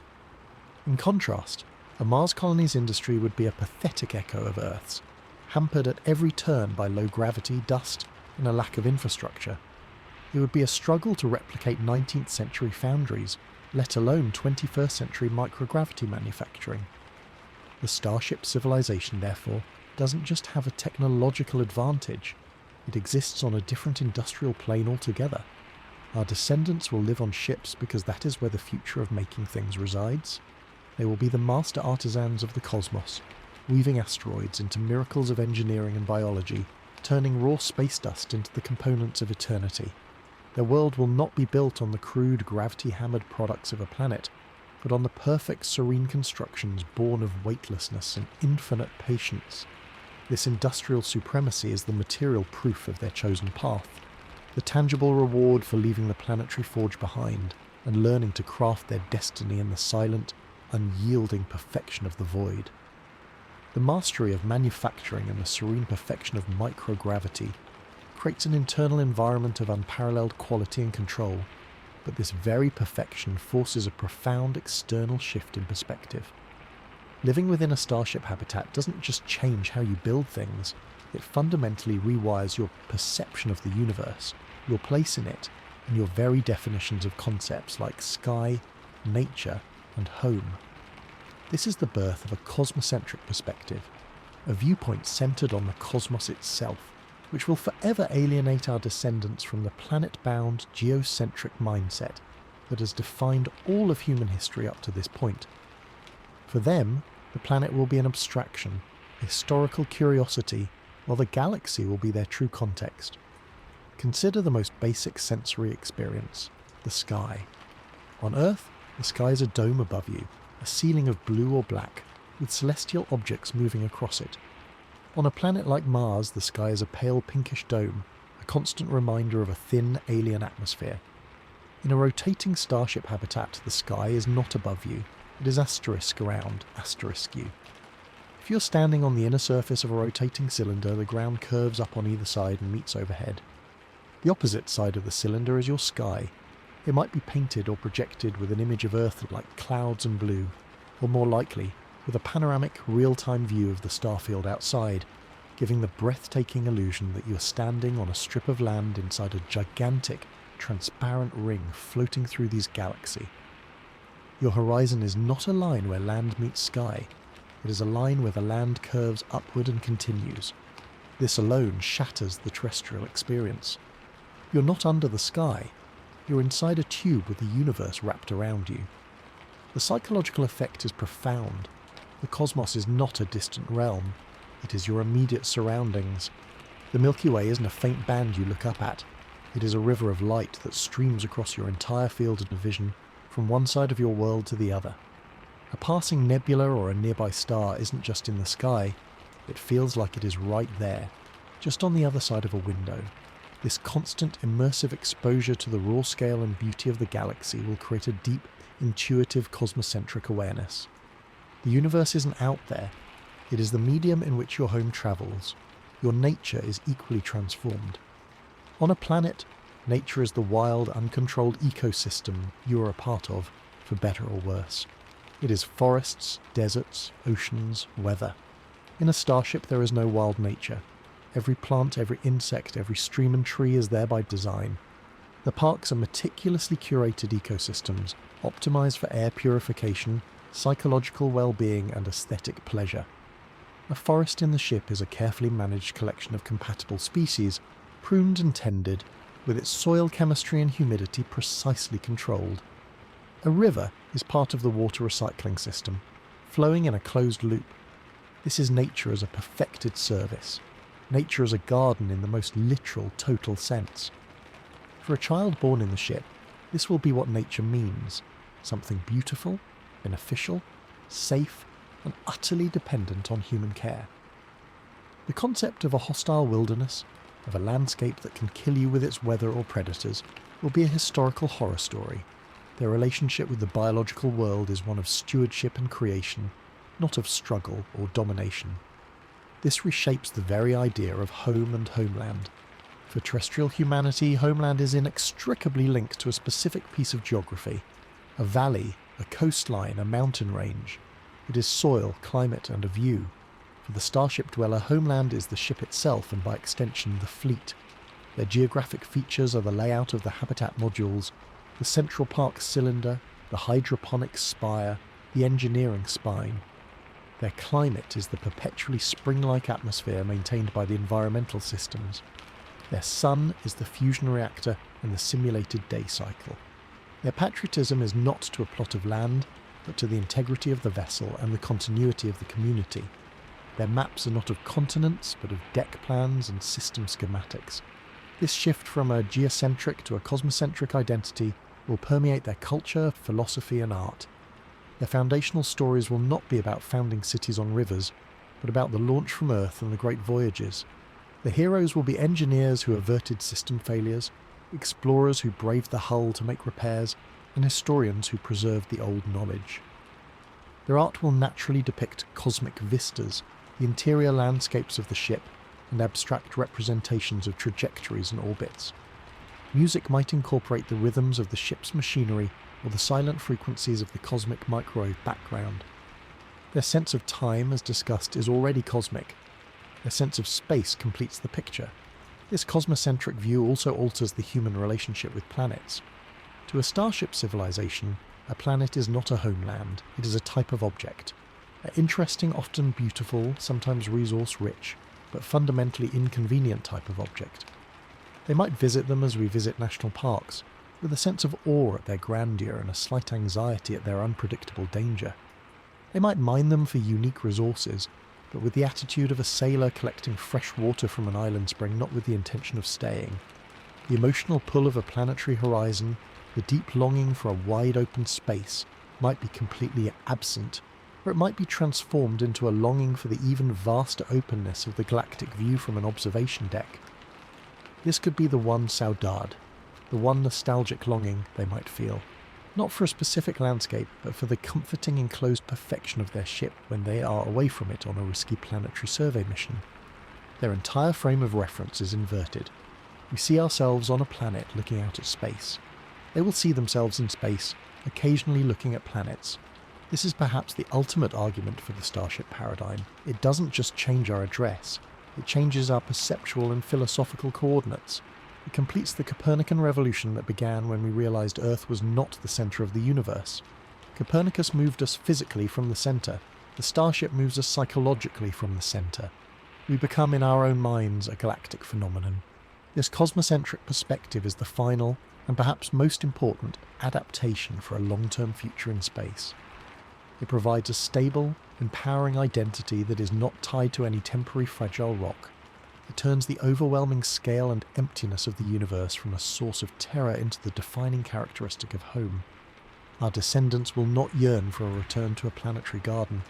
A: In contrast, a Mars colony's industry would be a pathetic echo of Earth's, hampered at every turn by low gravity, dust, and a lack of infrastructure. It would be a struggle to replicate 19th century foundries, let alone 21st century microgravity manufacturing. The Starship civilization, therefore, doesn't just have a technological advantage, it exists on a different industrial plane altogether. Our descendants will live on ships because that is where the future of making things resides. They will be the master artisans of the cosmos, weaving asteroids into miracles of engineering and biology, turning raw space dust into the components of eternity. Their world will not be built on the crude, gravity-hammered products of a planet, but on the perfect, serene constructions born of weightlessness and infinite patience. This industrial supremacy is the material proof of their chosen path, the tangible reward for leaving the planetary forge behind and learning to craft their destiny in the silent, unyielding perfection of the void. The mastery of manufacturing and the serene perfection of microgravity creates an internal environment of unparalleled quality and control, but this very perfection forces a profound external shift in perspective. Living within a Starship habitat doesn't just change how you build things, it fundamentally rewires your perception of the universe, your place in it, and your very definitions of concepts like sky, nature, and home. This is the birth of a cosmocentric perspective, a viewpoint centered on the cosmos itself, which will forever alienate our descendants from the planet-bound, geocentric mindset that has defined all of human history up to this point. For them, the planet will be an abstraction, a historical curiosity, while the galaxy will be their true context. Consider the most basic sensory experience, the sky. On Earth, the sky is a dome above you, a ceiling of blue or black, with celestial objects moving across it. On a planet like Mars, the sky is a pale pinkish dome, a constant reminder of a thin alien atmosphere. In a rotating Starship habitat, the sky is not above you, it is asterisk around asterisk you. If you're standing on the inner surface of a rotating cylinder, the ground curves up on either side and meets overhead. The opposite side of the cylinder is your sky. It might be painted or projected with an image of Earth like clouds and blue, or more likely, with a panoramic, real-time view of the starfield outside, giving the breathtaking illusion that you are standing on a strip of land inside a gigantic, transparent ring floating through this galaxy. Your horizon is not a line where land meets sky, it is a line where the land curves upward and continues. This alone shatters the terrestrial experience. You're not under the sky, you're inside a tube with the universe wrapped around you. The psychological effect is profound. The cosmos is not a distant realm, it is your immediate surroundings. The Milky Way isn't a faint band you look up at, It is a river of light that streams across your entire field of vision from one side of your world to the other. A passing nebula or a nearby star isn't just in the sky, it feels like it is right there, just on the other side of a window. This constant immersive exposure to the raw scale and beauty of the galaxy will create a deep, intuitive cosmocentric awareness. The universe isn't out there, it is the medium in which your home travels. Your nature is equally transformed. On a planet, nature is the wild, uncontrolled ecosystem you are a part of, for better or worse. It is forests, deserts, oceans, weather. In a starship there is no wild nature. Every plant, every insect, every stream and tree is there by design. The parks are meticulously curated ecosystems, optimized for air purification, psychological well-being and aesthetic pleasure. A forest in the ship is a carefully managed collection of compatible species, pruned and tended, with its soil chemistry and humidity precisely controlled. A river is part of the water recycling system, flowing in a closed loop. This is nature as a perfected service. Nature as a garden in the most literal, total sense. For a child born in the ship, this will be what nature means. Something beautiful, beneficial, safe, and utterly dependent on human care. The concept of a hostile wilderness, of a landscape that can kill you with its weather or predators, will be a historical horror story. Their relationship with the biological world is one of stewardship and creation, not of struggle or domination. This reshapes the very idea of home and homeland. For terrestrial humanity, homeland is inextricably linked to a specific piece of geography, a valley, a coastline, a mountain range. It is soil, climate, and a view. For the starship dweller, homeland is the ship itself and by extension the fleet. Their geographic features are the layout of the habitat modules, the central park cylinder, the hydroponic spire, the engineering spine. Their climate is the perpetually spring-like atmosphere maintained by the environmental systems. Their sun is the fusion reactor and the simulated day cycle. Their patriotism is not to a plot of land, but to the integrity of the vessel and the continuity of the community. Their maps are not of continents, but of deck plans and system schematics. This shift from a geocentric to a cosmocentric identity will permeate their culture, philosophy and art. Their foundational stories will not be about founding cities on rivers, but about the launch from Earth and the great voyages. The heroes will be engineers who averted system failures, explorers who braved the hull to make repairs, and historians who preserved the old knowledge. Their art will naturally depict cosmic vistas, the interior landscapes of the ship, and abstract representations of trajectories and orbits. Music might incorporate the rhythms of the ship's machinery or the silent frequencies of the cosmic microwave background. Their sense of time, as discussed, is already cosmic. Their sense of space completes the picture. This cosmocentric view also alters the human relationship with planets. To a starship civilization, a planet is not a homeland, it is a type of object. An interesting, often beautiful, sometimes resource-rich, but fundamentally inconvenient type of object. They might visit them as we visit national parks, with a sense of awe at their grandeur and a slight anxiety at their unpredictable danger. They might mine them for unique resources, but with the attitude of a sailor collecting fresh water from an island spring, not with the intention of staying. The emotional pull of a planetary horizon, the deep longing for a wide open space, might be completely absent, or it might be transformed into a longing for the even vaster openness of the galactic view from an observation deck. This could be the one saudade, the one nostalgic longing they might feel, not for a specific landscape, but for the comforting enclosed perfection of their ship when they are away from it on a risky planetary survey mission. Their entire frame of reference is inverted. We see ourselves on a planet looking out at space. They will see themselves in space, occasionally looking at planets. This is perhaps the ultimate argument for the starship paradigm. It doesn't just change our address, it changes our perceptual and philosophical coordinates. It completes the Copernican revolution that began when we realized Earth was not the center of the universe. Copernicus moved us physically from the center. The starship moves us psychologically from the center. We become in our own minds a galactic phenomenon. This cosmocentric perspective is the final, and perhaps most important, adaptation for a long-term future in space. It provides a stable, empowering identity that is not tied to any temporary fragile rock. It turns the overwhelming scale and emptiness of the universe from a source of terror into the defining characteristic of home. Our descendants will not yearn for a return to a planetary garden.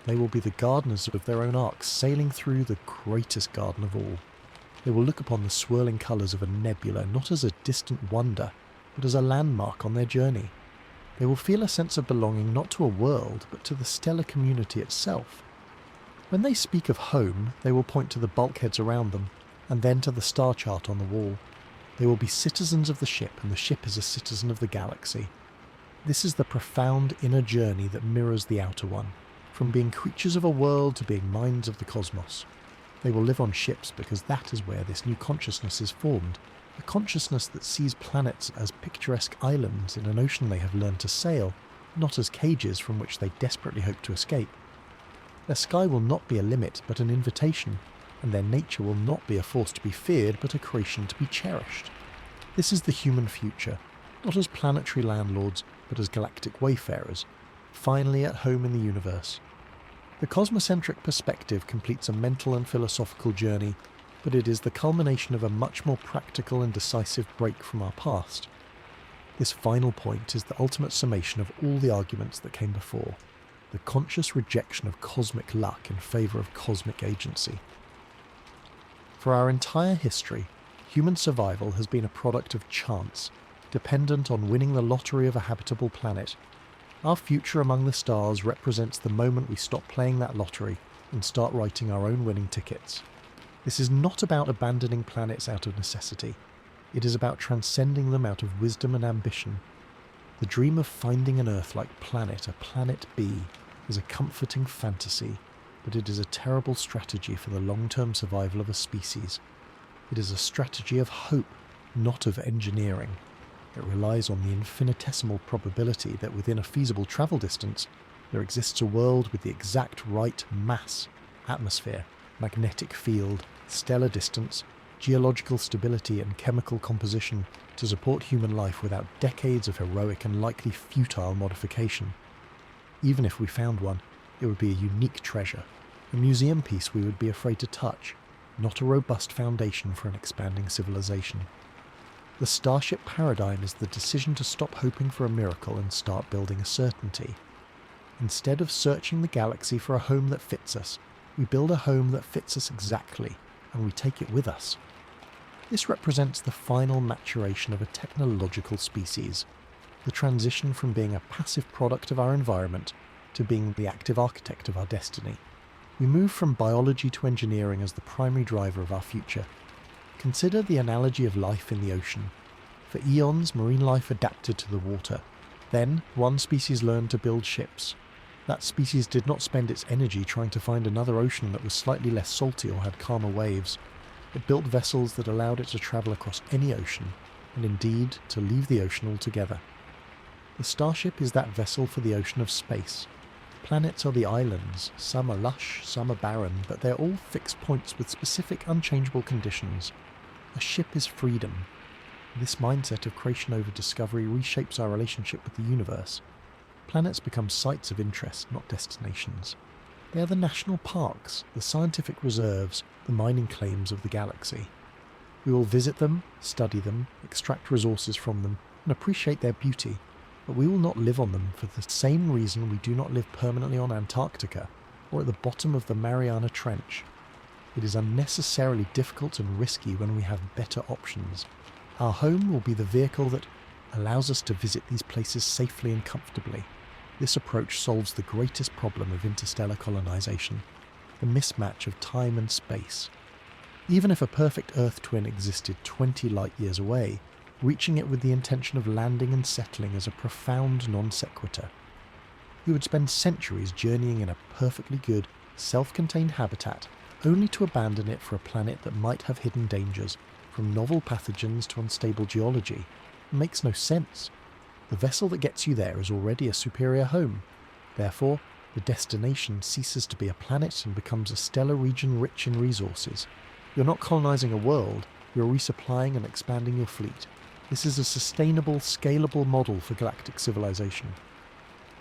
A: They will be the gardeners of their own arcs, sailing through the greatest garden of all. They will look upon the swirling colours of a nebula not as a distant wonder, but as a landmark on their journey. They will feel a sense of belonging not to a world, but to the stellar community itself. When they speak of home, they will point to the bulkheads around them, and then to the star chart on the wall. They will be citizens of the ship, and the ship is a citizen of the galaxy. This is the profound inner journey that mirrors the outer one, from being creatures of a world to being minds of the cosmos. They will live on ships because that is where this new consciousness is formed, a consciousness that sees planets as picturesque islands in an ocean they have learned to sail, not as cages from which they desperately hope to escape. Their sky will not be a limit but an invitation, and their nature will not be a force to be feared but a creation to be cherished. This is the human future, not as planetary landlords but as galactic wayfarers, finally at home in the universe. The cosmocentric perspective completes a mental and philosophical journey, but it is the culmination of a much more practical and decisive break from our past. This final point is the ultimate summation of all the arguments that came before, the conscious rejection of cosmic luck in favour of cosmic agency. For our entire history, human survival has been a product of chance, dependent on winning the lottery of a habitable planet. Our future among the stars represents the moment we stop playing that lottery and start writing our own winning tickets. This is not about abandoning planets out of necessity. It is about transcending them out of wisdom and ambition. The dream of finding an Earth-like planet, a planet B, is a comforting fantasy, but it is a terrible strategy for the long-term survival of a species. It is a strategy of hope, not of engineering. It relies on the infinitesimal probability that within a feasible travel distance, there exists a world with the exact right mass, atmosphere, magnetic field, stellar distance, geological stability and chemical composition to support human life without decades of heroic and likely futile modification. Even if we found one, it would be a unique treasure, a museum piece we would be afraid to touch, not a robust foundation for an expanding civilization. The Starship paradigm is the decision to stop hoping for a miracle and start building a certainty. Instead of searching the galaxy for a home that fits us, we build a home that fits us exactly, and we take it with us. This represents the final maturation of a technological species, the transition from being a passive product of our environment to being the active architect of our destiny. We move from biology to engineering as the primary driver of our future. Consider the analogy of life in the ocean. For eons, marine life adapted to the water. Then, one species learned to build ships. That species did not spend its energy trying to find another ocean that was slightly less salty or had calmer waves. It built vessels that allowed it to travel across any ocean, and indeed to leave the ocean altogether. The Starship is that vessel for the ocean of space. Planets are the islands. Some are lush, some are barren, but they're all fixed points with specific unchangeable conditions. A ship is freedom. This mindset of creation over discovery reshapes our relationship with the universe. Planets become sites of interest, not destinations. They are the national parks, the scientific reserves, the mining claims of the galaxy. We will visit them, study them, extract resources from them, and appreciate their beauty, but we will not live on them for the same reason we do not live permanently on Antarctica or at the bottom of the Mariana Trench. It is unnecessarily difficult and risky when we have better options. Our home will be the vehicle that allows us to visit these places safely and comfortably. This approach solves the greatest problem of interstellar colonization, the mismatch of time and space. Even if a perfect Earth twin existed 20 light-years away, reaching it with the intention of landing and settling is a profound non sequitur. We would spend centuries journeying in a perfectly good, self-contained habitat, only to abandon it for a planet that might have hidden dangers, from novel pathogens to unstable geology. It makes no sense. The vessel that gets you there is already a superior home. Therefore, the destination ceases to be a planet and becomes a stellar region rich in resources. You're not colonizing a world, you're resupplying and expanding your fleet. This is a sustainable, scalable model for galactic civilization.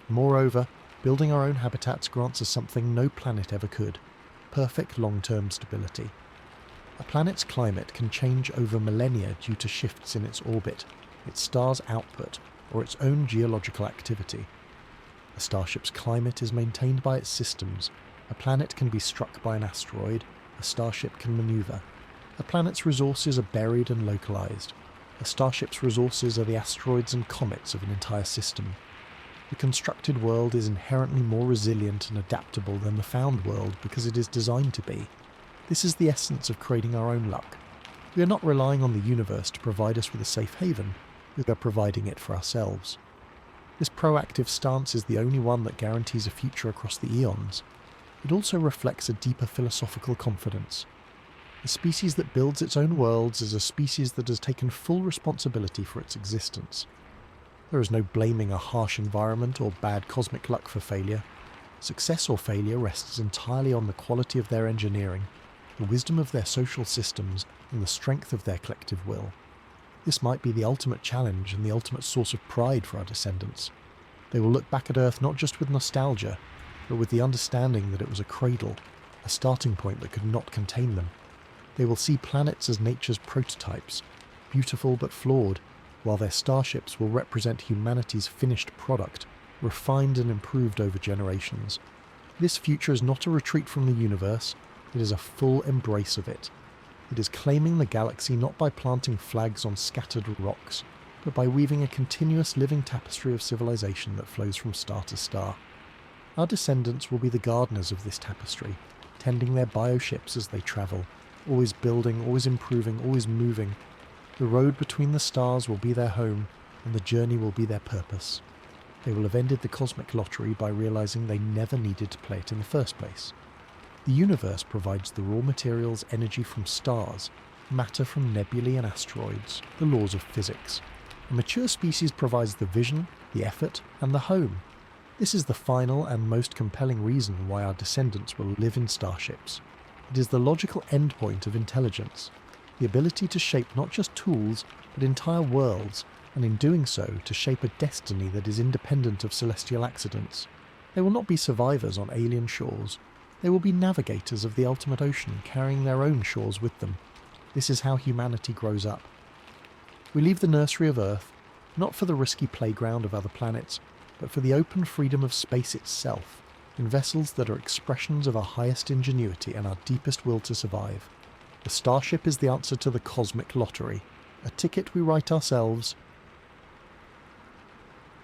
A: Moreover, building our own habitats grants us something no planet ever could: perfect long-term stability. A planet's climate can change over millennia due to shifts in its orbit, its star's output, or its own geological activity. A starship's climate is maintained by its systems. A planet can be struck by an asteroid, a starship can maneuver. A planet's resources are buried and localized. A starship's resources are the asteroids and comets of an entire system. The constructed world is inherently more resilient and adaptable than the found world because it is designed to be. This is the essence of creating our own luck. We are not relying on the universe to provide us with a safe haven, we are providing it for ourselves. This proactive stance is the only one that guarantees a future across the eons. It also reflects a deeper philosophical confidence. A species that builds its own worlds is a species that has taken full responsibility for its existence. There is no blaming a harsh environment or bad cosmic luck for failure. Success or failure rests entirely on the quality of their engineering, the wisdom of their social systems, and the strength of their collective will. This might be the ultimate challenge and the ultimate source of pride for our descendants. They will look back at Earth not just with nostalgia, but with the understanding that it was a cradle, a starting point that could not contain them. They will see planets as nature's prototypes, beautiful but flawed, while their starships will represent humanity's finished product, refined and improved over generations. This future is not a retreat from the universe, it is a full embrace of it. It is claiming the galaxy not by planting flags on scattered rocks, but by weaving a continuous living tapestry of civilization that flows from star to star. Our descendants will be the gardeners of this tapestry, tending their bioships as they travel, always building, always improving, always moving. The road between the stars will be their home, and the journey will be their purpose. They will have ended the cosmic lottery by realizing they never needed to play it in the first place. The universe provides the raw materials, energy from stars, matter from nebulae and asteroids, the laws of physics. A mature species provides the vision, the effort, and the home. This is the final and most compelling reason why our descendants will live in starships. It is the logical endpoint of intelligence, the ability to shape not just tools, but entire worlds, and in doing so, to shape a destiny that is independent of celestial accidents. They will not be survivors on alien shores. They will be navigators of the ultimate ocean, carrying their own shores with them. This is how humanity grows up. We leave the nursery of Earth, not for the risky playground of other planets, but for the open freedom of space itself, in vessels that are expressions of our highest ingenuity and our deepest will to survive. The starship is the answer to the cosmic lottery, a ticket we write ourselves,